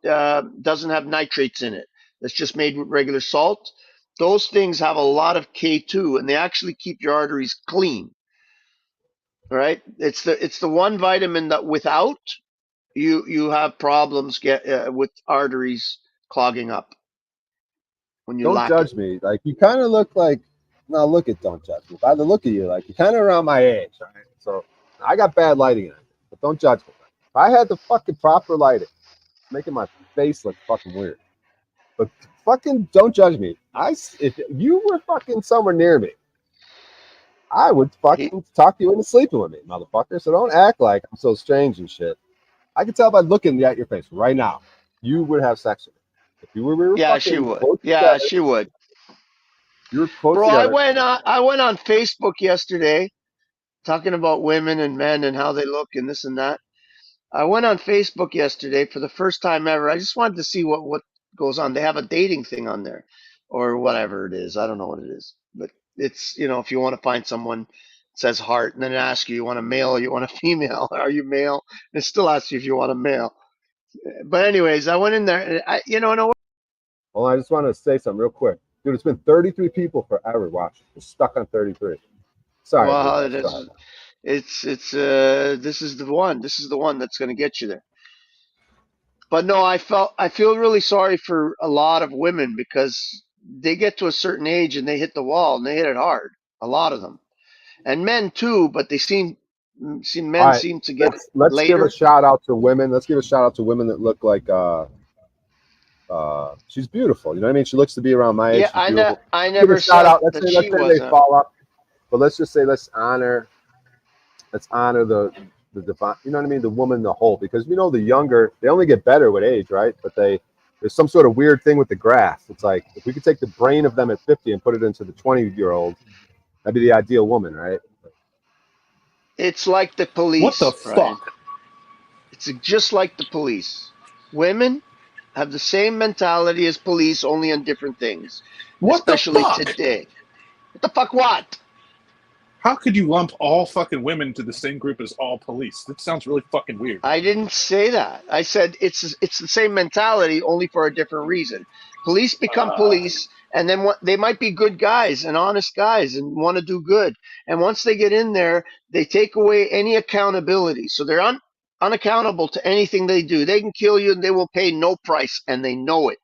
doesn't have nitrates in it. That's just made with regular salt. Those things have a lot of K2, and they actually keep your arteries clean. Right? It's the one vitamin that without you have problems with arteries clogging up when you Don't lack judge it. me. Like, you kind of look like, no, look at, don't judge me. By the look at you, like, you're kind of around my age, right? So I got bad lighting in it, but don't judge me. If I had the fucking proper lighting, it's making my face look fucking weird. But fucking don't judge me. If you were fucking somewhere near me, I would fucking talk you into sleeping with me, motherfucker. So don't act like I'm so strange and shit. I can tell by looking at your face right now, you would have sex with me. If you were Yeah, she would. Yeah, together, she would. You were close Bro, together. I went on Facebook yesterday talking about women and men and how they look and this and that. I went on Facebook yesterday for the first time ever. I just wanted to see what goes on. They have a dating thing on there or whatever it is. I don't know what it is. But it's, if you want to find someone, it says heart, and then it asks you want a male or you want a female. Are you male? And it still asks you if you want a male. But anyways, I went in there and Well, I just want to say something real quick. Dude, it's been 33 people forever watching. We're stuck on 33. Sorry. Well, this is the one. This is the one that's going to get you there. But no, I feel really sorry for a lot of women because they get to a certain age and they hit the wall and they hit it hard. A lot of them, and men too. But men seem to get let's later. give a shout out to women. Let's give a shout out to women that look like she's beautiful. You know what I mean? She looks to be around my age. Yeah, I never said shout out. Let's say they fall up, but let's just say let's honor the divine. You know what I mean? The woman, the whole, because we know the younger they only get better with age, right? But there's some sort of weird thing with the graph. It's like if we could take the brain of them at 50 and put it into the 20-year-old, that'd be the ideal woman, right? It's like the police. What the fuck? It's just like the police. Women have the same mentality as police, only on different things. Especially today. What the fuck? What? How could you lump all fucking women to the same group as all police? That sounds really fucking weird. I didn't say that. I said it's the same mentality, only for a different reason. Police become police, and then they might be good guys and honest guys and want to do good. And once they get in there, they take away any accountability. So they're unaccountable to anything they do. They can kill you and they will pay no price, and they know it.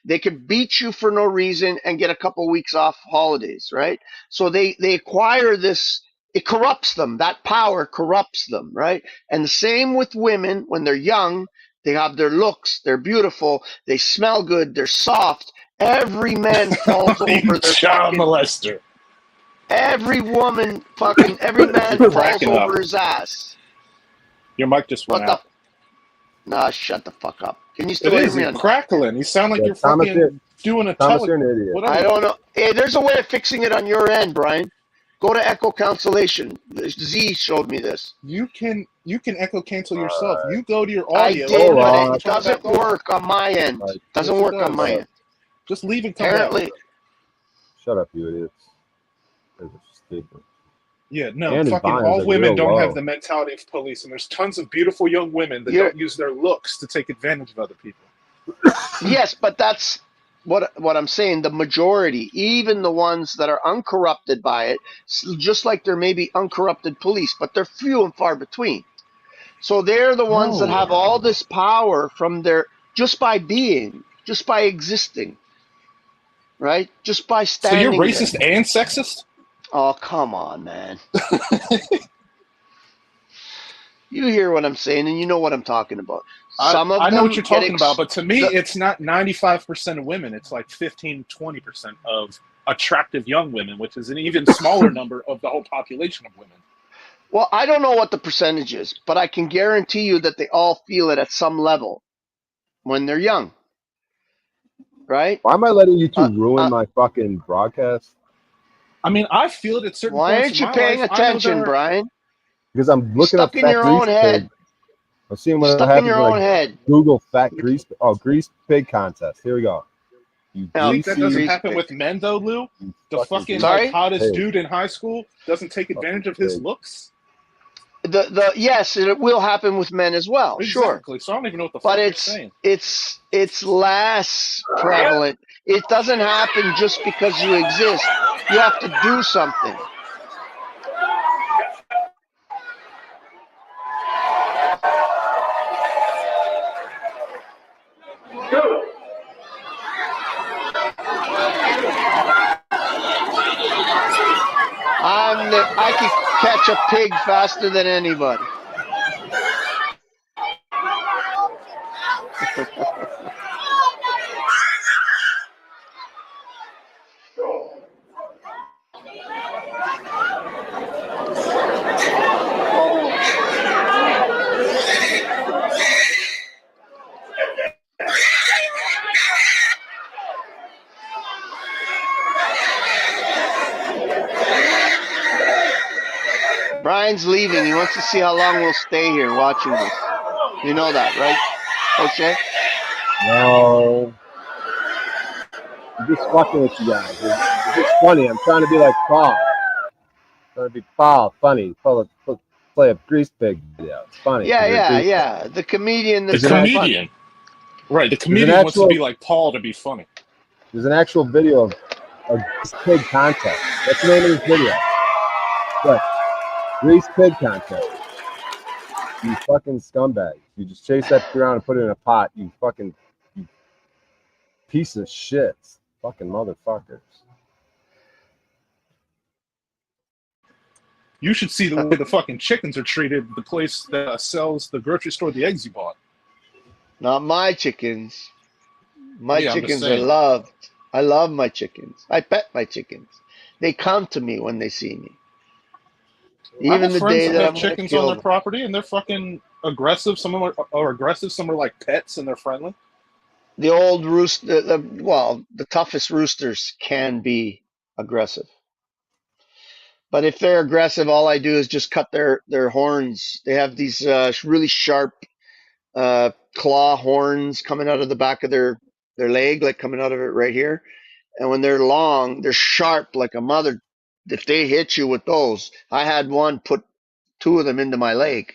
They could beat you for no reason and get a couple weeks off holidays, right? So they acquire this. It corrupts them. That power corrupts them, right? And the same with women when they're young. They have their looks. They're beautiful. They smell good. They're soft. Every man falls over their child molester. Every man falls over his ass. Your mic just went out. Nah, shut the fuck up. Can you still It hear is. me? You're crackling. You sound like Yeah, you're Thomas, fucking doing a Thomas, you're an idiot. Whatever. I don't know. Hey, there's a way of fixing it on your end, Brian. Go to Echo Cancellation. Z showed me this. You can echo cancel yourself. You go to your audio. I did, Hold but on. it doesn't work on my end. Right. Doesn't Yes, it work on does. my end. Just leave and come Apparently. back. Shut up, you idiots. They're stupid. Yeah, no, And his fucking volume's, all like, women real don't low. have the mentality of police, and there's tons of beautiful young women that don't use their looks to take advantage of other people. Yes, but that's what I'm saying. The majority, even the ones that are uncorrupted by it, just like there may be uncorrupted police, but they're few and far between. So they're the ones that have all this power from their just by being, just by existing, right? Just by So standing. you're racist there. and sexist? Oh, come on, man. You hear what I'm saying, and you know what I'm talking about. Some of I know them what you're get talking about, but to me, it's not 95% of women. It's like 15-20% of attractive young women, which is an even smaller number of the whole population of women. Well, I don't know what the percentage is, but I can guarantee you that they all feel it at some level when they're young. Right? Why am I letting you two ruin my fucking broadcast? I mean, I feel it at certain Why points aren't you in my paying life. attention, Brian? Because I'm looking up stuck in fat your grease own head. pig. I'm seeing what Stuck happens in your when own I head. Google fat grease. Oh, grease pig contest. Here we go. You I think that doesn't greasy happen pig. with men, though, Lou. The fucking Sorry? like, hottest Hey. dude in high school doesn't take advantage of his looks. Yes, it will happen with men as well. Exactly. Sure. So I don't even know what the But fuck you're saying. it's less prevalent. It doesn't happen just because you exist. You have to do something. I can catch a pig faster than anybody. Brian's leaving. He wants to see how long we'll stay here watching this. You know that, right, O'Shea? No. I'm just fucking with you guys. It's just funny. I'm trying to be like Paul. Trying to be Paul, funny. Play a grease pig video. It's funny. Yeah. The comedian. The comedian. Right. The comedian wants to be like Paul to be funny. There's an actual video of a grease pig contest. That's the name of this video. What? Grease pig contest. You fucking scumbag. You just chase that around and put it in a pot. You fucking piece of shit. Fucking motherfuckers. You should see the way the fucking chickens are treated. The place that sells the grocery store the eggs you bought. Not my chickens. My Yeah, chickens are saying. loved. I love my chickens. I pet my chickens. They come to me when they see me. Even the day that have I'm chickens kill on their them. property, and they're fucking aggressive. Some of them are aggressive. Some are like pets, and they're friendly. The old rooster, the toughest roosters can be aggressive. But if they're aggressive, all I do is just cut their horns. They have these really sharp claw horns coming out of the back of their leg, like coming out of it right here. And when they're long, they're sharp like a mother. If they hit you with those, I had one put 2 of them into my leg.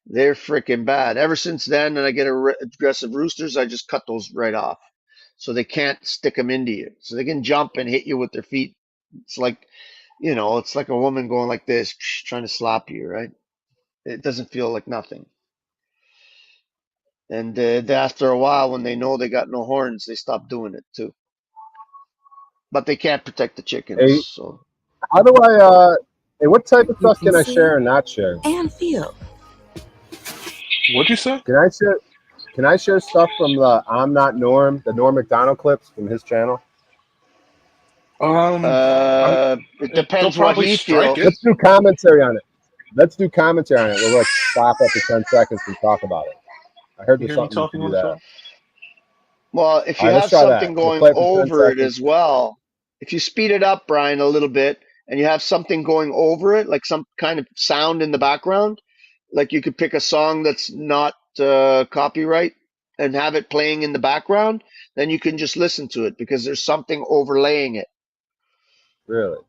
They're freaking bad. Ever since then, and I get aggressive roosters, I just cut those right off. So they can't stick them into you. So they can jump and hit you with their feet. It's like, it's like a woman going like this, trying to slap you, right? It doesn't feel like nothing. And after a while, when they know they got no horns, they stop doing it too. But they can't protect the chickens. Hey, so how do I? Hey, what type of stuff can I share and not share? And feel. What'd you say? Can I share stuff from the I'm Not Norm, the Norm Macdonald clips from his channel? it depends what he feels. Let's do commentary on it. We'll like stop after 10 seconds and talk about it. I heard You there's hear me something you talking can on do the that. phone? Well, if you All right, have let's try that. something We'll going play it for 10 over it seconds. as well, if you speed it up, Brian, a little bit, and you have something going over it, like some kind of sound in the background, like you could pick a song that's not copyright and have it playing in the background, then you can just listen to it because there's something overlaying it. Really?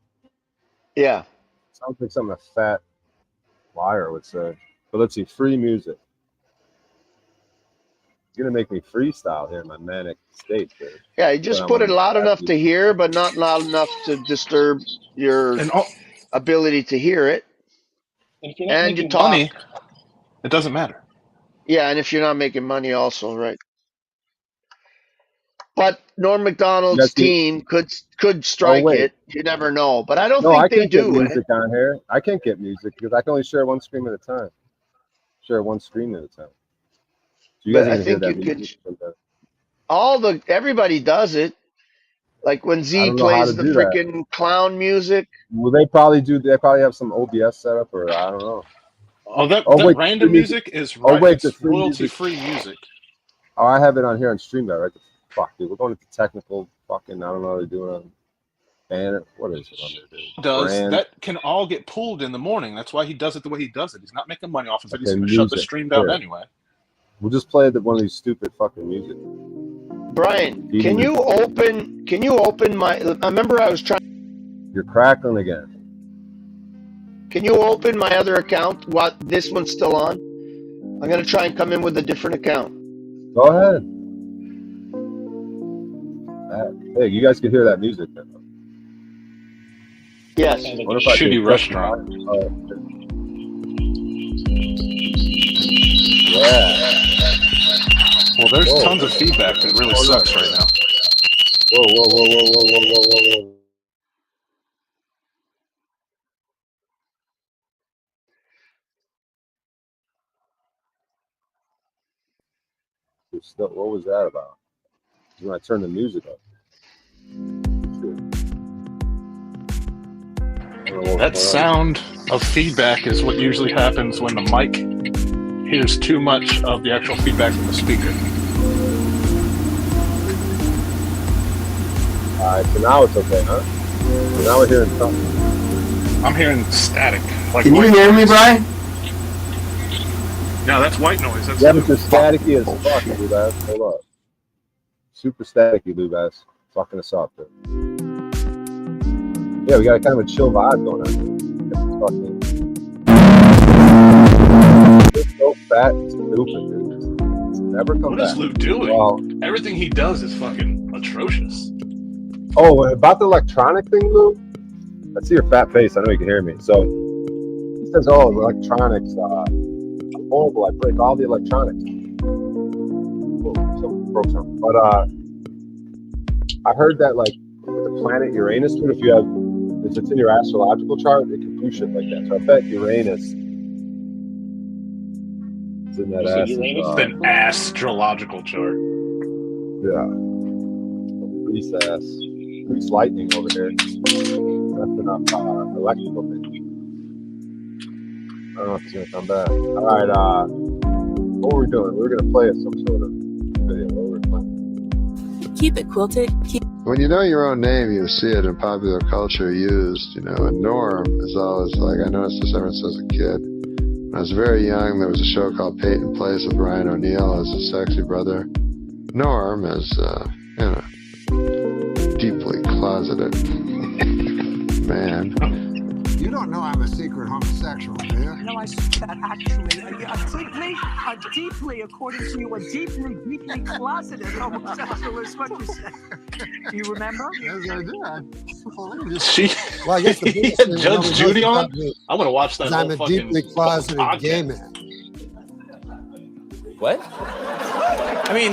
Yeah. Sounds like something a fat liar would say. But let's see, free music. You're gonna make me freestyle here in my manic state, dude. Yeah, you just put it loud enough to hear, but not loud enough to disturb your And ability to hear it. if you're not And you making talk. money, it doesn't matter. Yeah, and if you're not making money also, right? But Norm Macdonald's team could strike it. You never know. But I don't think they do. I can't get music on here. I can't get music because I can only share one screen at a time. Share one screen at a time. So you guys But I can hear think that you music. could. Everybody does it. Like when Z plays the freaking clown music. Well, they probably do. They probably have some OBS setup, or I don't know. Oh, that random music is royalty-free music. Oh, I have it on here on StreamYard, right? Fuck, dude. We're going into technical fucking. I don't know what they're doing on banner. What is it on there, dude? That can all get pulled in the morning. That's why he does it the way he does it. He's not making money off of it. He's going to shut the stream down anyway. We'll just play one of these stupid fucking music. Brian, can you open my? I remember I was trying. You're crackling again. Can you open my other account? What, this one's still on? I'm gonna try and come in with a different account. Go ahead. Hey, you guys can hear that music then. Yes. What if I shitty restaurant? Yeah. Well, there's tons of feedback that really sucks right now. Whoa. What was that about? When I turn the music up. That sound of feedback is what usually happens when the mic hears too much of the actual feedback from the speaker. Alright, so now it's okay, huh? So now we're hearing something. I'm hearing static. Like Can you hear me, Brian? No, that's white noise. That's but it's staticky as fuck, Lubas. Hold up. Super staticky, Lubas. Fucking us up, dude. Yeah, we got a kind of a chill vibe going on. It's so fat and stupid, dude. It's never come back. What is Lou doing? Well, everything he does is fucking atrocious. Oh, about the electronic thing, Lou? I see your fat face. I know you can hear me. So he says, "Oh, electronics, horrible. I break all the electronics." So broke some. But I heard that like with the planet Uranus, dude, if it's in your astrological chart, it can do shit like that. So I bet Uranus is in that Uranus is an astrological chart. Yeah. Grease lightning over here. That's enough electrical thing. I don't know if it's gonna come back. Alright, what were we doing? We were gonna play some sort of video. What were we playing? Keep it quilted. When you know your own name, you see it in popular culture used, and Norm is always like, I noticed this ever since I was a kid. When I was very young, there was a show called Peyton Place with Ryan O'Neal as a sexy brother. Norm is, deeply closeted man. You don't know I'm a secret homosexual, do you? No, I said that actually. A deeply, according to you, a deeply closeted homosexual is what you said. Do you remember? Yes, I did. Well, I guess the Judge Judy on? I'm gonna watch that. I'm a deeply closeted gay man. What? I mean,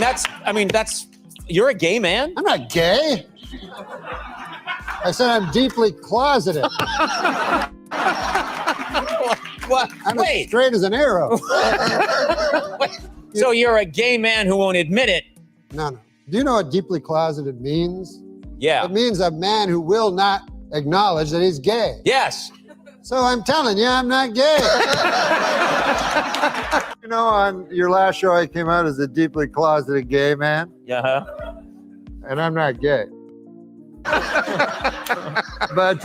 that's. You're a gay man? I'm not gay. I said I'm deeply closeted. What? I'm as straight as an arrow. So you're a gay man who won't admit it? No. Do you know what deeply closeted means? Yeah. It means a man who will not acknowledge that he's gay. Yes. So I'm telling you, I'm not gay. You know, on your last show, I came out as a deeply closeted gay man. Yeah. And I'm not gay. But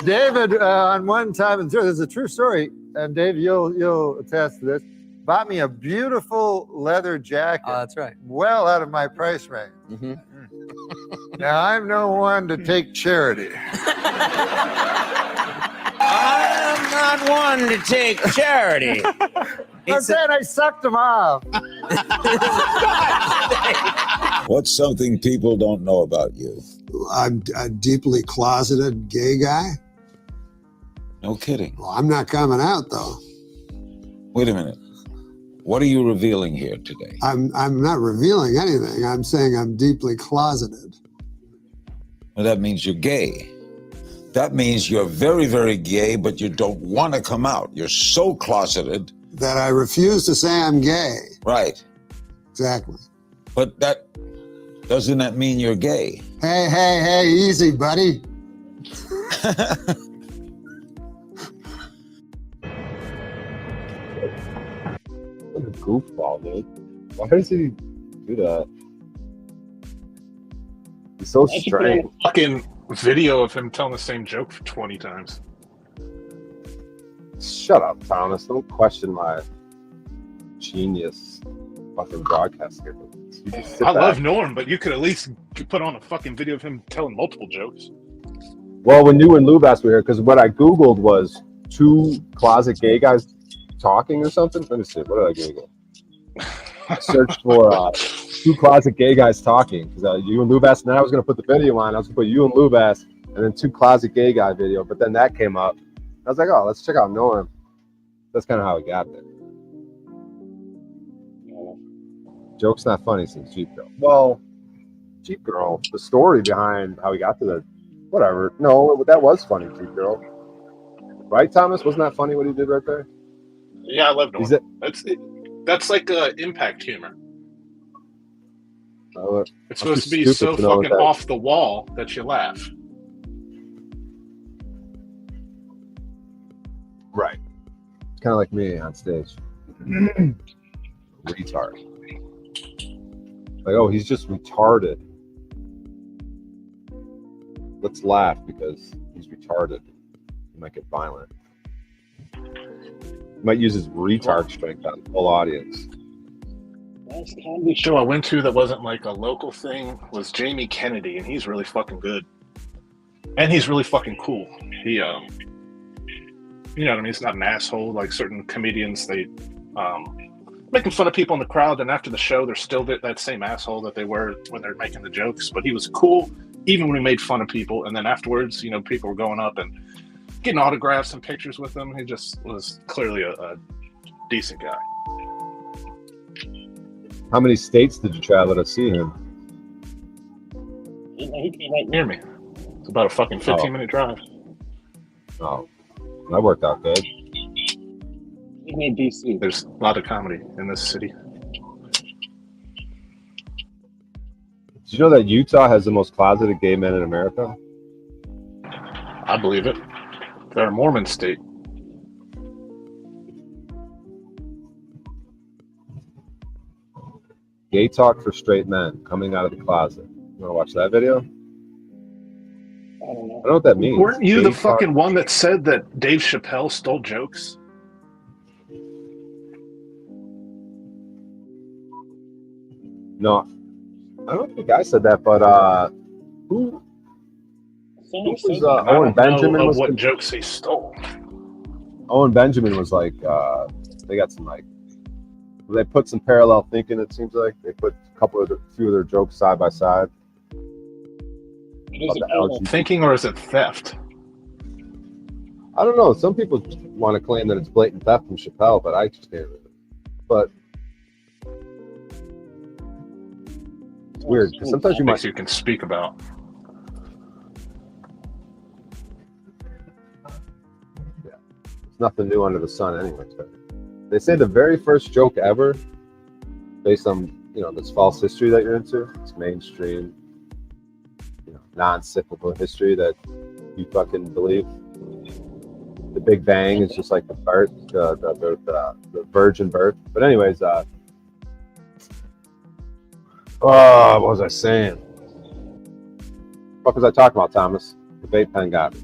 David, on one time, and this is a true story, and Dave, you'll attest to this, bought me a beautiful leather jacket. Oh, that's right. Well out of my price range. Mm-hmm. Now, I'm no one to take charity. I'm not one to take charity. I'm saying I sucked him off. What's something people don't know about you? I'm a deeply closeted gay guy. No kidding. Well, I'm not coming out, though. Wait a minute. What are you revealing here today? I'm not revealing anything. I'm saying I'm deeply closeted. Well, that means you're gay. That means you're very, very gay, but you don't want to come out. You're so closeted. That I refuse to say I'm gay. Right. Exactly. But doesn't that mean you're gay? Hey, easy, buddy. What a goofball, dude. Why does he do that? He's so strange. Fucking video of him telling the same joke for 20 times. Shut up, Thomas. Don't question my genius fucking broadcast skills. You just sit I back. love Norm, but you could at least put on a fucking video of him telling multiple jokes. Well, when you and Lubas were here, because what I Googled was 2 closet gay guys talking or something. Let me see. What did I Google? I searched for 2 closet gay guys talking. Because you and Lubas, and then I was going to put the video on. I was going to put you and Lubas and then 2 closet gay guy video. But then that came up. I was like, oh, let's check out Norm. That's kind of how we got there. Joke's not funny since Jeep Girl. Well, Jeep Girl, the story behind how we got to the whatever. No, that was funny, Jeep Girl. Right, Thomas? Wasn't that funny what he did right there? Yeah, I love Norm. Is it? That's like impact humor. It's supposed to be stupid so to know fucking that. off the wall that you laugh. Right. It's kind of like me on stage. Retard. Like, oh, he's just retarded. Let's laugh because he's retarded. He might get violent. He might use his retard strength on the whole audience. Last comedy show I went to that wasn't like a local thing was Jamie Kennedy, and he's really fucking good. And he's really fucking cool. He, you know what I mean? He's not an asshole like certain comedians. They, making fun of people in the crowd, and after the show, they're still that same asshole that they were when they're making the jokes. But he was cool, even when he made fun of people. And then afterwards, you know, people were going up and getting autographs and pictures with him. He just was clearly a decent guy. How many states did you travel to see him? He came right near me. It's about a fucking 15-minute drive. Oh, that worked out good. He's in DC. There's a lot of comedy in this city. Did you know that Utah has the most closeted gay men in America? I believe it. They're a Mormon state. Gay talk for straight men coming out of the closet. You want to watch that video? I don't know. I don't know what that means. Weren't you Gay the talk- fucking one that said that Dave Chappelle stole jokes? No, I don't think I said that, but who Someone was, said that. I Owen don't know Benjamin of was what con- jokes he stole. Owen Benjamin was like, they got some like, they put some parallel thinking. It seems like they put a few of their jokes side by side. Is it About the thinking or is it theft? I don't know. Some people want to claim that it's blatant theft from Chappelle, but I just can't. But it's weird because sometimes you Things might. you can speak about. It's nothing new under the sun, anyway. They say the very first joke ever, based on this false history that you're into, it's mainstream, non-cyclical history, that You fucking believe the Big Bang is just like the birth, the virgin birth. But anyways, what was I saying? What was I talking about, Thomas? The vape pen got me.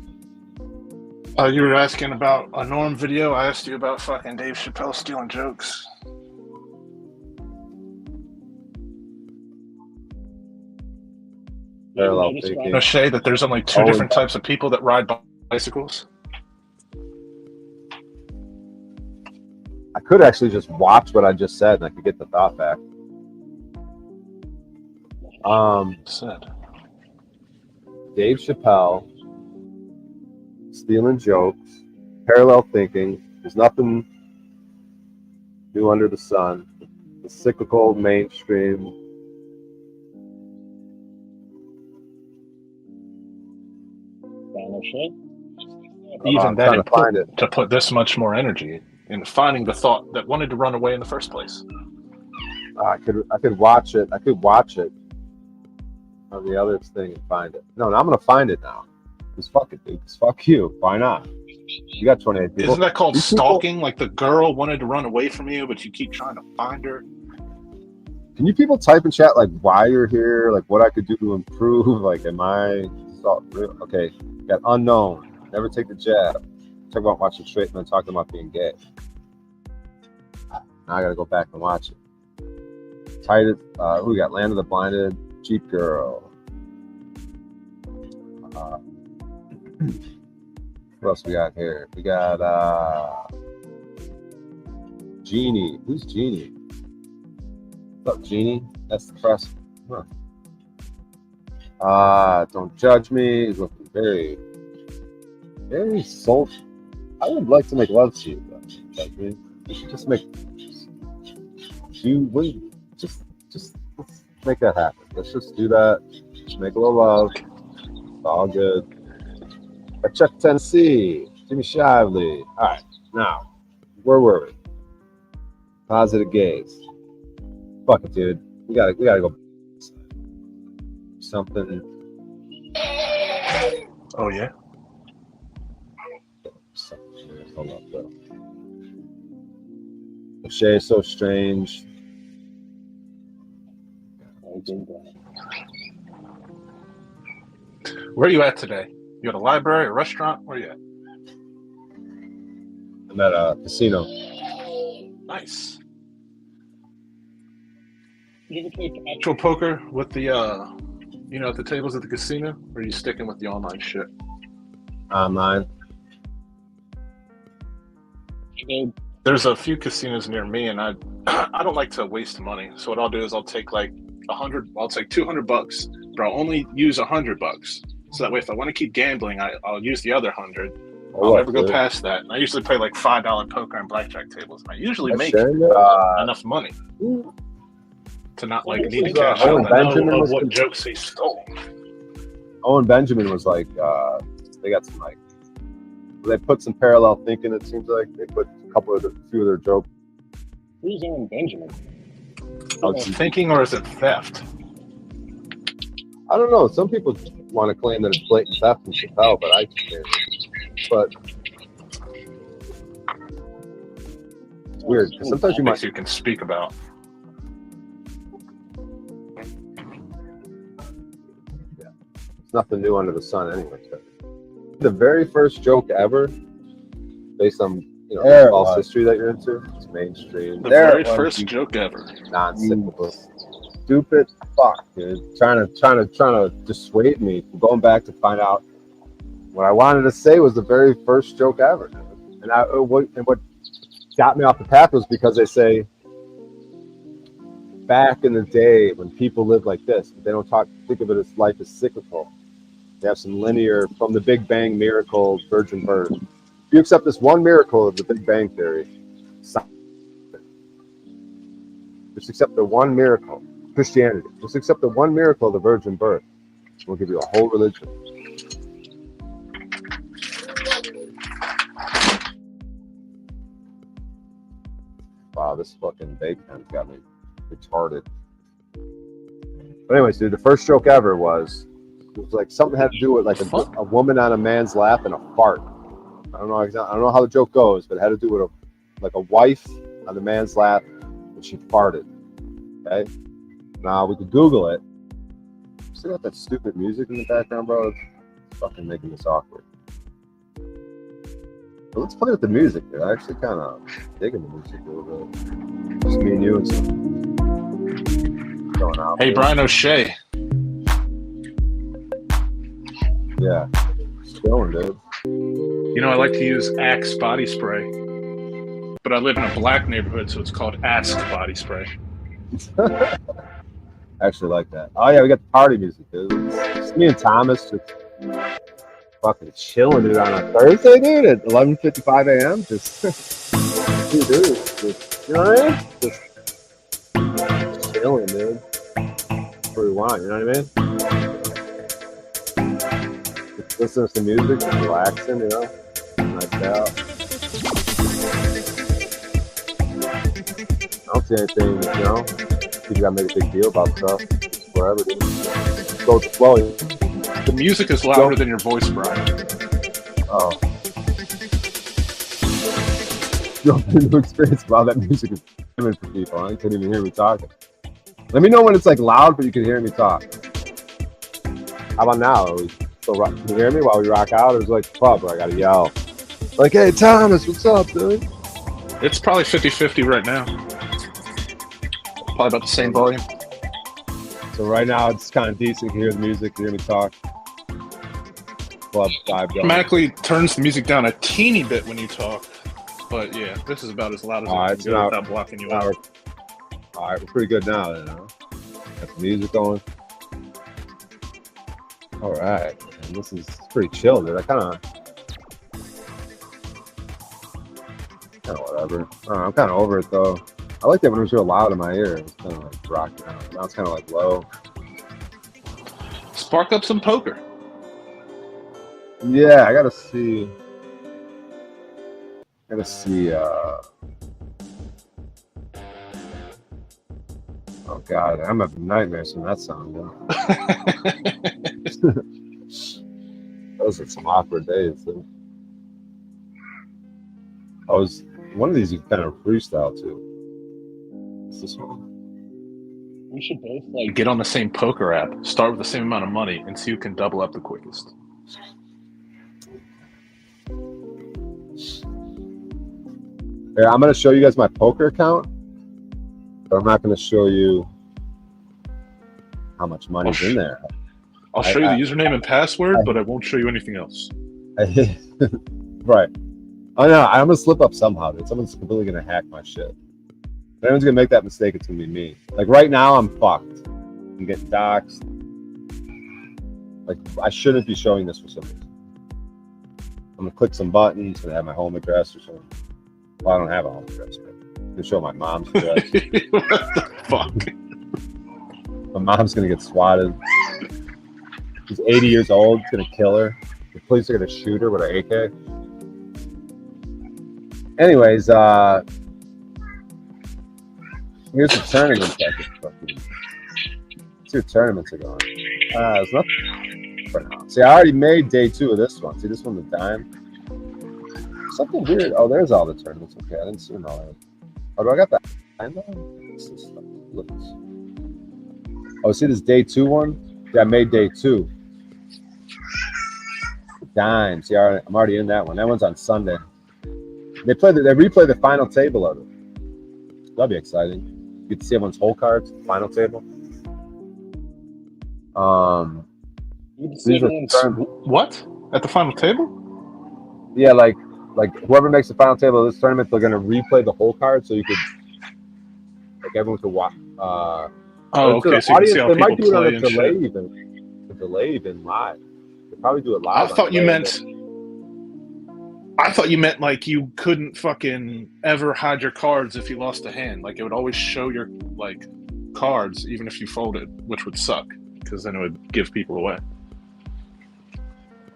You were asking about a Norm video. I asked you about fucking Dave Chappelle stealing jokes. Parallel thinking. Shay, that there's only two different types of people that ride bicycles. I could actually just watch what I just said and I could get the thought back. Dave Chappelle stealing jokes, parallel thinking. There's nothing new under the sun. The cyclical mainstream. Even that important to put this much more energy in finding the thought that wanted to run away in the first place. I could watch it. I could watch it on the other thing and find it. No, I'm gonna find it now. Just fuck it, dude. Just fuck you. Why not? You got 28 people. Isn't that called stalking? Like the girl wanted to run away from you, but you keep trying to find her. Can you people type in chat like why you're here, like what I could do to improve? Like, am I okay? Got unknown. Never take the jab. Talk about watching straight men talking about being gay. Now I gotta go back and watch it. Tight. Who we got? Land of the Blinded, Jeep Girl. What else we got here? We got Genie. Who's Genie? What's up, Genie? That's the press. Huh. Don't judge me. He's looking very soul. I would like to make love to you, though. Judge me. You should just make. You would just let's make that happen. Let's just do that. Just make a little love. It's all good. Chuck Tennessee, Jimmy Shively. All right, now where were we? Positive gaze. Fuck it, dude. We gotta go. Something. Oh yeah. Hold up, though. O'Shea is so strange. Where are you at today? You at a library, a restaurant? Where are you at? I'm at a casino. Nice. You ever play actual poker with the at the tables at the casino? Or are you sticking with the online shit? Online. There's a few casinos near me, and I don't like to waste money. So what I'll do is I'll take like I'll take $200, but I'll only use $100. So that way, if I want to keep gambling, I'll use the other 100. I'll never go past that. And I usually play like $5 poker and blackjack tables. And I usually make enough money to not like need to cash out and know what jokes he stole. Owen Benjamin was like, they got some like, they put some parallel thinking. It seems like they put a few of their jokes. Who's Owen Benjamin? Thinking, or is it theft? I don't know. Some people want to claim that it's blatant theft from Chappelle, but I can't. But it's weird. Sometimes you can speak about. Yeah, it's nothing new under the sun, anyway. The very first joke ever, based on false history that you're into, it's mainstream. The very first joke ever. Non-cyclical. Stupid fuck, dude. Trying to dissuade me from going back to find out what I wanted to say was the very first joke ever. And what got me off the path was because they say back in the day when people lived like this, they don't think of it as life as cyclical. They have some linear from the Big Bang miracle, virgin birth. If you accept this one miracle of the Big Bang theory, just accept the one miracle. Christianity. Just accept the one miracle of the virgin birth. We'll give you a whole religion. Wow, this fucking vape pen's got me retarded. But anyways, dude, the first joke ever was It was like something had to do with like a woman on a man's lap and a fart. I don't know how the joke goes, but it had to do with a wife on the man's lap and she farted. Okay. Now we could Google it. See got that stupid music in the background, bro? It's fucking making this awkward. But let's play with the music, dude. I actually kind of digging the music a little bit. Just me and you and some going out. Hey, Brian O'Shea. Yeah. Chilling, dude. You know, I like to use Axe body spray, but I live in a black neighborhood, so it's called Ask body spray. I actually like that. Oh, yeah, we got the party music, dude. It's me and Thomas just fucking chilling, dude, on a Thursday, dude, at 11:55 a.m. Just, dude, just, you know what I mean? Just chilling, dude. That's what we want, you know what I mean? Just listening to some music, just relaxing, you know? Nice out. I don't see anything, you know? People gotta make a big deal about stuff. Wherever, dude. Just go with the flow. The music is louder than your voice, Brian. Oh. You don't have no experience about that music is for people. Huh? You couldn't even hear me talking. Let me know when it's like loud, but you can hear me talk. How about now? Can you hear me while we rock out? Or is it like the club where I gotta yell? Like, hey, Thomas, what's up, dude? It's probably 50-50 right now. Probably about the same volume. So right now it's kind of decent. You can hear the music, you hear me talk. Club vibe going. Automatically turns the music down a teeny bit when you talk. But yeah, this is about as loud as I can go without blocking you out. All right, we're pretty good now, you know. Got the music going. All right, and this is pretty chill, dude. I kind of whatever. I'm kind of over it though. I like that when it was real loud in my ear. It was kind of like rocking out. Now it's kind of like low. Spark up some poker. Yeah, I gotta see. Oh God, I'm having nightmares from that song. Those are some awkward days. Dude. One of these you kind of freestyle too. What's this one? We should both like get on the same poker app, start with the same amount of money, and see who can double up the quickest. Here, I'm gonna show you guys my poker account, but I'm not gonna show you how much money's in there. I'll show you the username and password, but I won't show you anything else. Right. Oh no, I'm gonna slip up somehow, dude. Someone's completely gonna hack my shit. If anyone's gonna make that mistake, it's gonna be me. Like right now, I'm fucked. I'm getting doxxed. Like I shouldn't be showing this for some reason. I'm gonna click some buttons and have my home address or something. Well, I don't have a home address, but I'm gonna show my mom's address. What the fuck? My mom's gonna get swatted. She's 80 years old. It's gonna kill her. The police are gonna shoot her with an AK. Anyways, here's the tournament. See what tournaments are going. There's nothing for now. See, I already made day 2 of this one. See this one, the dime. Something weird. Oh, there's all the tournaments. Okay, I didn't see them all. Oh, do I got that? I know. Oh, see this day 2 one? Yeah, I made day 2. Dime. See, I'm already in that one. That one's on Sunday. They replay the final table of it. That'll be exciting. You get to see everyone's hole cards, final table. What? At the final table? Yeah, like whoever makes the final table of this tournament, they're gonna replay the hole card, so you could, like, everyone could watch. Oh, okay. So audience, you can see how they might people do it on play a and delay, shit. even live. They probably do it live. I thought you meant like you couldn't fucking ever hide your cards if you lost a hand. Like it would always show your like cards even if you folded, which would suck because then it would give people away.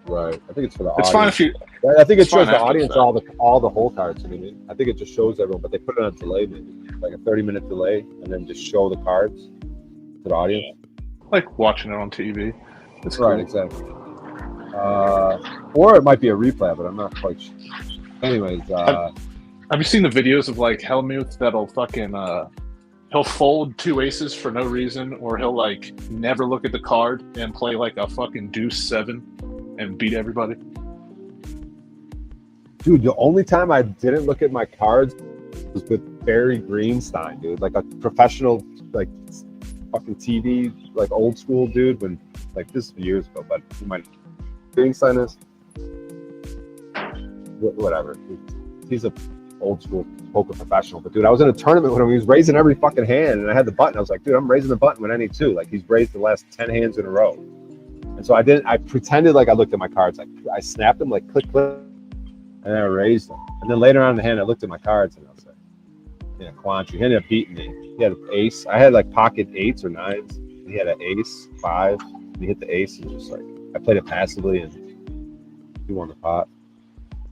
Right. I think it's for the It's audience. fine if you. I think it shows the after audience that. all the hole cards. I mean, I think it just shows everyone, but they put it on delay, maybe like a 30-minute delay, and then just show the cards to the audience. Like watching it on TV. That's right, cool. exactly. Or it might be a replay, but I'm not quite sure. Anyways, Have you seen the videos of like Helmuth that'll fucking he'll fold 2 aces for no reason, or he'll like never look at the card and play like a fucking deuce 7 and beat everybody? dude, the only time I didn't look at my cards was with Barry Greenstein, dude, like a professional, like fucking TV, like old school dude. When like this was years ago, but you might Greenstein is whatever. He's a old school poker professional. But dude, I was in a tournament when he was raising every fucking hand, and I had the button. I was like, dude, I'm raising the button when I need to. Like he's raised the last 10 hands in a row, and so I pretended like I looked at my cards. Like I snapped them, like click, click, and then I raised them. And then later on in the hand, I looked at my cards and I was like, yeah, Quantry. He ended up beating me. He had an ace. I had like pocket 8s or 9s. He had an ace 5. And he hit the ace and just like I played it passively and he won the pot.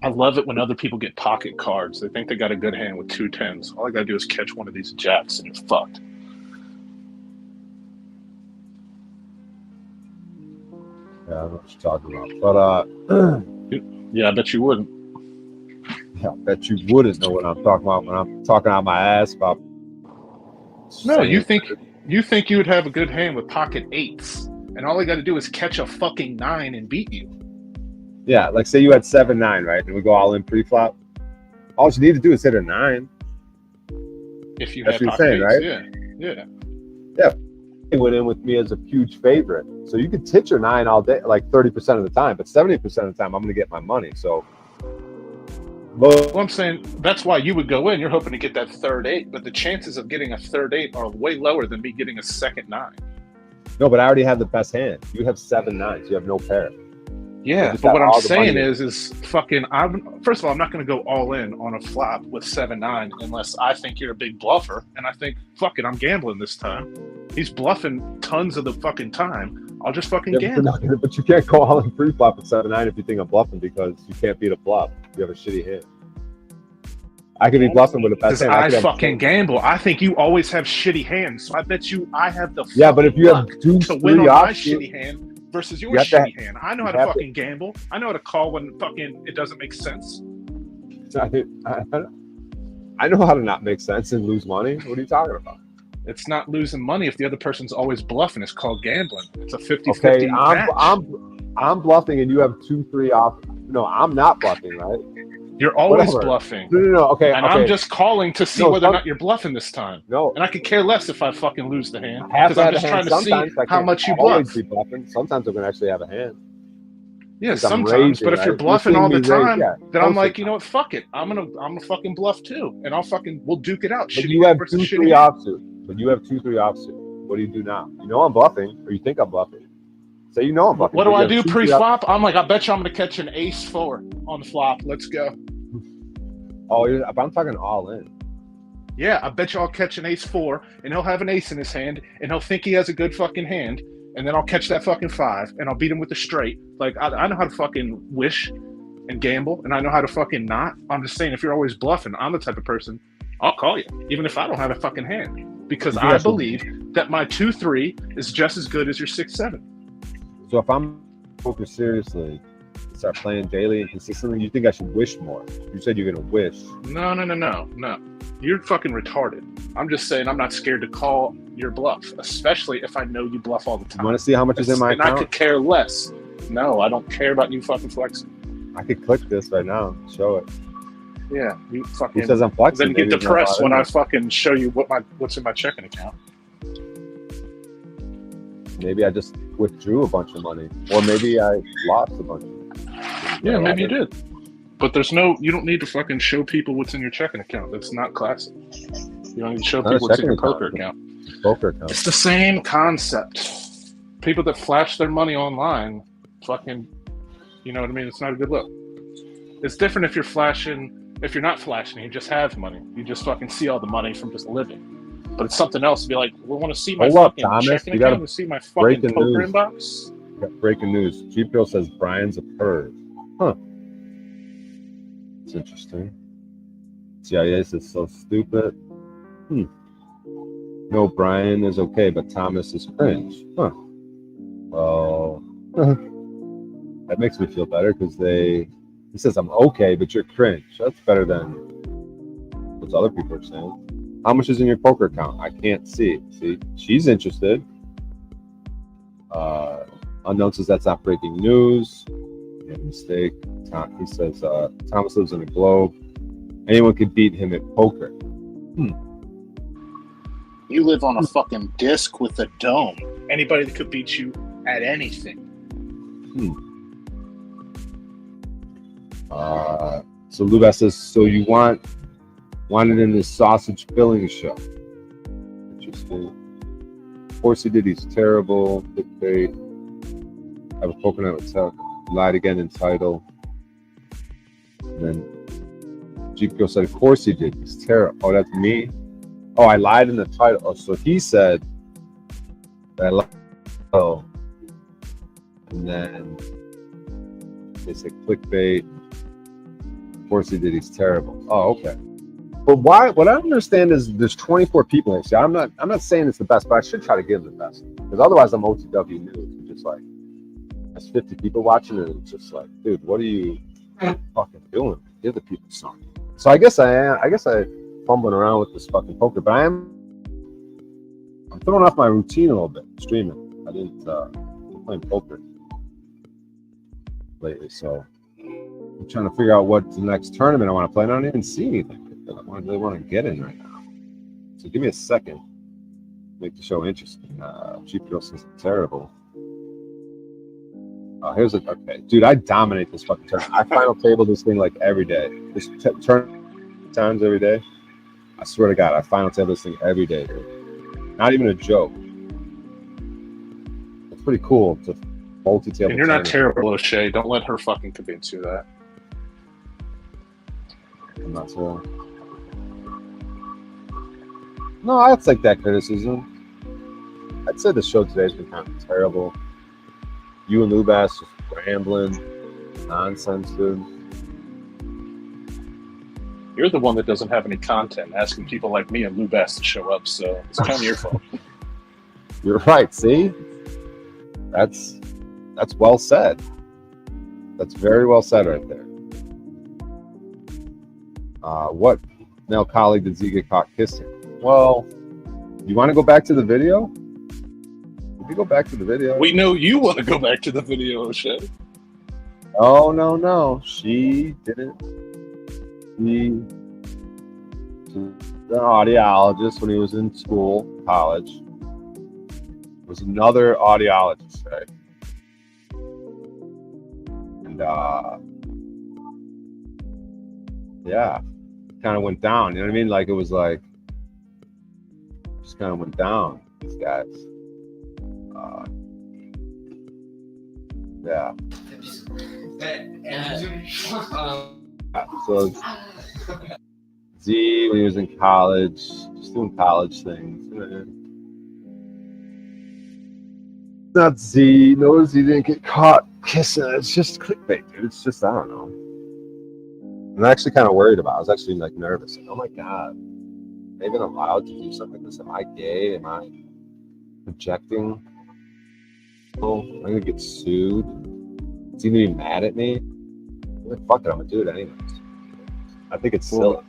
I love it when other people get pocket cards. They think they got a good hand with 2 10s. All I gotta do is catch one of these jacks and you're fucked. Yeah, I don't know what you're talking about. But yeah, I bet you wouldn't. Yeah, I bet you wouldn't know what I'm talking about when I'm talking out my ass about. No, you think you would have a good hand with pocket 8s, and all I got to do is catch a fucking 9 and beat you. Yeah, like say you had 7-9, right, and we go all in pre-flop. All you need to do is hit a 9. If you That's have what you're saying, pocket right? 8s, Yeah. He went in with me as a huge favorite, so you could hit your 9 all day, like 30% of the time, but 70% of the time I'm going to get my money. So. Well, I'm saying that's why you would go in. You're hoping to get that third 8, but the chances of getting a third 8 are way lower than me getting a second 9. No, but I already have the best hand. You have 7 9s. You have no pair. Yeah, but what I'm saying is fucking. First of all, I'm not going to go all in on a flop with 7-9 unless I think you're a big bluffer, and I think fuck it, I'm gambling this time. He's bluffing tons of the fucking time. I'll just fucking gamble. But you can't go all in pre-flop with 7-9 if you think I'm bluffing because you can't beat a bluff. You have a shitty hand. I could be bluffing with a best hand. I fucking gamble. I think you always have shitty hands, so I bet you I have the but if you have 2, to win 3 on my offsuit, shitty hand versus your shitty hand. I know how to fucking gamble. I know how to call when fucking it doesn't make sense. I know how to not make sense and lose money. What are you talking about? It's not losing money if the other person's always bluffing. It's called gambling. It's a 50-50 okay, match. I'm bluffing and you have 2, 3 off. No, I'm not bluffing, right? You're always Whatever. Bluffing. No. Okay, and I'm just calling to see whether or not you're bluffing this time. No. And I could care less if I fucking lose the hand. I have to I'm have just a hand trying to sometimes. see how much you bluff. Be bluffing. Sometimes I'm going to actually have a hand. Yeah, sometimes. But if you're bluffing all the time, then I'm like, you know what? Fuck it. I'm gonna fucking bluff too, and we'll duke it out. But you have 2, 3 offsuit. But you have 2, 3 offsuit. What do you do now? You know I'm bluffing, or you think I'm bluffing. Say you know I'm bluffing. What do I do pre-flop? I'm like, I bet you I'm gonna catch an ace-4 on the flop. Let's go. Oh, I'm talking all in. Yeah, I bet you I'll catch an ace-4, and he'll have an ace in his hand, and he'll think he has a good fucking hand, and then I'll catch that fucking 5, and I'll beat him with a straight. Like, I know how to fucking wish and gamble, and I know how to fucking not. I'm just saying, if you're always bluffing, I'm the type of person, I'll call you, even if I don't have a fucking hand, because I believe that my 2-3 is just as good as your 6-7. So if I'm poker seriously, start playing daily and consistently, you think I should wish more? You said you're gonna wish. No. You're fucking retarded. I'm just saying I'm not scared to call your bluff, especially if I know you bluff all the time. You want to see how much is in my account? And I could care less. No, I don't care about you fucking flexing. I could click this right now and show it. Yeah, you fucking. Who says I'm flexing? Then get depressed when I fucking show you what's in my checking account. Maybe I just withdrew a bunch of money, or maybe I lost a bunch. Yeah, maybe you did. But you don't need to fucking show people what's in your checking account. That's not classic. You don't need to show people what's in your poker account. Poker account. It's the same concept. People that flash their money online, fucking, you know what I mean? It's not a good look. It's different if you're not flashing, you just have money. You just fucking see all the money from just living. But it's something else to be like, we want to see my fucking checking account, to see my fucking poker inbox. Breaking news. GPO says Brian's a perv. Huh. It's interesting. CIS is so stupid. No, Brian is okay, but Thomas is cringe. Huh. Well, That makes me feel better because he says I'm okay, but you're cringe. That's better than what other people are saying. How much is in your poker account? I can't see. See, she's interested. Unknown says that's not breaking news. He had a mistake. He says Thomas lives in a globe. Anyone could beat him at poker. You live on a fucking disc with a dome. Anybody that could beat you at anything. So Lubas says, so you want it in this sausage filling show. Interesting. Of course he did. He's terrible. Clickbait. I have a coconut with tell. Lied again in title. And then Jeep Girl said, of course he did. He's terrible. Oh, that's me? Oh, I lied in the title. Oh, so he said that I lied. Oh. And then they said clickbait. Of course he did. He's terrible. Oh, okay. But why? What I don't understand is there's 24 people here. See, I'm not saying it's the best, but I should try to give them the best. Because otherwise I'm OTW news. I'm just like, there's 50 people watching and it's just like, dude, what are you fucking doing? Give the people something. So I guess I fumbling around with this fucking poker, but I'm throwing off my routine a little bit streaming. I didn't playing poker lately, so I'm trying to figure out what the next tournament I want to play. And I don't even see anything I really want to get in right now. So give me a second. Make the show interesting. Cheap Girl says it's terrible. Okay, dude, I dominate this fucking tournament. I final table this thing like every day. This turn times every day. I swear to God, I final table this thing every day, dude. Not even a joke. It's pretty cool to multi-table. And you're not terrible, O'Shea. Don't let her fucking convince you of that. I'm not sure. No, I'd take that criticism. I'd say the show today's been kind of terrible. You and Lubas just rambling, nonsense, dude. You're the one that doesn't have any content, asking people like me and Lubas to show up, so it's kind of your fault. You're right, see? That's well said. That's very well said right there. What male colleague did Z get caught kissing? Well, you want to go back to the video? If you go back to the video. We know you want to go back to the video, O'Shea. Oh, no. She didn't. She's an audiologist when he was in school, college. Was another audiologist, right? And yeah, kind of went down. You know what I mean? Like it was like just kind of went down. These guys. Yeah. So Z when he was in college, just doing college things. Not Z. No, Z didn't get caught kissing. It's just clickbait, dude. It's just, I don't know. I'm actually kind of worried about it. I was actually like nervous. Like, oh my God. Maybe I'm allowed to do something like this. Am I gay? Am I projecting? Oh, am I going to get sued? Is he going to be mad at me? Like, fuck it. I'm going to do it anyways. I think it's silly.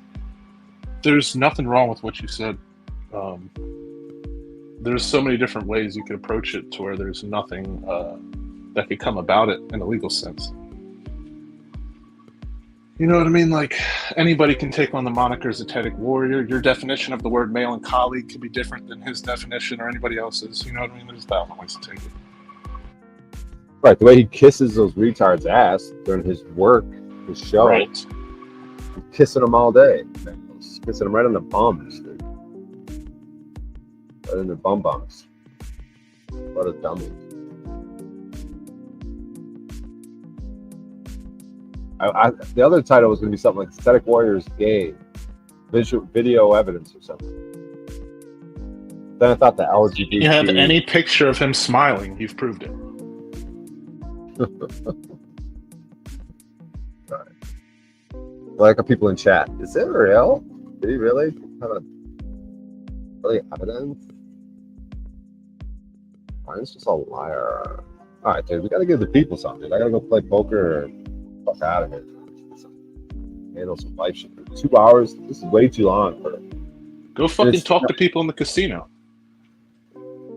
There's nothing wrong with what you said. There's so many different ways you could approach it to where there's nothing that could come about it in a legal sense. You know what I mean? Like, anybody can take on the moniker Zetetic Warrior. Your definition of the word male and colleague could be different than his definition or anybody else's. You know what I mean? There's 1,000 ways to take it. Right, the way he kisses those retards' ass during his work, his show. Right. He's kissing them all day. He's kissing them right on the bums, dude. Right in the bums. What a dummy. The other title was going to be something like Aesthetic Warriors Gay. Video evidence or something. Then I thought the LGBT. You have any picture of him smiling, you've proved it. Right. Like people in chat. Is it real? Did he really have a really evidence? Ryan's just a liar. All right, dude, we gotta give the people something. I gotta go play poker or fuck out of here. Handle some life shit. 2 hours. This is way too long for. Go fucking talk to people in the casino.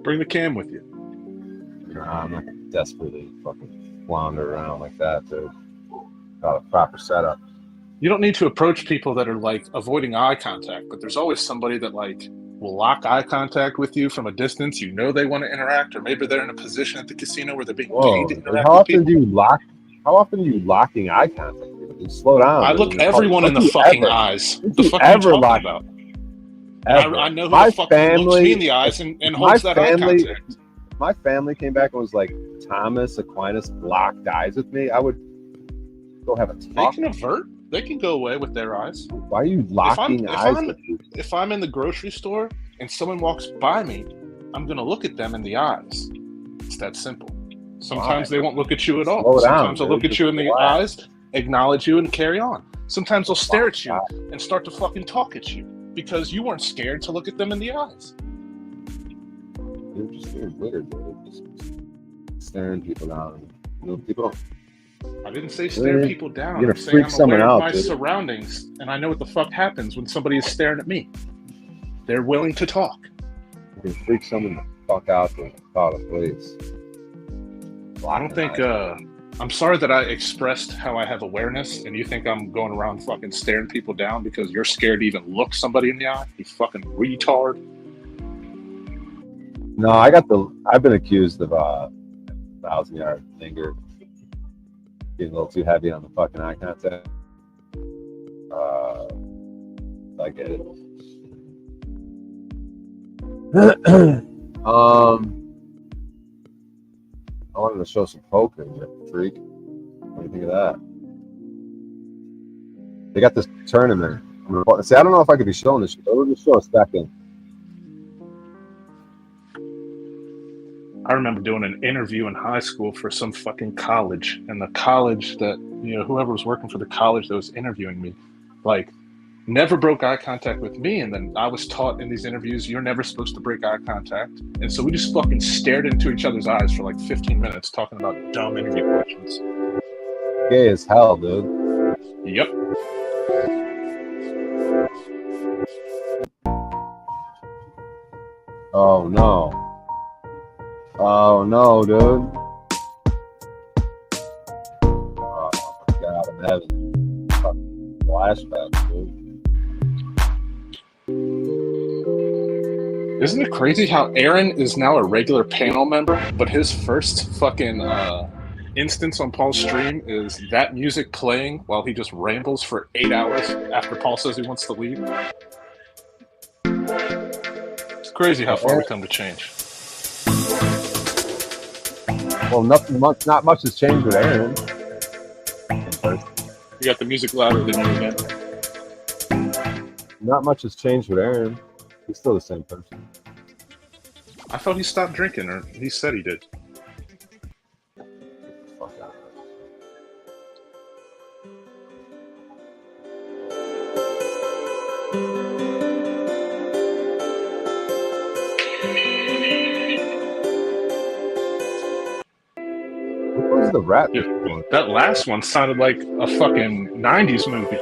Bring the cam with you. Nah, I'm not gonna desperately fucking flounder around like that, dude. Got a proper setup. You don't need to approach people that are like avoiding eye contact, but there's always somebody that like will lock eye contact with you from a distance. You know they want to interact, or maybe they're in a position at the casino where they're being paid to interact How with often people. do you lock? How often are you locking eye contact? You slow down. I look everyone in the fucking eyes. What the fuck are you talking about? I know who the fuck looks me in the eyes and holds that eye contact. My family came back and was like, Thomas Aquinas locked eyes with me. I would go have a talk. They can avert. They can go away with their eyes. Why are you locking eyes with me? If I'm in the grocery store and someone walks by me, I'm going to look at them in the eyes. It's that simple. Sometimes they won't look at you at all. Slow down, Sometimes they'll look at you in the eyes, acknowledge you, and carry on. Sometimes they'll stare at you and start to fucking talk at you because you weren't scared to look at them in the eyes. You're just being weird, dude. Just staring people down. You know, people don't. I didn't say stare people down. You're I'm saying I'm someone aware of out, my dude. surroundings, and I know what the fuck happens when somebody is staring at me. They're willing to talk. You can freak someone the fuck out to call the police. I don't think. I'm sorry that I expressed how I have awareness, and you think I'm going around fucking staring people down because you're scared to even look somebody in the eye. You fucking retard. No, I've been accused of 1,000-yard finger. Getting a little too heavy on the fucking eye contact. I get it. I wanted to show some poker, you freak. What do you think of that? They got this tournament. See, I don't know if I could be showing this shit, but we'll just show a second. I remember doing an interview in high school for some fucking college, and the college that, you know, whoever was working for the college that was interviewing me, like, never broke eye contact with me. And then I was taught in these interviews, you're never supposed to break eye contact. And so we just fucking stared into each other's eyes for like 15 minutes talking about dumb interview questions. Gay as hell, dude. Yep. Oh no. Oh no, dude. Oh my god, I'm having fucking flashbacks, dude. Isn't it crazy how Aaron is now a regular panel member, but his first fucking instance on Paul's stream is that music playing while he just rambles for 8 hours after Paul says he wants to leave? It's crazy how far we come to change. Well, not much has changed with Aaron. You got the music louder than you again. Not much has changed with Aaron. He's still the same person. I thought he stopped drinking, or he said he did. Fuck out. What was the rap? Yeah, that last one sounded like a fucking 90s movie.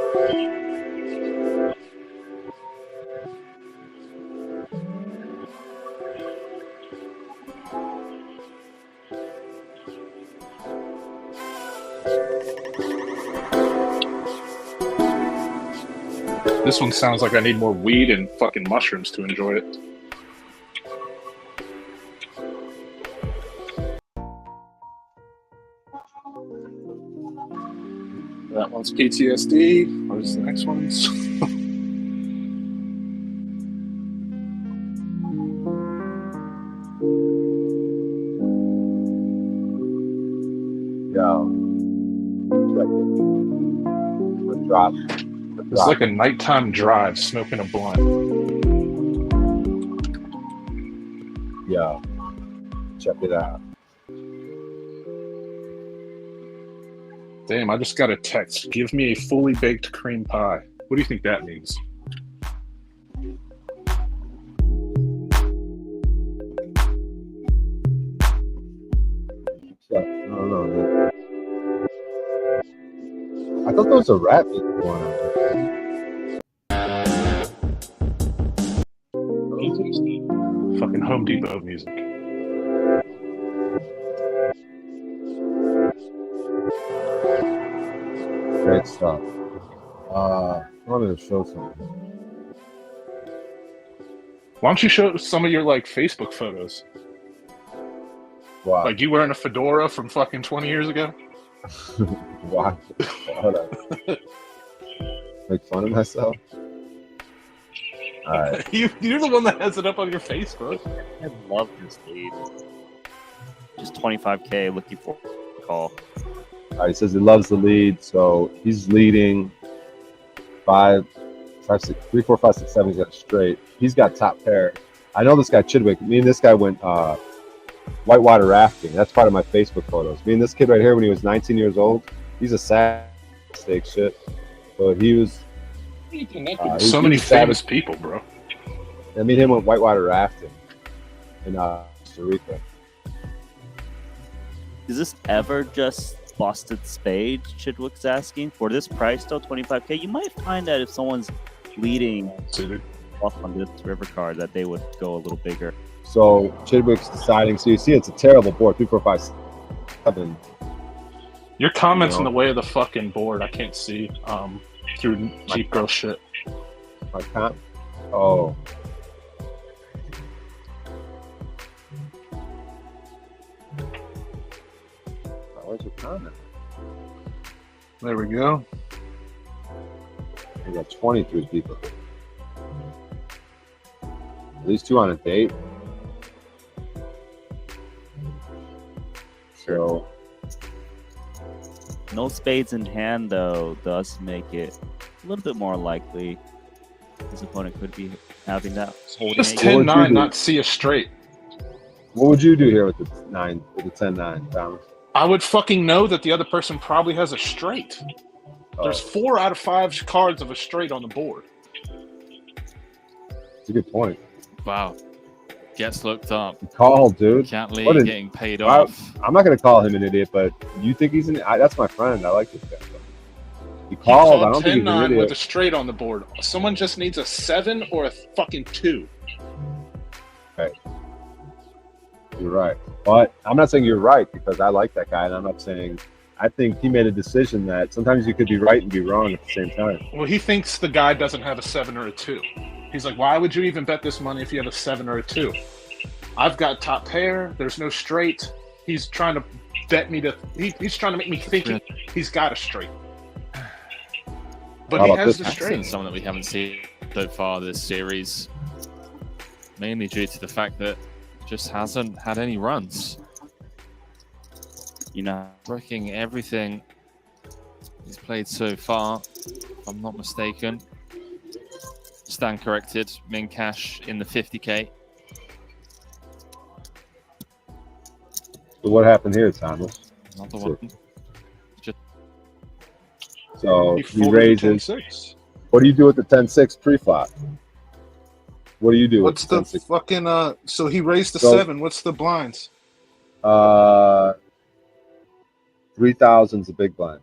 This one sounds like I need more weed and fucking mushrooms to enjoy it. That one's PTSD. Where's the next ones? Yo. Drop. It's like a nighttime drive smoking a blunt. Yo. Check it out. Damn, I just got a text. Give me a fully baked cream pie. What do you think that means? I thought there was a rap going on. Fucking Home Depot music. Great stuff. I wanted to show something. Why don't you show some of your like Facebook photos? Wow. Like you wearing a fedora from fucking 20 years ago? Wow. Hold on. Make fun of myself? Alright. You're the one that has it up on your Facebook. I love this lead. Just 25K looking for a call. Alright, he says he loves the lead, so he's leading 3, 4, 5, 6, 7. He's got a straight. He's got top pair. I know this guy Chidwick. Me and this guy went whitewater rafting. That's part of my Facebook photos. Me and this kid right here when he was 19 years old. He's a sad steak shit. But he was. So many famous people, bro. I mean, him went whitewater rafting in Costa Rica. Is this ever just busted spades? Chidwick's asking for this price though, 25K. You might find that if someone's leading off on this river card, that they would go a little bigger. So Chidwick's deciding. So you see, it's a terrible board. 3, 4, 5, 7. Your comments in the way of the fucking board. I can't see through cheap girl shit. I can't. Oh. Where's your comment? There we go. We got 23 people. At least 2 on a date. So. No spades in hand though does make it a little bit more likely his opponent could be having that holding. Just 10-9, not see a straight. What would you do here with the 9, with the 10-9, Thomas? I would fucking know that the other person probably has a straight. There's 4 out of 5 cards of a straight on the board. That's a good point. Wow. Gets looked up. Call, dude. Can't leave getting paid off. I'm not going to call him an idiot, but you think he's an that's my friend. I like this guy. He called. I don't think he's an 10-9 idiot. with a straight on the board. Someone just needs a 7 or a fucking 2. Okay. You're right. But I'm not saying you're right because I like that guy, and I'm not saying I think he made a decision that sometimes you could be right and be wrong at the same time. Well, he thinks the guy doesn't have a 7 or a 2. He's like, why would you even bet this money if you have a 7 or a 2? I've got top pair. There's no straight. He's trying to bet me to. He's trying to make me think he's got a straight. But he has the straight. Someone that we haven't seen so far this series, mainly due to the fact that just hasn't had any runs. You know, breaking everything he's played so far, if I'm not mistaken. Stand corrected, min cash in the 50K. So what happened here, Thomas? Another one. So he raises. What do you do with the 10-6 pre-flop? What do you do? What's the fucking So he raised the 7. What's the blinds? 3,000's a big blind.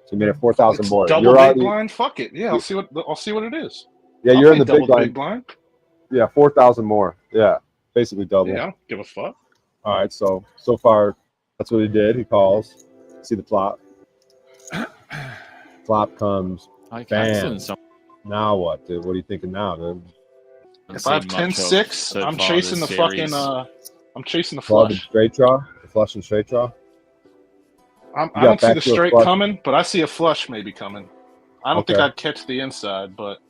So you made a 4,000 more. Double You're big already, blind. Fuck it. Yeah, I'll see what it is. Yeah, I'll you're in pay the big double blind. blind. Yeah, 4,000 more. Yeah, basically double. Yeah, I don't give a fuck. All right, so far that's what he did. He calls. See the flop. Flop comes. Bam. Now what, dude? What are you thinking now, dude? If I have 10-6, I'm chasing the fucking. I'm chasing the Well, the flush. straight draw, the flush and straight draw. I don't see the straight coming, but I see a flush maybe coming. I don't think I'd catch the inside, but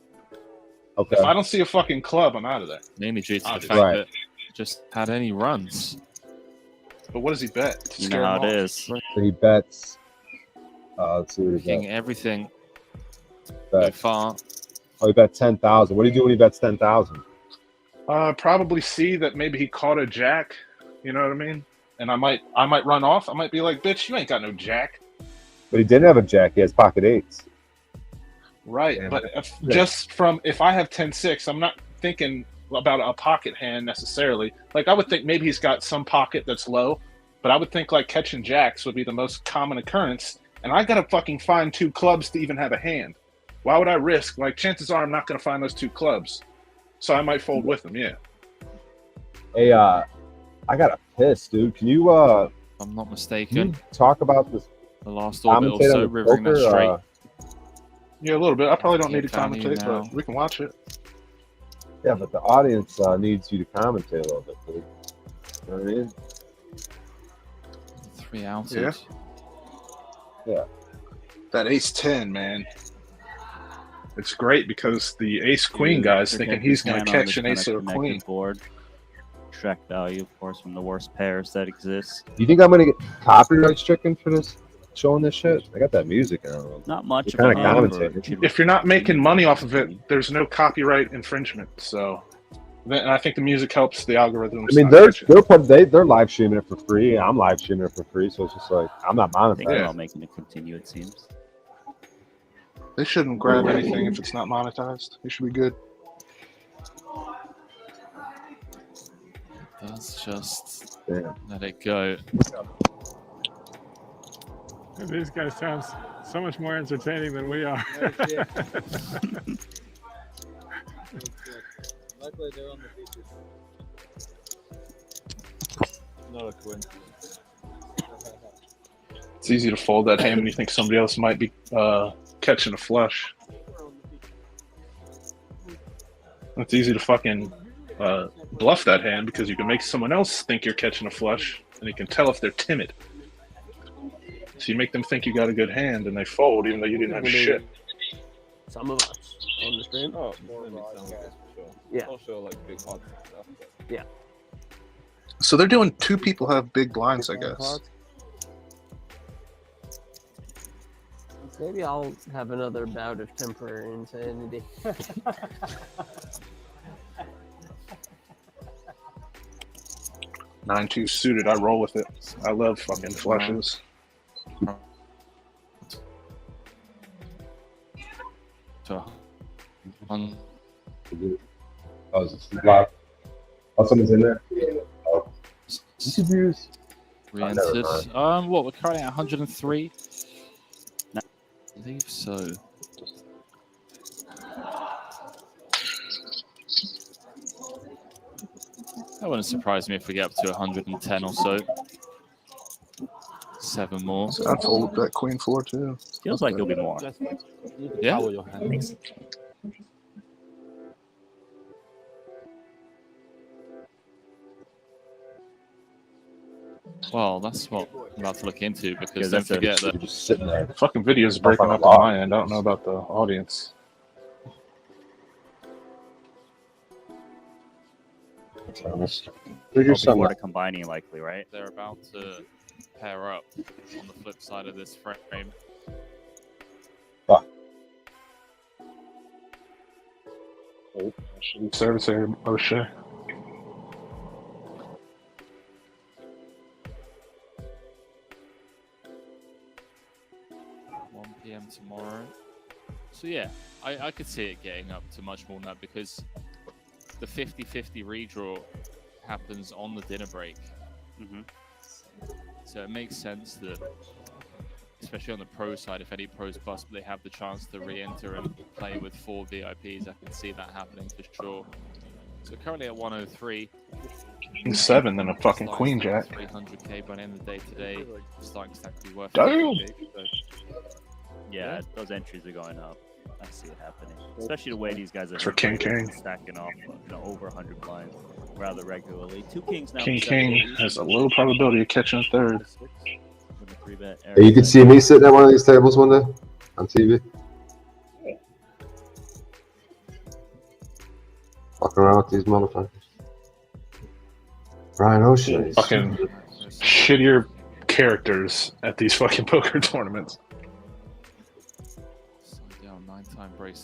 if I don't see a fucking club, I'm out of there. Mainly due to the fact that just had any runs. But what does he bet? To you scare know how him it off? is. So he bets. Let's see what he Breaking bets. everything so far. Oh, he bet 10,000. What do you do when he bets 10,000? Probably see that maybe he caught a jack. You know what I mean? And I might run off. I might be like, bitch, you ain't got no jack. But he didn't have a jack. He has pocket eights. Right, Yeah, but but- just from if I have 10-6, I'm not thinking about a pocket hand necessarily. Like I would think maybe he's got some pocket that's low, but I would think like catching jacks would be the most common occurrence. and I gotta fucking find 2 clubs to even have a hand. Why would I risk? Like, chances are I'm not gonna find those 2 clubs, so I might fold with them. Yeah. Hey, I got a piss, dude. Can you if I'm not mistaken, talk about this? The last orbit or so, rivering that straight. Yeah, a little bit. I probably don't need to value commentate, now. but we can watch it. Yeah, but the audience needs you to commentate a little bit, dude. You know what I mean? 3 ounces. Yeah. That ace-10, man. It's great because the ace-queen guy's thinking he's going to catch an ace or a queen. Board. Extract value, of course, from the worst pairs that exist. Do you think I'm going to get copyright stricken for this? Showing this shit? I got that music. I don't know. Not much. Kind of commentating. If you're not making money off of it, there's no copyright infringement. So, and I think the music helps the algorithm. I mean, they're live streaming it for free. I'm live streaming it for free, so it's just like I'm not monetized. I think they're all making it continue. It seems. They shouldn't grab anything if it's not monetized. They should be good. Let's just let it go. These guys sound so much more entertaining than we are. Luckily, they're on the features. Not a coincidence. It's easy to fold that hand when you think somebody else might be catching a flush. It's easy to fucking bluff that hand because you can make someone else think you're catching a flush, and you can tell if they're timid. So you make them think you got a good hand, and they fold even though you didn't have shit. Some of us on the stream. Oh, more of our guys for sure. Yeah. Also, like big odds and stuff. But. Yeah. So they're doing 2 people have big blinds, I guess. Maybe I'll have another bout of temporary insanity. 9-2 suited, I roll with it. I love fucking flushes. Oh, is it live? Oh, someone's in there? Oh. Interviews? Re-entered. What, we're currently at 103? I believe so. That wouldn't surprise me if we get up to 110 or so. 7 more. So I fold that queen 4 too. Feels like there'll be more. Yeah. Thanks. Well, that's what I'm about to look into because don't forget that just sitting there. The fucking video's breaking up on my end. I don't know about the audience. Water combining likely, right? they're about to pair up on the flip side of this frame. Oh, service area, O'Shea. PM tomorrow. So yeah, I could see it getting up to much more than that because the 50-50 redraw happens on the dinner break. So it makes sense that, especially on the pro side, if any pros bust, they have the chance to re-enter and play with 4 VIPs. I can see that happening for sure. So currently at 103. King 7 then a fucking queen jack. 300k by the end of the day today. Starting to stack to be worth Damn. it. Yeah, those entries are going up. I see it happening, especially the way these guys are For King stacking off, over 100 blinds rather regularly. 2 kings now. King has a low probability of catching a third. Hey, you can see me sitting at one of these tables one day on TV. Fucking around with these motherfuckers. Brian O'Shea. Fucking shittier characters at these fucking poker tournaments.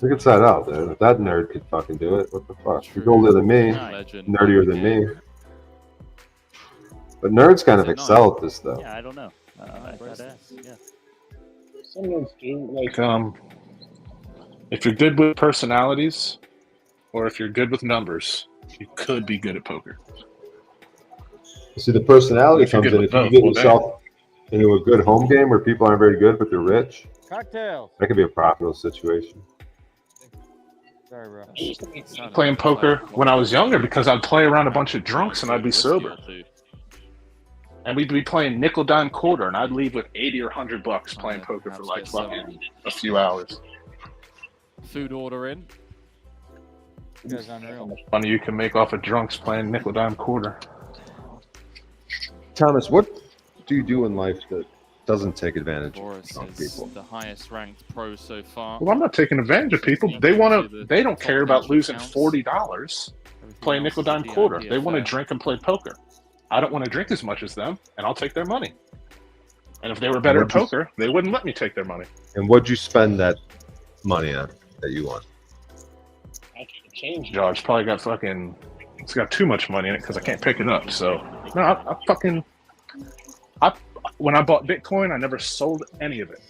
Look inside out, dude. If that nerd could fucking do it, what the fuck? You're older than me, nerdier than me. But nerds kind of excel at this, though. Yeah, I don't know. Yeah. Sometimes do like if you're good with personalities, or if you're good with numbers, you could be good at poker. See, the personality comes in if you get yourself Into a good home game where people aren't very good, but they're rich. Cocktails. That could be a profitable situation. Sorry, bro. Playing poker when I was younger because I'd play around a bunch of drunks and I'd be sober. And we'd be playing nickel, dime, quarter, and I'd leave with 80 or $100 playing poker for like fucking a few hours. Food order in. You guys unreal. Money you can make off of drunks playing nickel, dime, quarter. Thomas, what do you do in life that doesn't take advantage Boris of is people? the highest ranked pro so far. Well, I'm not taking advantage of people. They want to. They don't care about losing $40 playing nickel, dime, quarter. They want to drink and play poker. I don't want to drink as much as them, and I'll take their money. And if they were better at poker, they wouldn't let me take their money. And what'd you spend that money on that you won? Change jar. It's probably got fucking. It's got too much money in it because I can't pick it up. So no, I fucking. When I bought Bitcoin, I never sold any of it.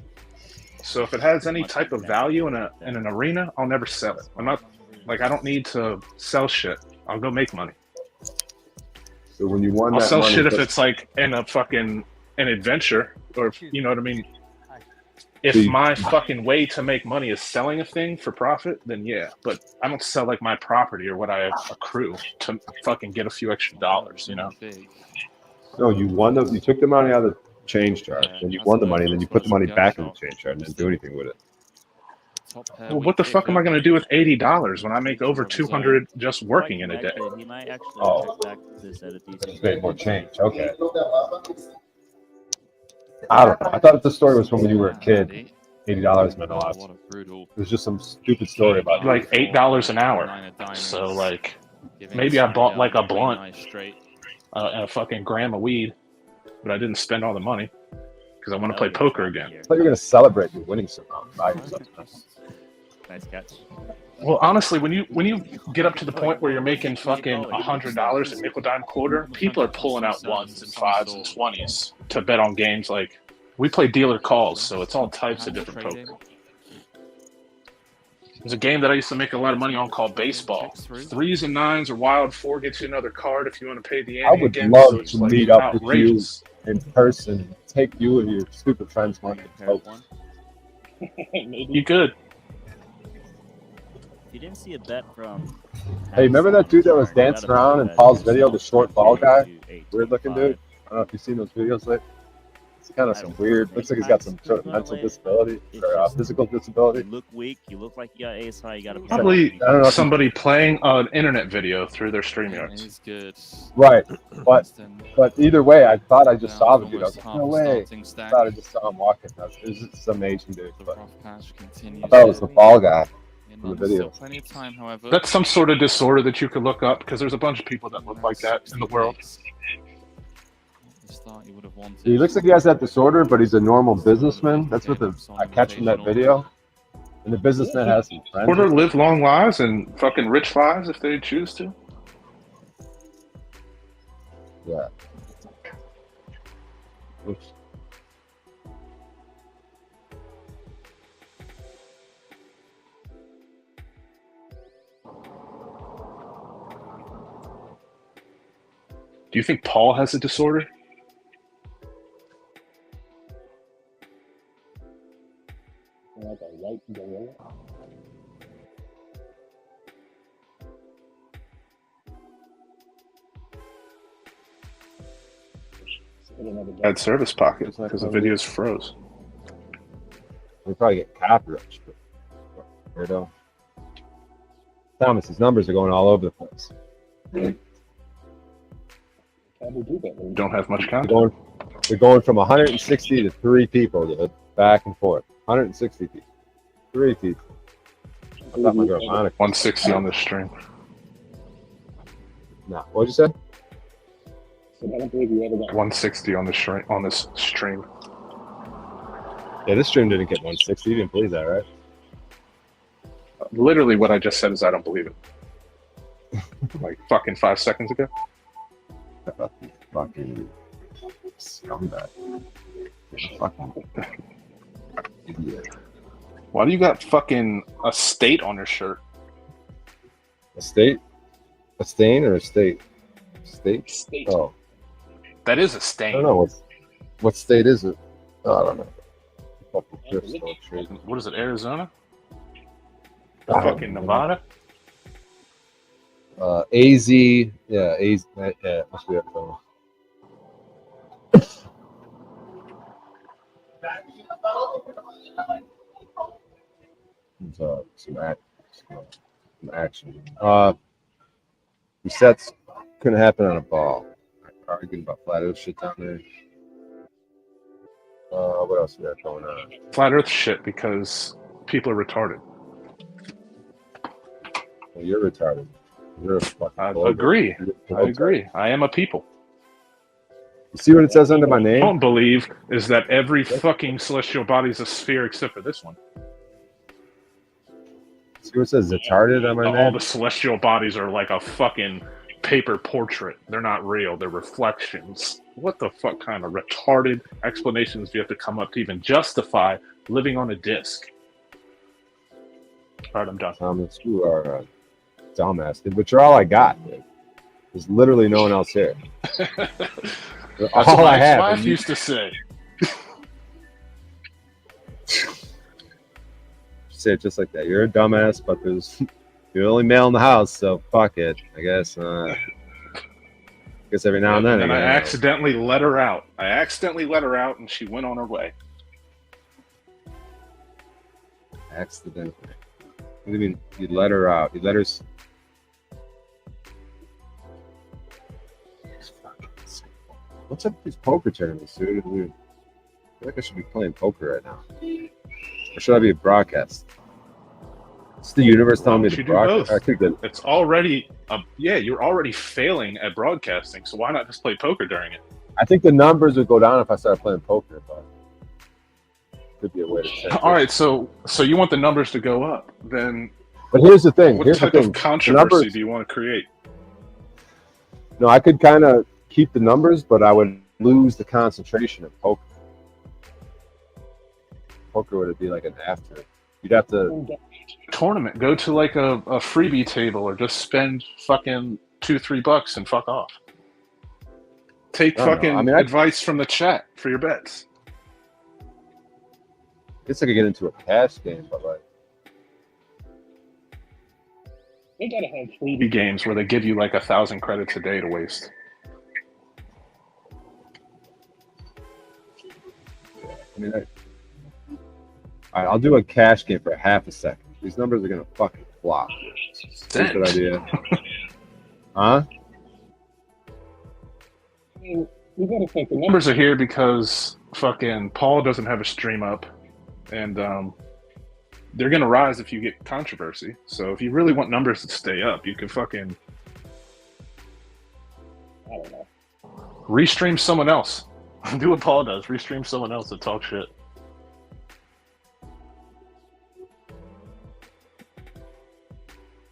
So if it has any type of value in an arena, I'll never sell it. I'm not like I don't need to sell shit. I'll go make money. So when you won I'll that sell money, shit if it's like in a fucking an adventure, or if, you know what I mean. If my fucking way to make money is selling a thing for profit, then yeah. But I don't sell like my property or what I accrue to fucking get a few extra dollars, you know. No, you won the. You took the money out of the change jar, and you won the money, and then you put the money back in the change jar, and didn't do anything with it. Well, what the fuck am I going to do with $80 when I make over 200 just working in a day? He might actually Oh, back this at a decent made more change. Okay. I don't know. I thought the story was from when you were a kid. $80 meant a lot. It was just some stupid story about Like $8 an hour. So like, maybe I bought like a blunt and a fucking gram of weed, but I didn't spend all the money because I want to play poker again. I thought you were going to celebrate your winning somehow. Buy yourself something. Nice catch. Well, honestly, when you get up to the point where you're making fucking $100 in nickel dime quarter, people are pulling out 1s and 5s and 20s to bet on games. Like we play dealer calls, so it's all types of different poker. There's a game that I used to make a lot of money on called baseball. 3s and 9s are wild. 4 gets you another card if you want to pay the ante. I would again, love so it's to like meet up with you outrageous. in person, take you and your stupid friends' money and poker. You could. You didn't see a bet from. Hey, remember that dude that was dancing around in Paul's video, the short ball guy? Weird looking dude. I don't know if you've seen those videos lately. It's kind of some weird. Looks like he's got some sort of mental disability or physical disability. You look weak. You look like you got ace high. You got a Probably I don't know if somebody playing an internet video through their StreamYards. He's good. Right, but either way, I thought I just saw the dude. I was like, no way. I thought I just saw him walking. It was just some Asian dude. But I thought it was the ball guy from the video. Plenty of time, however. That's some sort of disorder that you could look up because there's a bunch of people that look like that in the world. He looks like he has that disorder, but he's a normal businessman. That's what I catch from that video. And the businessman has some friends. Or live long lives and fucking rich lives if they choose to. Yeah. Oops. Do you think Paul has a disorder? Like a white gorilla. Bad service pocket because the videos froze. We probably get copyright. Weirdo. Thomas, his numbers are going all over the place. Don't have much content. They're going from 160 to 3 people, dude, back and forth. 160 people. 3 people. I thought my girl Monica. 160 on this stream. No, what'd you say? I don't believe you ever got 160 on this stream. Yeah, this stream didn't get 160. You didn't believe that, right? Literally, what I just said is I don't believe it. Like fucking 5 seconds ago. Fucking scumbag. Fucking idiot. Why do you got fucking a state on your shirt? A state? A stain or a state? State? State. Oh. That is a stain. I don't know. What state is it? Oh, I don't know. Fucking thrift store trade. What is it? Arizona? I don't Fucking know. Nevada? AZ. Yeah, AZ. Yeah, must be that phone. Some action. Resets couldn't happen on a ball. Arguing about flat earth shit down there. What else we got going on? Flat Earth shit because people are retarded. Well, you're retarded. You're a fucking I bulldog. agree. You're I agree. I am a people. You see what it says under my name? I don't believe is that every fucking celestial body is a sphere except for this one. See what it says retarded on my All name? the celestial bodies are like a fucking paper portrait. They're not real. They're reflections. What the fuck kind of retarded explanations do you have to come up to even justify living on a disc? All right, I'm done. Thomas, you are a dumbass, dude, but you're all I got, dude. There's literally no one else here. That's all what my I have. ex-wife and you- used to say. Say it just like that. You're a dumbass, but there's you're the only male in the house, so fuck it. I guess. Guess every now and then. And I gotta- accidentally let her out. And she went on her way. Accidentally. What do you mean? You let her out? You let her? What's up with these poker tournaments, dude? I feel like I should be playing poker right now. Or should I be a broadcast? It's the universe telling me Why don't to you do broadcast. both? I think that It's already, you're already failing at broadcasting. So why not just play poker during it? I think the numbers would go down if I started playing poker, but could be a way to say it. All right, so you want the numbers to go up? Then But here's the thing. what Here's the type thing. of The controversy numbers- do you want to create? No, I could kind of keep the numbers, but I would lose the concentration of poker. Poker would be like an after. You'd have to. Tournament. Go to like a freebie table or just spend fucking $2-3 and fuck off. Take I don't know. fucking I mean, I- advice from the chat for your bets. I guess I could get into a cash game, but like, They gotta have freebie games where they give you like 1,000 credits a day to waste. I mean, all right, I'll do a cash game for half a second. These numbers are gonna fucking flop. Stupid Thanks. idea. Huh? You gotta think the numbers are here because fucking Paul doesn't have a stream up, and they're gonna rise if you get controversy. So if you really want numbers to stay up, you can fucking I don't know. Restream someone else. Do what Paul does. Restream someone else to talk shit.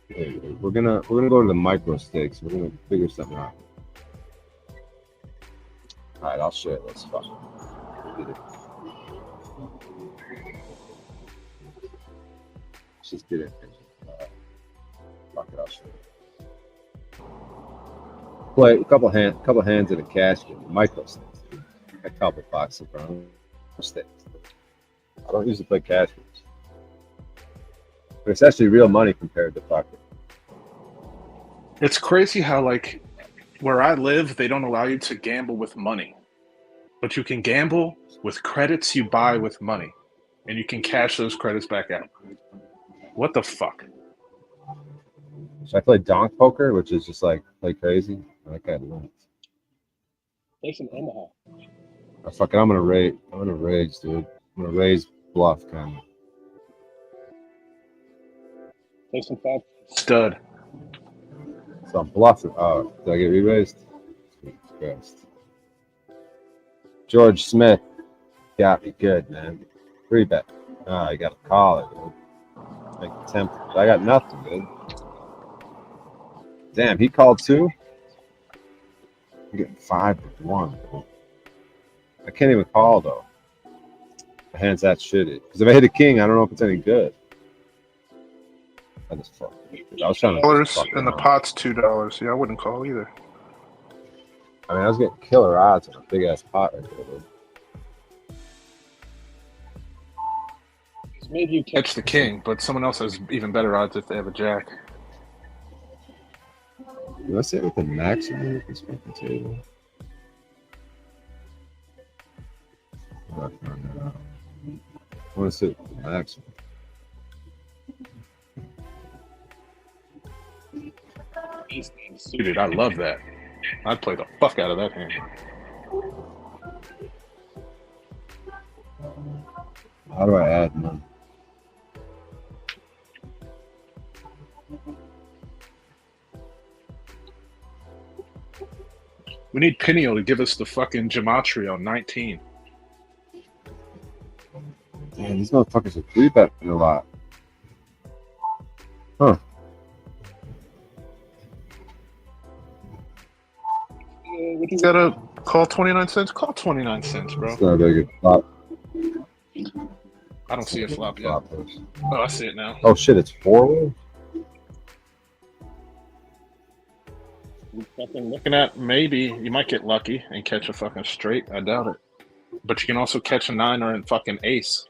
Hey, we're gonna go to the micro stakes. We're gonna figure something out. All right, I'll share this. Fuck. Let's just get it. Fuck it, I'll share it. Play a couple hands in a cash game. Micro stakes. A couple bucks in front of stakes. I don't usually play cash games, but it's actually real money compared to pocket. It's crazy how like where I live, they don't allow you to gamble with money, but you can gamble with credits you buy with money, and you can cash those credits back out. What the fuck? So I play donk poker, which is just like play crazy. That guy wins. Play some Omaha. Oh, fuck it, I'm gonna rage, dude. I'm gonna raise bluff, kind of. Play some five. Stud. So I'm bluffing. Oh, did I get re-raised? Jesus Christ. George Smith got me good, man. 3-bet. Oh, you got to call it, dude. Make the temp. I got nothing, dude. Damn, he called 2? I'm getting 5-1, dude. I can't even call, though. My hand's that shitty. Because if I hit a king, I don't know if it's any good. I just fucking. I was trying to. Dollars and the pot's $2. Yeah, I wouldn't call either. I mean, I was getting killer odds on a big ass pot right there, dude. Maybe you Catch the king, but someone else has even better odds if they have a jack. Did I say with the maximum at this fucking table? I want to sit with the maximum. Suited, I love that. I'd play the fuck out of that hand. How do I add none? We need Pinio to give us the fucking gematria on 19. Man, these motherfuckers are 3-betting a lot. Huh. Would you gotta call 29 cents? Call 29 cents, bro. It's not a very good flop. I don't see a flop yet. Oh, I see it now. Oh shit, it's 4-way? Fucking looking at maybe you might get lucky and catch a fucking straight. I doubt it. But you can also catch a 9 or a fucking ace.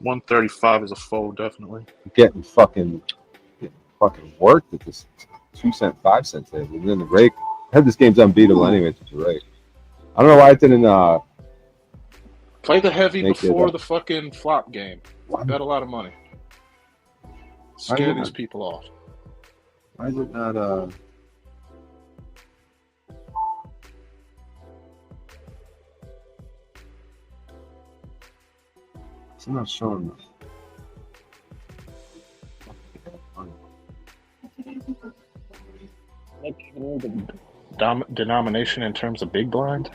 $135 is a fold, definitely. Getting fucking worked at this 2 cent, 5 cent table. And then the rake. I heard this game's unbeatable anyway to the rake. I don't know why it didn't Play the heavy make it before up. the fucking flop game. Bet a lot of money. Scare these people off. Why is it not it's not showing us. Denomination in terms of big blind?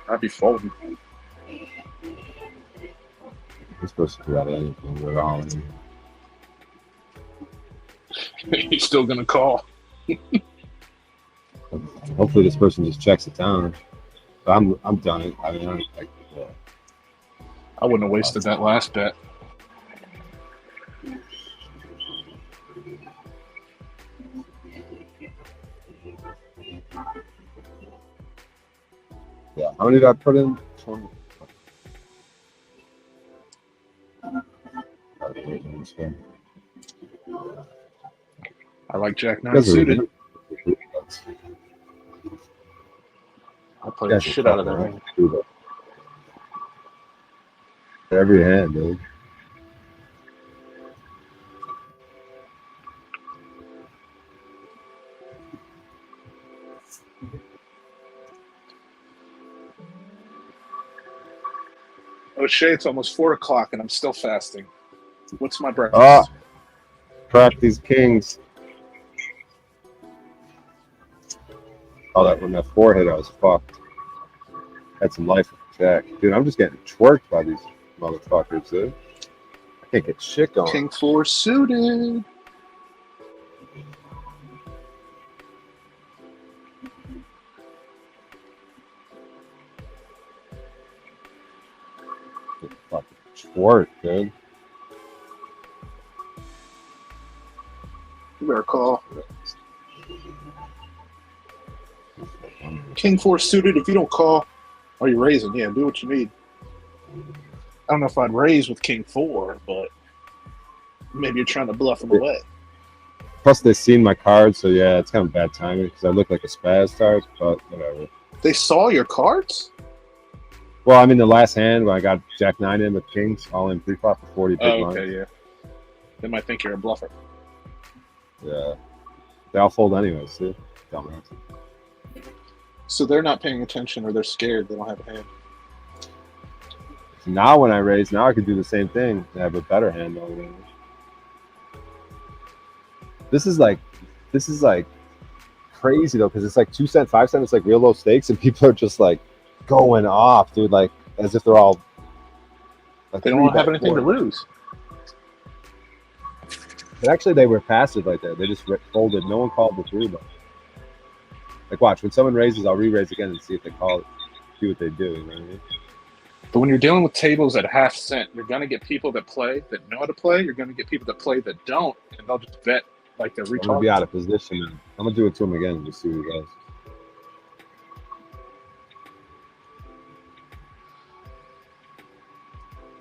I'd be folding. You're supposed to do that anything at all. He's still gonna call. Hopefully this person just checks it down. But I'm done. I mean, I wouldn't have wasted that last bet. yeah. How many did I put in? 20. I like Jack 9 suited. I play the shit out of that hand. Every hand, dude. Oh shit, it's almost 4 o'clock and I'm still fasting. What's my breakfast? Crack these kings. Oh, that when that 4 hit, I was fucked. Had some life with Jack. Dude, I'm just getting twerked by these motherfuckers, dude. I can't get shit going. King 4 suited. Get fucking twerked, dude. You better call. King 4 suited. If you don't call, are you raising? Yeah, do what you need. I don't know if I'd raise with King 4, but maybe you're trying to bluff him away. Plus, they seen my cards, so yeah, it's kind of bad timing because I look like a spaz card, but whatever. They saw your cards? Well, I'm in the last hand when I got Jack 9 in with kings, all in pre-flop for 40 big Oh, lines. okay, yeah. They might think you're a bluffer. Yeah. They all fold anyways, too. Dumbass. So they're not paying attention or they're scared. They don't have a hand. Now when I raise, now I can do the same thing and have a better hand over there. This is like crazy though, because it's like 2 cent, 5 cent, it's like real low stakes, and people are just like going off, dude, like as if they're all like They don't have anything to lose. But actually they were passive like that. They just folded. No one called the 3-bet. Like watch, when someone raises, I'll re-raise again and see if they call it, see what they do, you know what I mean? But when you're dealing with tables at half cent, you're going to get people that play, that know how to play. You're going to get people that play that don't, and they'll just bet like they're I'm gonna retarded. be out of position. Man. I'm gonna do it to him again and just see what he does.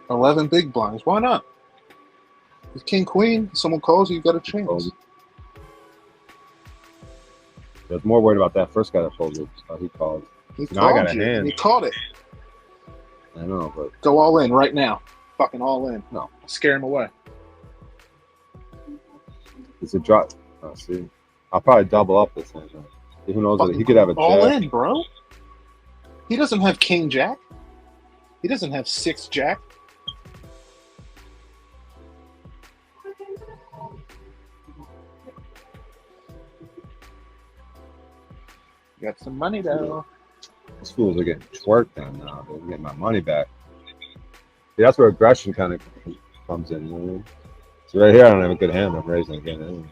$11 big blinds. Why not? If king queen, someone calls you, you got a chance. I was more worried about that first guy that folded. He called. He Now I got called a you. hand. He caught it. I know, but Go all in right now. Fucking all in. No. Scare him away. it's a drop. Oh, see, I'll probably double up this hand. Who knows? He could have a all jack. in, bro. He doesn't have king jack. He doesn't have 6 jack. Got some money though. These fools are getting twerked on now. They're getting my money back. See, that's where aggression kind of comes in. You know what I mean? So right here, I don't have a good hand. I'm raising again. Anyway.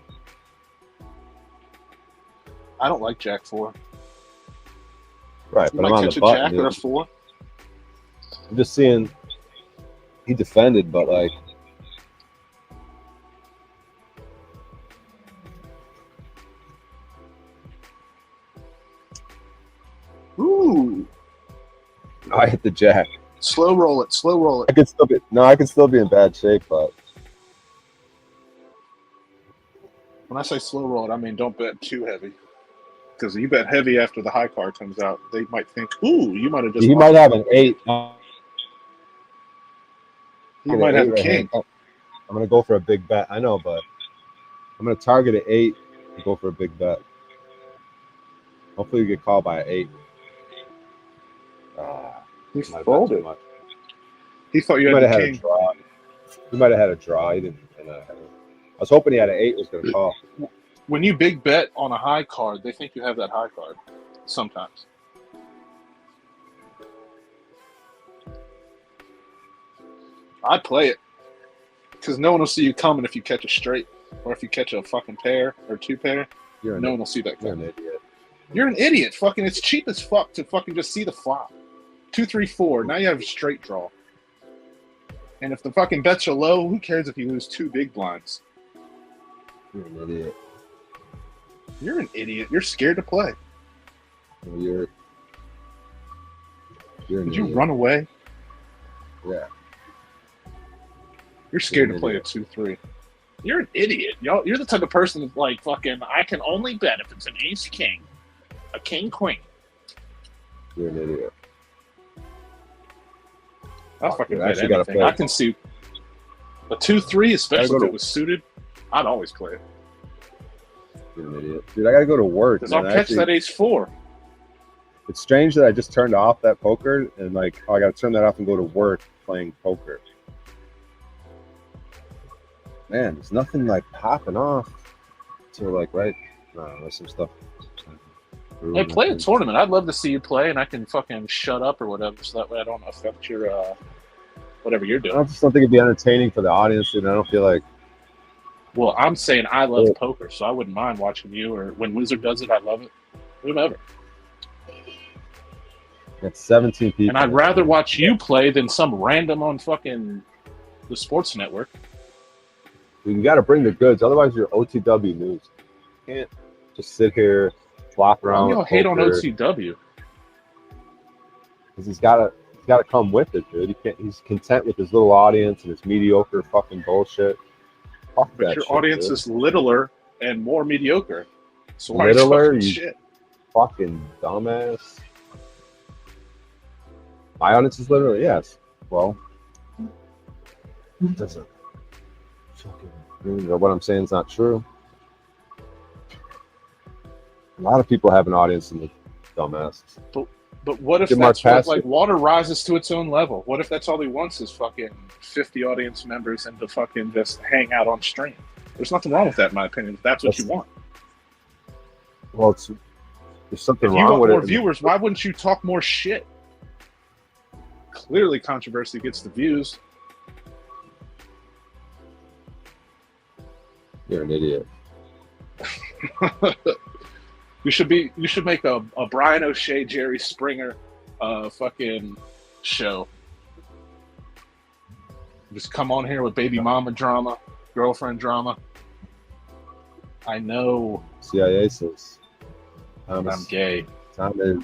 I don't like jack 4. Right, You but I'm might on catch the a button. jack or a Dude. 4. I'm just seeing he defended, but like Ooh. I hit the jack. Slow roll it. Slow roll it. I could still be in bad shape, but When I say slow roll it, I mean don't bet too heavy. Because you bet heavy after the high card comes out, they might think, ooh, you might have just he lost. might have an 8. He might have a right king. here. I'm gonna go for a big bet. I know, but I'm gonna target an 8 and go for a big bet. Hopefully, you get called by an 8. He might have bet folded. too much. He thought you He had might have the had a king. draw. He might have had a draw. He didn't. I was hoping he had an 8 was gonna call. When you big bet on a high card, they think you have that high card. Sometimes. I'd play it. Because no one will see you coming if you catch a straight. Or if you catch a fucking pair or 2 pair. No one will see that You're coming. an idiot. You're an idiot. Fucking, it's cheap as fuck to fucking just see the flop. 2, 3, 4. Now you have a straight draw. And if the fucking bets are low, who cares if you lose 2 big blinds? You're an idiot. You're an idiot. You're scared to play. You're an Did you idiot. run away? Yeah. You're scared You're to an play a 2-3. You're an idiot. You're the type of person that's like fucking. I can only bet if it's an ace king, a king queen. You're an idiot. I fucking You bet actually gotta anything. play. I can see a 2-3, especially Gotta if go it to- was suited. I'd always play it You're an idiot, dude. I gotta go to work. because I'll man. catch Actually, that ace 4. It's strange that I just turned off that poker and like, oh, I gotta turn that off and go to work playing poker. Man, there's nothing like popping off. So like, right? No, there's some stuff. Hey, play a tournament. I'd love to see you play, and I can fucking shut up or whatever, so that way I don't affect your whatever you're I doing. just don't think it'd be entertaining for the audience, dude. I don't feel like Well, I'm saying I love Yeah. poker, so I wouldn't mind watching you. Or when Wizard does it, I love it. Whomever. it's 17 people. And I'd rather watch you play than some random on fucking the sports network. You got to bring the goods, otherwise you're OTW news. You can't just sit here, flop around. Y'all with hate on poker, OCW. 'cause he's got to come with it, dude. He can't. He's content with his little audience and his mediocre fucking bullshit. Fuck But that your shit, audience dude. is littler and more mediocre. So why are you Littler, talking you shit? fucking dumbass. My audience is literally yes. Well, doesn't fucking mean that what I'm saying is not true. A lot of people have an audience in the dumbasses. But what if Give Mark that's what, Pass like it. water rises to its own level? What if that's all he wants is fucking 50 audience members and to fucking just hang out on stream? There's nothing wrong with that, in my opinion. If that's what you want. Well, there's something If you wrong want with more it. viewers, why wouldn't you talk more shit? Clearly, controversy gets the views. You're an idiot. You should make a Brian O'Shea, Jerry Springer fucking show Just come on here with baby mama drama, girlfriend drama. I know. CIA says I'm gay. Thomas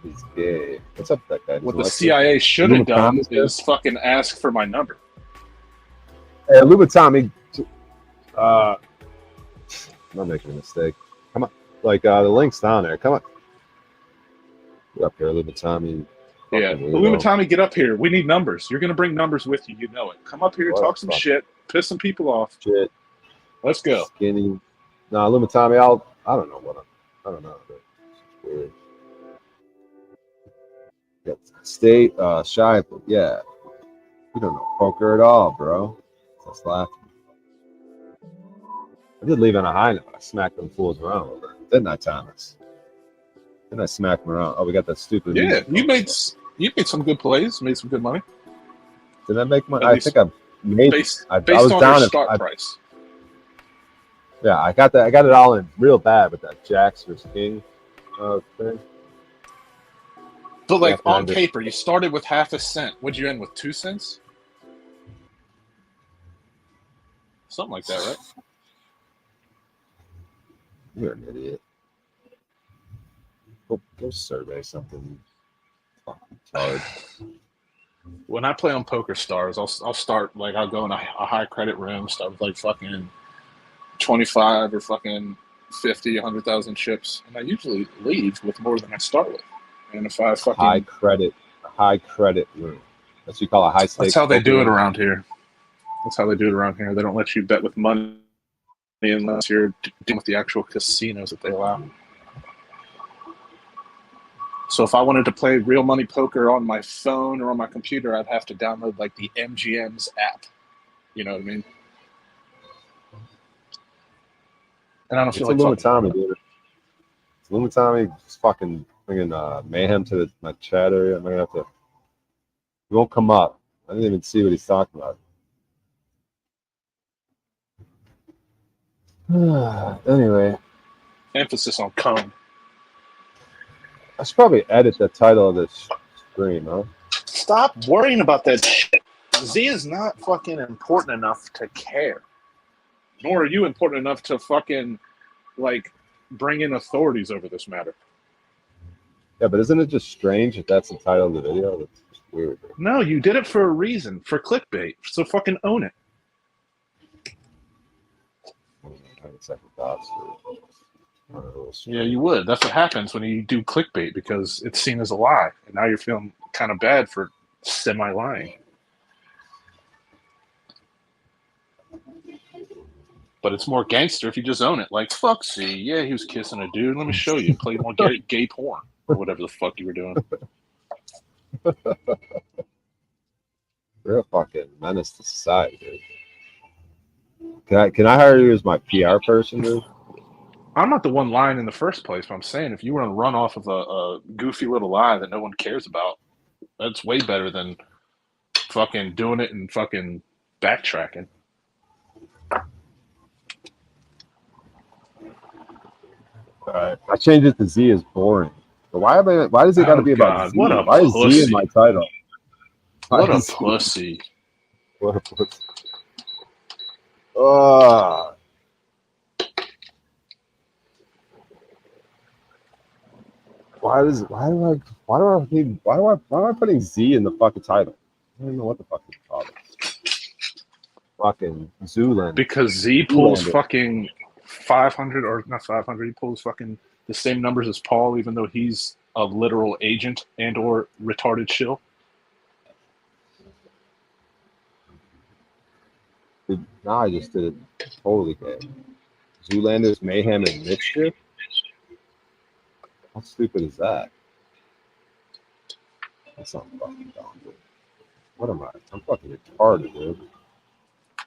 is gay. What's up with that guy? What the CIA should have done is fucking ask for my number. Hey, Lubatami, I'm not making a mistake. Come on. Like, the link's down there. Come on. Get up here, Lubatami. Yeah. Lubatami, get up here. We need numbers. You're going to bring numbers with you. You know it. Come up here, talk some shit, piss some people off. Shit. Let's go. Skinny. Nah, Lubatami, I don't know what I don't know. It's weird. Got state, shy, but yeah. You don't know poker at all, bro. Just laughing. I did leave on a high note. I smacked them fools around, didn't I, Thomas? Didn't I smack them around? Oh, we got that stupid. Yeah, you made some good plays, made some good money. Did I make money? I think I made. Based I was on down your at start price. Yeah, I got that. I got it all in real bad with that Jacks versus King thing. But like on paper, you started with half a cent. What'd you end with? 2 cents? Something like that, right? You're an idiot. Go survey something. Fucking hard. When I play on Poker Stars, I'll start like I'll go in a high credit room, start with like fucking 25 or fucking 50, 100,000 chips, and I usually leave with more than I start with. And if I fucking high credit room, that's what you call a high stakes. That's how they do it room. around here. That's how they do it around here. They don't let you bet with money unless you're dealing with the actual casinos that they allow. So if I wanted to play real money poker on my phone or on my computer, I'd have to download like the MGM's app. You know what I mean? And I don't feel like Lumatami, dude. Lumatami just fucking bringing mayhem to my chat area. I'm gonna have to. He won't come up. I didn't even see what he's talking about. Anyway, emphasis on cone. I should probably edit the title of this stream, huh? Stop worrying about that shit. Z is not fucking important enough to care. Nor are you important enough to fucking, like, bring in authorities over this matter. Yeah, but isn't it just strange if that's the title of the video? That's just weird. No, you did it for a reason. For clickbait. So fucking own it. Second thoughts. Yeah, you would. That's what happens when you do clickbait, because it's seen as a lie. And now you're feeling kind of bad for semi-lying. But it's more gangster if you just own it. Like, fuck, see, yeah, he was kissing a dude. Let me show you. Play more gay porn. Or whatever the fuck you were doing. You're a fucking menace to society, dude. Can I hire you as my PR person, dude? I'm not the one lying in the first place, but I'm saying if you want to run off of a goofy little lie that no one cares about, that's way better than fucking doing it and fucking backtracking. Alright. I changed it to Z is boring. But why does it gotta be about Z? Why is Z in my title? What a pussy. What a pussy. Why am I putting Z in the fucking title? I don't even know what the fuck it's called. Fucking Zoolander. Because Z pulls fucking 500 or not 500. He pulls fucking the same numbers as Paul, even though he's a literal agent and or retarded shill. Now I just did it totally gay. Zoolander's Mayhem and Mischief? How stupid is that? That's not fucking dumb, dude. What am I? I'm fucking retarded, dude.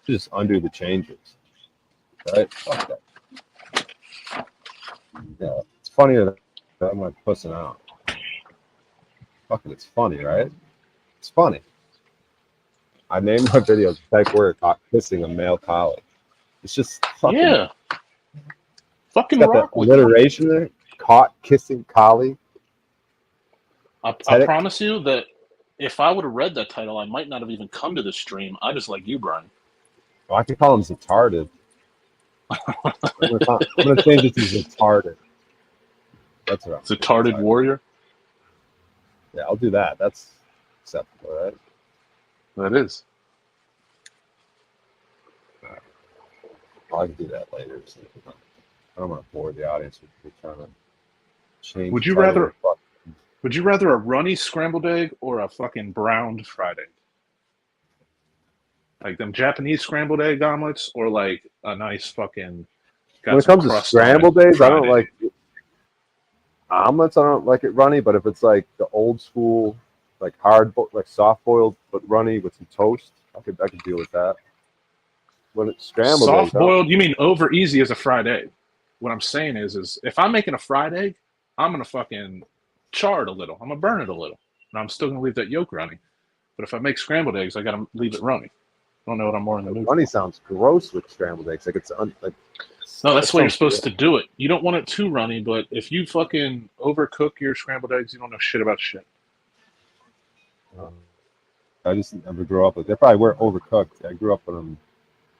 Just undo the changes. Right? Fuck that. Yeah, it's funnier that I'm like pussing out. Fucking, it's funny, right? It's funny. I named my videos Tech Word Kissing a Male Colleague. It's just fucking. Yeah. Fucking got rock that with alliteration there. Caught kissing colleague. I promise you that if I would have read that title, I might not have even come to the stream. I just like you, Brian. Oh, I could call him Zatarded. I'm gonna change it to Zatarded. That's right. Zatarded Warrior. Yeah, I'll do that. That's acceptable, right? That is. I can do that later. So I don't want to bore the audience with trying to change. Would you rather a runny scrambled egg or a fucking browned fried egg? Like them Japanese scrambled egg omelets, or like a nice fucking. When it comes to scrambled eggs, I don't like omelets. I don't like it runny, but if it's like the old school, like like soft boiled but runny with some toast, I could deal with that. When it's scrambled, soft boiled, you mean over easy as a fried egg? What I'm saying is if I'm making a fried egg, I'm gonna fucking char it a little. I'm gonna burn it a little, and I'm still gonna leave that yolk runny. But if I make scrambled eggs, I gotta leave it runny. I don't know what I'm more in the mood. Runny sounds gross with scrambled eggs. Like it's like. No, that's why you're supposed to do it. You don't want it too runny, but if you fucking overcook your scrambled eggs, you don't know shit about shit. I just never grew up with. They probably were overcooked. I grew up with them.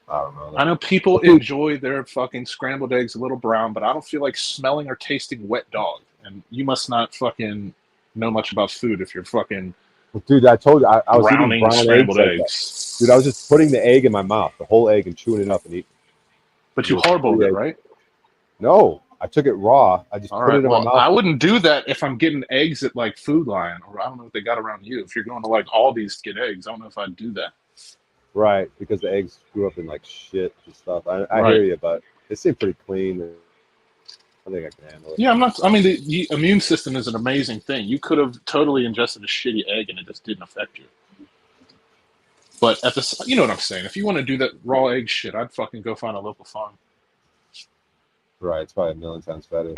I don't know. I know people enjoy their fucking scrambled eggs a little brown, but I don't feel like smelling or tasting wet dog. And you must not fucking know much about food if you're fucking. Dude, I told you I was eating brown scrambled eggs. Dude, I was just putting the egg in my mouth, the whole egg, and chewing it up and eating. But you hard-boiled it, right? No, I took it raw. I just put it in my mouth. I wouldn't do that if I'm getting eggs at like Food Lion, or I don't know what they got around you. If you're going to like Aldi's to get eggs, I don't know if I'd do that. Right, because the eggs grew up in like shit and stuff. I Right. hear you, but they seem pretty clean. I think I can handle it. Yeah, I mean, the immune system is an amazing thing. You could have totally ingested a shitty egg and it just didn't affect you. But you know what I'm saying. If you want to do that raw egg shit, I'd fucking go find a local farm. Right, it's probably a million times better.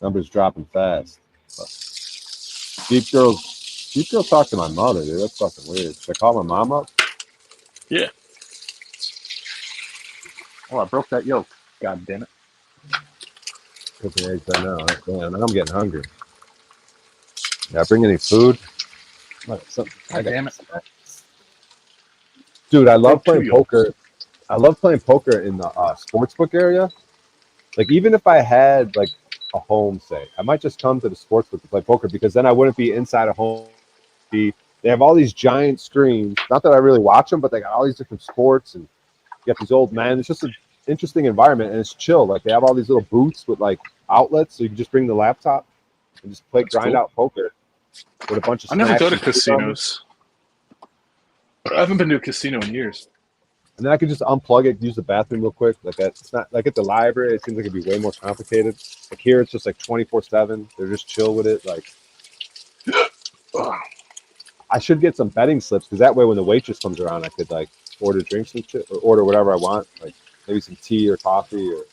Numbers dropping fast. But Deep Girl talked to my mother, dude. That's fucking weird. Should I call my mom up? Yeah. Oh, I broke that yolk. God damn it. Cooking eggs right now. Damn, I'm getting hungry. Yeah, bring any food? God damn it. Dude, I love playing poker. I love playing poker in the sportsbook area. Like, even if I had like a home, say, I might just come to the sportsbook to play poker because then I wouldn't be inside a home. They have all these giant screens. Not that I really watch them, but they got all these different sports and you got these old men. It's just an interesting environment and it's chill. Like, they have all these little booths with like outlets, so you can just bring the laptop and just play out poker with a bunch of. I never go to snacks and food on them. casinos. I haven't been to a casino in years. And then I could just unplug it, use the bathroom real quick. Like that. It's not like at the library. It seems like it'd be way more complicated. Like here, it's just like 24/7. They're just chill with it. Like, I should get some betting slips because that way, when the waitress comes around, I could like order drinks and shit, or order whatever I want. Like maybe some tea or coffee or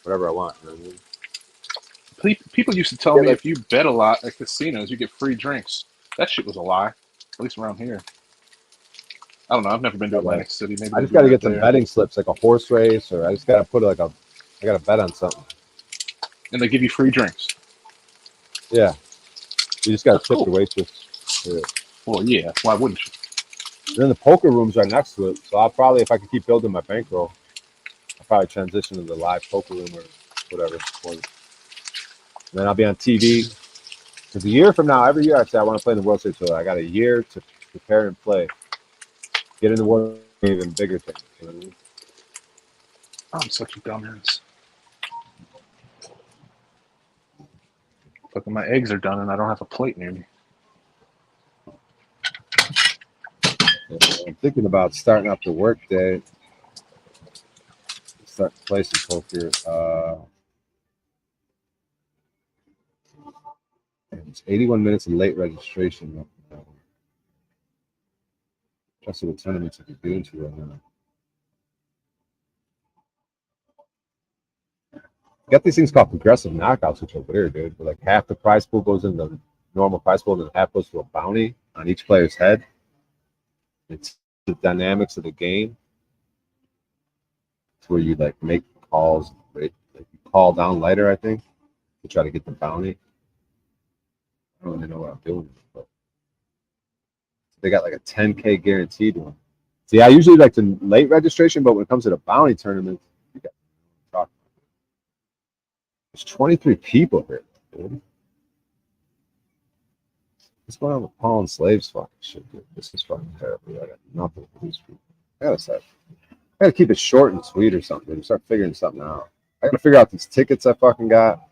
whatever I want. You know what I mean? People used to tell me if you bet a lot at casinos, you get free drinks. That shit was a lie, at least around here. I don't know. I've never been to Atlantic City. Maybe I just got to get some betting slips, like a horse race, or I just got to put like I got to bet on something. And they give you free drinks. Yeah, you just got to tip the waitress. Yeah. Well, yeah. Why wouldn't you? And then the poker rooms are next to it, so I'll probably, if I can keep building my bankroll, I'll probably transition to the live poker room or whatever. And then I'll be on TV. Because a year from now, every year I say I want to play in the World Series Tour. I got a year to prepare and play. Get in the world, even bigger things. You know what I mean? I'm such a dumbass. Look, my eggs are done and I don't have a plate near me. I'm thinking about starting up the work day. Start to play some poker. It's 81 minutes of late registration. Just the tournaments I could get into right now. Got these things called progressive knockouts, which are weird, dude. But like half the prize pool goes in the normal prize pool, and then half goes to a bounty on each player's head. It's the dynamics of the game. It's where you like make calls, right? Like you call down lighter, I think, to try to get the bounty. I don't really know what I'm doing, but they got like a 10K guaranteed one. See, I usually like to late registration, but when it comes to the bounty tournaments, you got there's 23 people here, dude. What's going on with Paul and Slave's fucking shit, dude? This is fucking terrible. I got nothing for these people. I gotta keep it short and sweet or something. Dude. Start figuring something out. I gotta figure out these tickets I fucking got.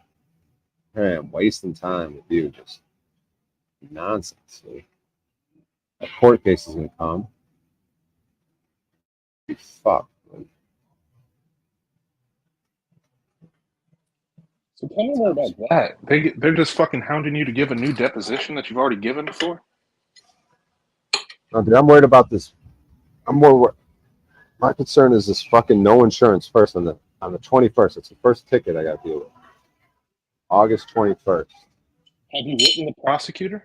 Hey, I'm wasting time with you. Just nonsense, dude. That court case is gonna come. Fuck. Man. So tell me more about that. They're just fucking hounding you to give a new deposition that you've already given before. No, dude, I'm worried about this. My concern is this fucking no insurance first on the 21st. It's the first ticket I got to deal with. August 21st. Have you written the prosecutor,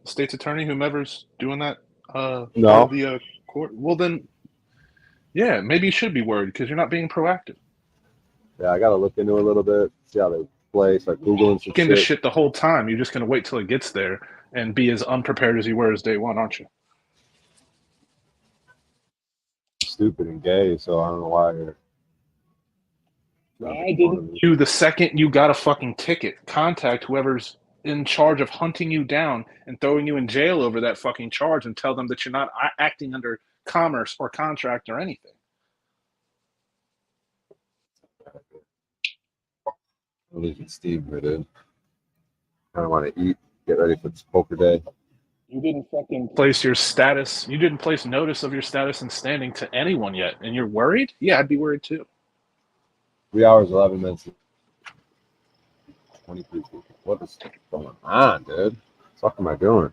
the state's attorney, whomever's doing that? No. The court. Well, then, yeah, maybe you should be worried because you're not being proactive. Yeah, I got to look into it a little bit, see how they play, start Googling some Into shit. shit the whole time. You're just going to wait till it gets there and be as unprepared as you were as day one, aren't you? Stupid and gay, so I don't know why you're. Why didn't you, the second you got a fucking ticket, contact whoever's in charge of hunting you down and throwing you in jail over that fucking charge and tell them that you're not acting under commerce or contract or anything? I'm losing Steve here, dude. I don't want to eat. Get ready for this poker day. You didn't fucking place your status. You didn't place notice of your status and standing to anyone yet, and you're worried? Yeah, I'd be worried too. 3 hours, 11 minutes. 23 people. What is going on, dude? What the fuck am I doing?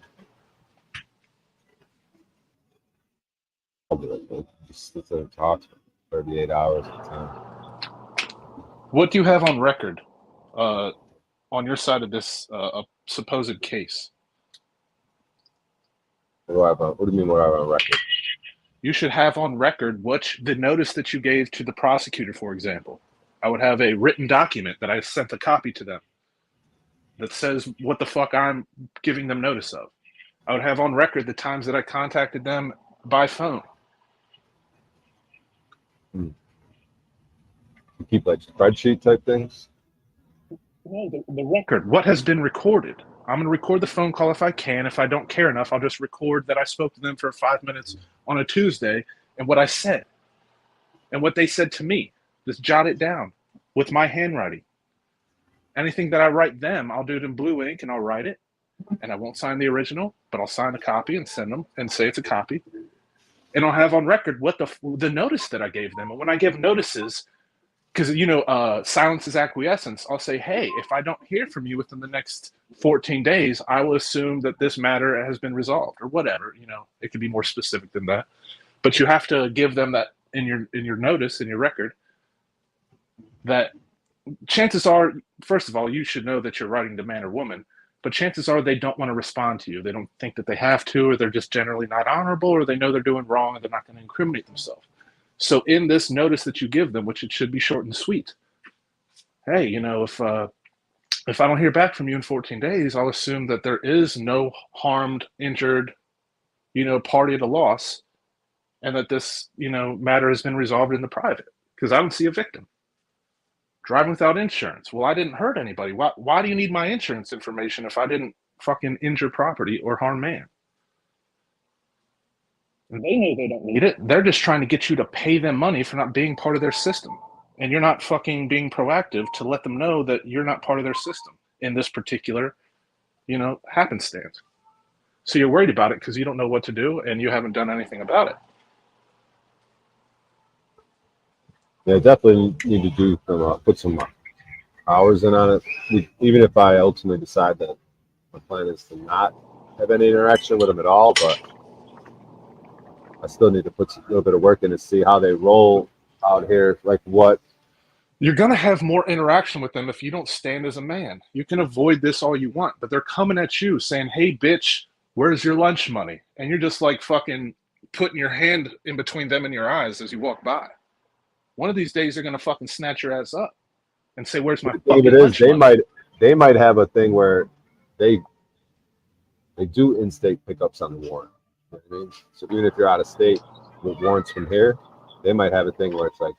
I'll do it, dude. Just sit there and talk for 38 hours at a time. What do you have on record on your side of this supposed case? What do you mean what I have on record? You should have on record the notice that you gave to the prosecutor, for example. I would have a written document that I sent a copy to them that says what the fuck I'm giving them notice of. I would have on record the times that I contacted them by phone. You keep like spreadsheet type things? No, the record. What has been recorded? I'm going to record the phone call if I can. If I don't care enough, I'll just record that I spoke to them for 5 minutes on a Tuesday and what I said and what they said to me. Just jot it down with my handwriting. Anything that I write them, I'll do it in blue ink and I'll write it. And I won't sign the original, but I'll sign a copy and send them and say it's a copy. And I'll have on record what the notice that I gave them. And when I give notices, because, silence is acquiescence, I'll say, hey, if I don't hear from you within the next 14 days, I will assume that this matter has been resolved or whatever. It could be more specific than that. But you have to give them that in your notice, in your record, that chances are, first of all, you should know that you're writing to man or woman, but chances are they don't want to respond to you. They don't think that they have to, or they're just generally not honorable, or they know they're doing wrong and they're not going to incriminate themselves. So in this notice that you give them, which it should be short and sweet, hey, if I don't hear back from you in 14 days, I'll assume that there is no harmed, injured, party at a loss, and that this, matter has been resolved in the private, because I don't see a victim. Driving without insurance. Well, I didn't hurt anybody. Why do you need my insurance information if I didn't fucking injure property or harm man? And they know they don't need it. They're just trying to get you to pay them money for not being part of their system. And you're not fucking being proactive to let them know that you're not part of their system in this particular, happenstance. So you're worried about it because you don't know what to do and you haven't done anything about it. Yeah, definitely need to do put some hours in on it. Even if I ultimately decide that my plan is to not have any interaction with them at all, but I still need to put a little bit of work in to see how they roll out here. Like what? You're going to have more interaction with them if you don't stand as a man. You can avoid this all you want, but they're coming at you saying, hey, bitch, where's your lunch money? And you're just like fucking putting your hand in between them and your eyes as you walk by. One of these days, they're going to fucking snatch your ass up and say, where's my fucking lunch money? They might have a thing where they they do in-state pickups on the warrant. You know what I mean? So even if you're out of state with warrants from here, they might have a thing where it's like,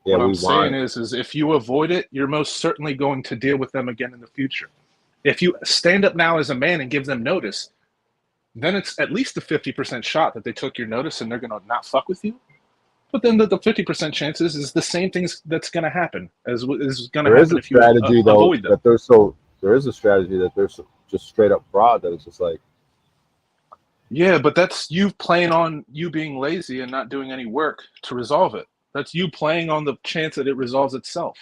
yeah, what I'm we saying want. is if you avoid it, you're most certainly going to deal with them again in the future. If you stand up now as a man and give them notice, then it's at least a 50% shot that they took your notice and they're going to not fuck with you. But then the 50% chances is the same things that's going to happen as is going to There is happen a if you strategy though avoid them. that there is a strategy that there's just straight up fraud that it's just like, Yeah, but that's you playing on you being lazy and not doing any work to resolve it. That's you playing on the chance that it resolves itself.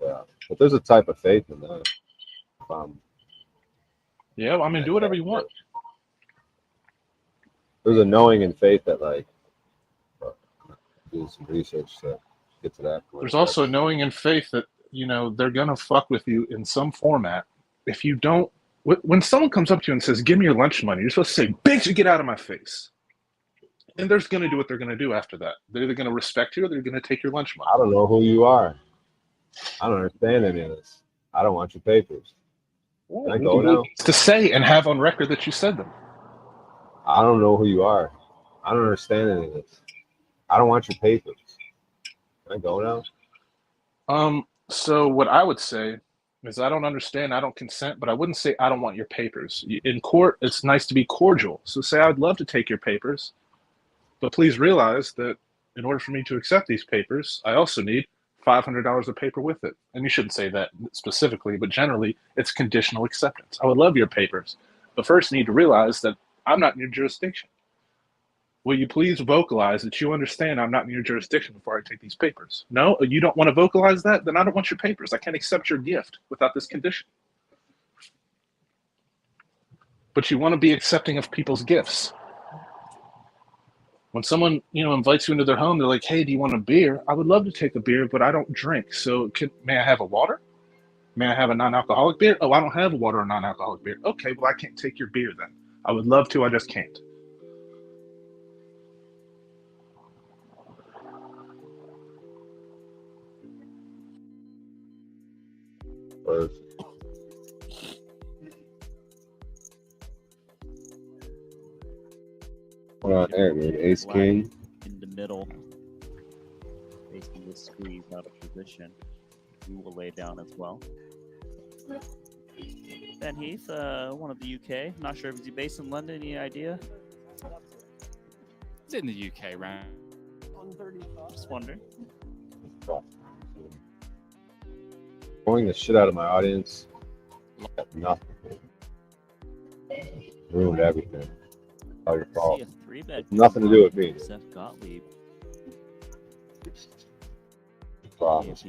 yeah. But there's a type of faith in that. Yeah, I mean, do whatever you want. There's a knowing and faith that like do some research to get to that point. There's also knowing and faith that, you know, they're going to fuck with you in some format. If you don't, when someone comes up to you and says, give me your lunch money, you're supposed to say, bitch, you get out of my face. And they're going to do what they're going to do after that. They're either going to respect you or they're going to take your lunch money. I don't know who you are. I don't understand any of this. I don't want your papers. Can I go now? To say and have on record that you said them. I don't know who you are. I don't understand any of this. I don't want your papers. Can I go now? So what I would say is I don't understand, I don't consent, but I wouldn't say I don't want your papers. In court, it's nice to be cordial. So say I would love to take your papers, but please realize that in order for me to accept these papers, I also need $500 of paper with it. And you shouldn't say that specifically, but generally it's conditional acceptance. I would love your papers, but first you need to realize that I'm not in your jurisdiction. Will you please vocalize that you understand I'm not in your jurisdiction before I take these papers? No, you don't want to vocalize that? Then I don't want your papers. I can't accept your gift without this condition. But you want to be accepting of people's gifts. When someone, you know, invites you into their home, they're like, hey, do you want a beer? I would love to take a beer, but I don't drink. So may I have a water? May I have a non-alcoholic beer? Oh, I don't have a water or non-alcoholic beer. Okay, well, I can't take your beer then. I would love to, I just can't. What on there, man? Ace King. In the middle, facing the squeeze out of position. We will lay down as well. Ben Heath, one of the UK. Not sure if he's based in London. Any idea? It's in the UK, right? Just wondering. Blowing the shit out of my audience. Nothing. Ruined everything. All your fault. Nothing to do with me. Seth Gottlieb. Problems.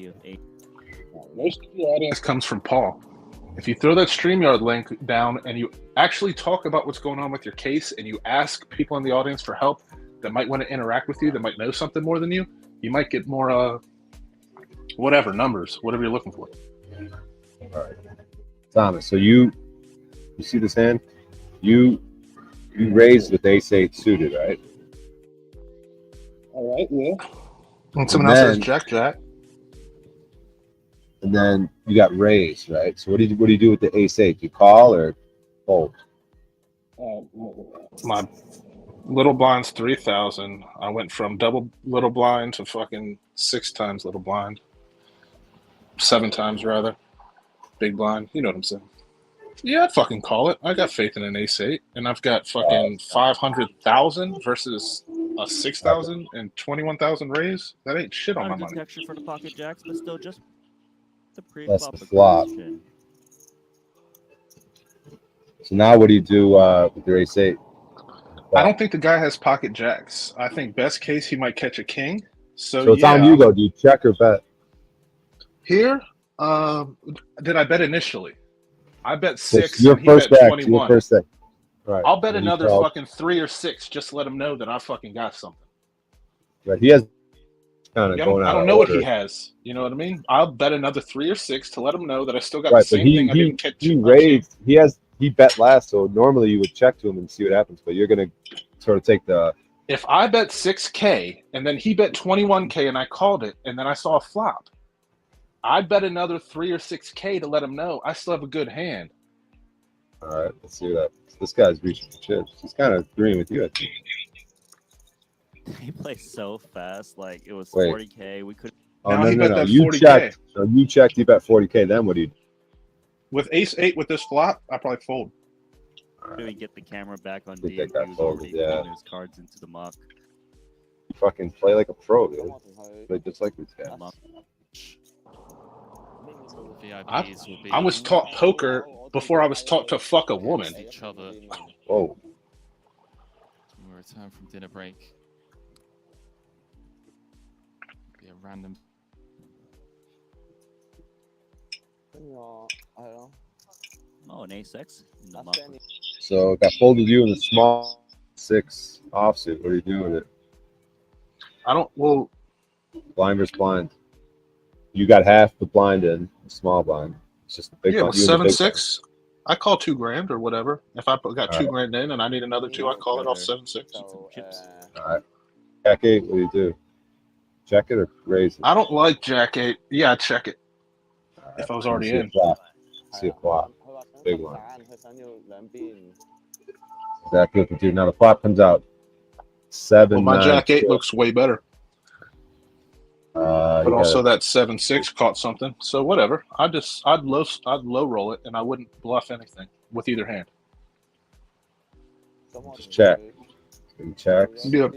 Most of the audience comes from Paul. If you throw that StreamYard link down and you actually talk about what's going on with your case and you ask people in the audience for help that might want to interact with you, that might know something more than you, you might get more, whatever, numbers, whatever you're looking for. All right. Thomas, so you see this hand? You raised with ace-8 suited, right? All right, yeah. And someone else has Jack. And then you got raised, right? So what do you do with the ace-8? You call or fold? My little blind's 3,000. I went from double little blind to fucking 6 times little blind. 7 times rather. Big blind. You know what I'm saying. Yeah, I'd fucking call it. I got faith in an ace-8, and I've got fucking 500,000 versus a 6,000 and 21,000 raise. That ain't shit on my money. Texture for the pocket jacks, but still just the That's the flop. So now what do you do with your ace-8? I don't think the guy has pocket jacks. I think best case he might catch a king. So it's on you though. Do you check or bet? Here, did I bet initially? I bet 6. Your and first he bet act. 21. Your first act. Right. I'll bet And you another called. fucking 3 or 6 just to let him know that I fucking got something. Right. He has kind of Yeah, going out. I don't of know what order. he has. You know what I mean? I'll bet another 3 or 6 to let him know that I still got Right, the but same thing I didn't catch. he raised. He bet last, so normally you would check to him and see what happens. But you're gonna sort of take the. If I bet 6K and then he bet 21K and I called it and then I saw a flop, I'd bet another 3 or 6K to let him know I still have a good hand. All right, let's see that. This guy's reaching for chips. He's kind of agreeing with you, I think. He plays so fast. Like it was Wait. 40K. We could. Oh, Now no, he no, bet no. that You 40K. checked. No, you checked. You bet 40K. Then what do you do? With ace 8 with this flop, I probably fold. Do we get the camera back on think D? that got He was folded, already yeah. putting his cards into the muck. You fucking play like a pro, dude. Play just like these guys. VIPs will be I was taught poker before I was taught to fuck a woman. each other. Whoa. When we return from dinner break. Be a random. Oh, an ace-X in the muck. So it got folded to you in the small 6 offsuit. What do you do with it? I don't. Well, Blind versus blind. You got half the blind in the small blind. It's just the big yeah, blind. with You and the big 7-6, I call $2,000 or whatever. If I got All right. $2,000 in and I need another 2, I call it off 7-6. blind. All right. Jack 8. What do you do? Check it or raise it? I don't like Jack 8. Yeah, I'd check it if I was already See a in. flop. See a flop. Big one. Exactly what to do. Now the flop comes out 7. Well, my 9, Jack 8 6. looks way better. But You also gotta- that 7-6 caught something. So whatever. I'd low roll it and I wouldn't bluff anything with either hand. just check. He checks. Yeah.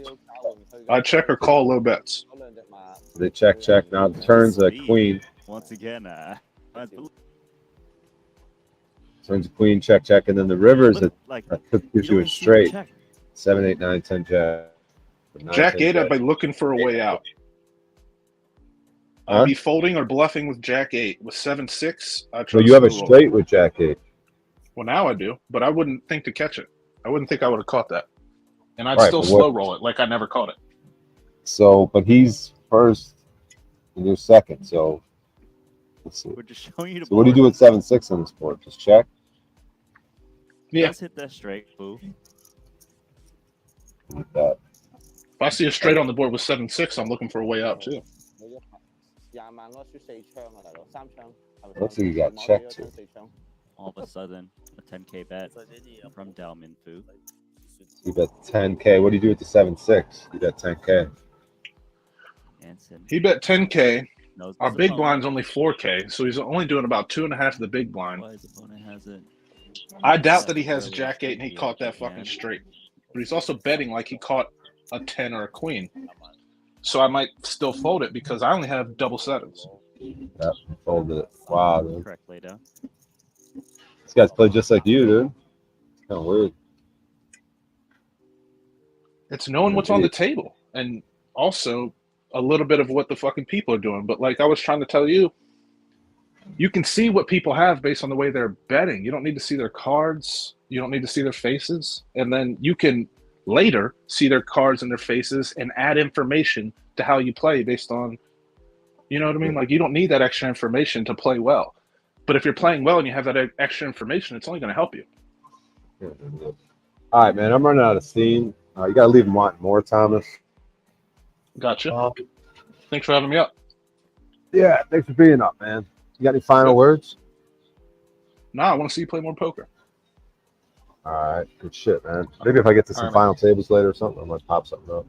I check or call low bets. They check. Now the turn's a queen. Once again, Turns a queen, check, and then the river's Look, a like, gives you you a don't see straight. check. 7, 8, 9, 10 jack. 9, Jack 10 8, I'd jack. be looking for a way out. Huh? I'd be folding or bluffing with Jack 8. With 7-6, I'd So try to you have a slow roll. straight with Jack 8. Well, now I do, but I wouldn't think to catch it. I wouldn't think I would have caught that. And I'd Right, still but slow what- roll it like I never caught it. So, but he's first and you're second. So let's see. We're just showing you the So what do you do with 7-6 on this board? Just check. Yeah. Let's hit that straight, boo. Like that. If I see a straight on the board with 7-6, I'm looking for a way out too. Looks like you got checked too. All of a sudden, a 10K bet from Dalman Fu. You bet 10K. What do you do with the 7-6? You bet 10K. Anson. He bet 10K. knows Our his big opponent. blind's only 4K, so he's only doing about 2.5 of the big blind. Why his opponent has it. I doubt that he has a Jack 8 and he caught that fucking straight. But he's also betting like he caught a 10 or a queen. So I might still fold it because I only have double sevens. Yep, folded it. Wow, dude. Correct laydown. This guy's played just like you, dude. It's kind of weird. It's knowing what's on the table and also a little bit of what the fucking people are doing. But like I was trying to tell you, you can see what people have based on the way they're betting. You don't need to see their cards. You don't need to see their faces. And then you can later see their cards and their faces and add information to how you play based on, you know what I mean? Like you don't need that extra information to play well. But if you're playing well and you have that extra information, it's only going to help you. All right, man. I'm running out of steam. You got to leave him wanting more, Thomas. Gotcha. Thanks for having me up. Yeah, thanks for being up, man. You got any final words? Nah, I want to see you play more poker. All right, good shit, man. Maybe if I get to some All right, final tables later or something, I might pop something up.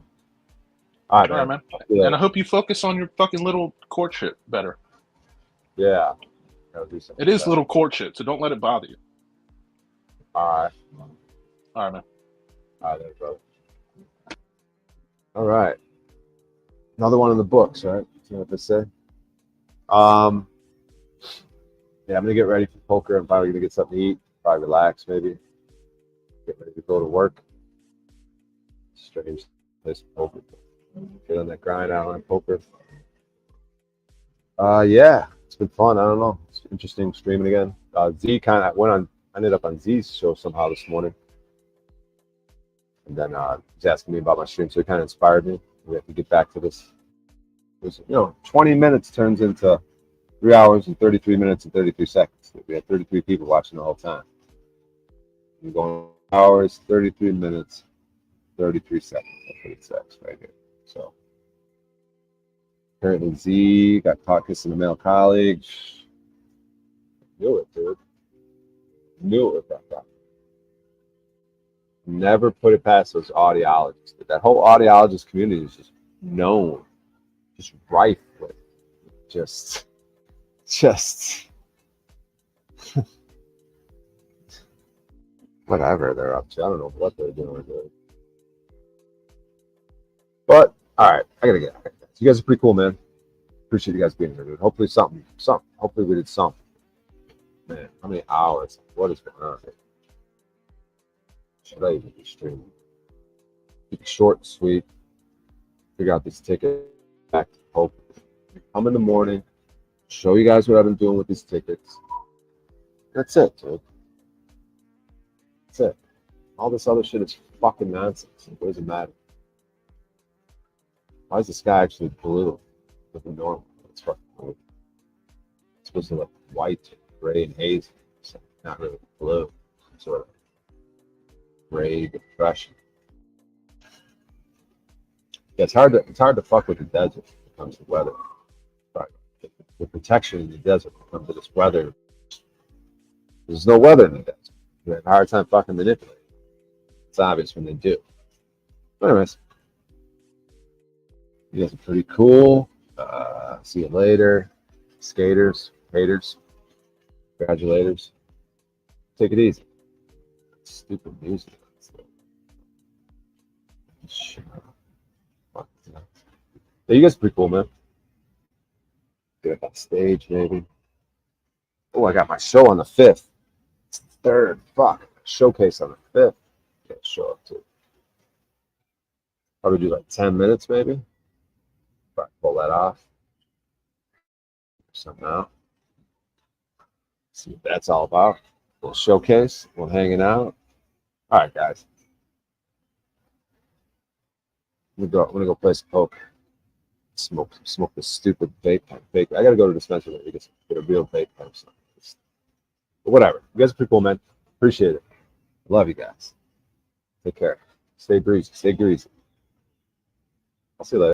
All right, All right, man. man. Yeah. And I hope you focus on your fucking little court shit better. Yeah. Gotta do something It is with that. little court shit, so don't let it bother you. All right. All right, man. All right, there, brother. All right. Another one in the books, right? You know what they say? Yeah, I'm gonna get ready for poker. I'm probably gonna get something to eat, probably relax, maybe. Get ready to go to work. Strange place for poker. Feeling that grind out on poker. Yeah, it's been fun. I don't know. It's interesting streaming again. Z kind of went on. I ended up on Z's show somehow this morning. And then he's asking me about my stream, so it kind of inspired me. We have to get back to this. It was, 20 minutes turns into 3 hours and 33 minutes and 33 seconds. We had 33 people watching the whole time. We're going hours, 33 minutes, 33 seconds. That's what it says right here. So apparently Z got caught kissing a male colleague. Knew it, dude. Knew it was fucked up. Never put it past those audiologists. That whole audiologist community is just known, just rife with just whatever they're up to. I don't know what they're doing. Dude. But all right, I gotta get. You guys are pretty cool, man. Appreciate you guys being here, dude. Hopefully something. Hopefully we did something. Man, how many hours? What is going on here? Should I even be streaming? Keep it short and sweet. Figure out these tickets. Back to Hope. Come in the morning. Show you guys what I've been doing with these tickets. That's it, dude. That's it. All this other shit is fucking nonsense. What does it matter? Why is the sky actually blue? Looking normal. It's fucking blue. It's supposed to look white, gray, and hazy. It's not really blue. Some sort of gray depression. Yeah, it's hard to fuck with the desert when it comes to weather. Right. The protection in the desert when it comes to this weather. There's no weather in the desert. You have a hard time fucking manipulating. It's obvious when they do. But anyways, you guys are pretty cool. See you later. Skaters, haters, congratulators. Take it easy. Stupid music. Yeah, you guys are pretty cool, man. Get up on stage, maybe. Oh, I got my show on the 5th. It's the 3rd. Fuck. Showcase on the 5th. Yeah, show up too. Probably do like 10 minutes, maybe. If I pull that off. Somehow. See what that's all about. We'll showcase. We're hanging out. All right, guys. I'm gonna go play some poker. Smoke this stupid vape pen. I gotta go to the dispensary to get a real vape pen. But whatever. You guys are pretty cool, man. Appreciate it. Love you guys. Take care. Stay breezy. Stay greasy. I'll see you later.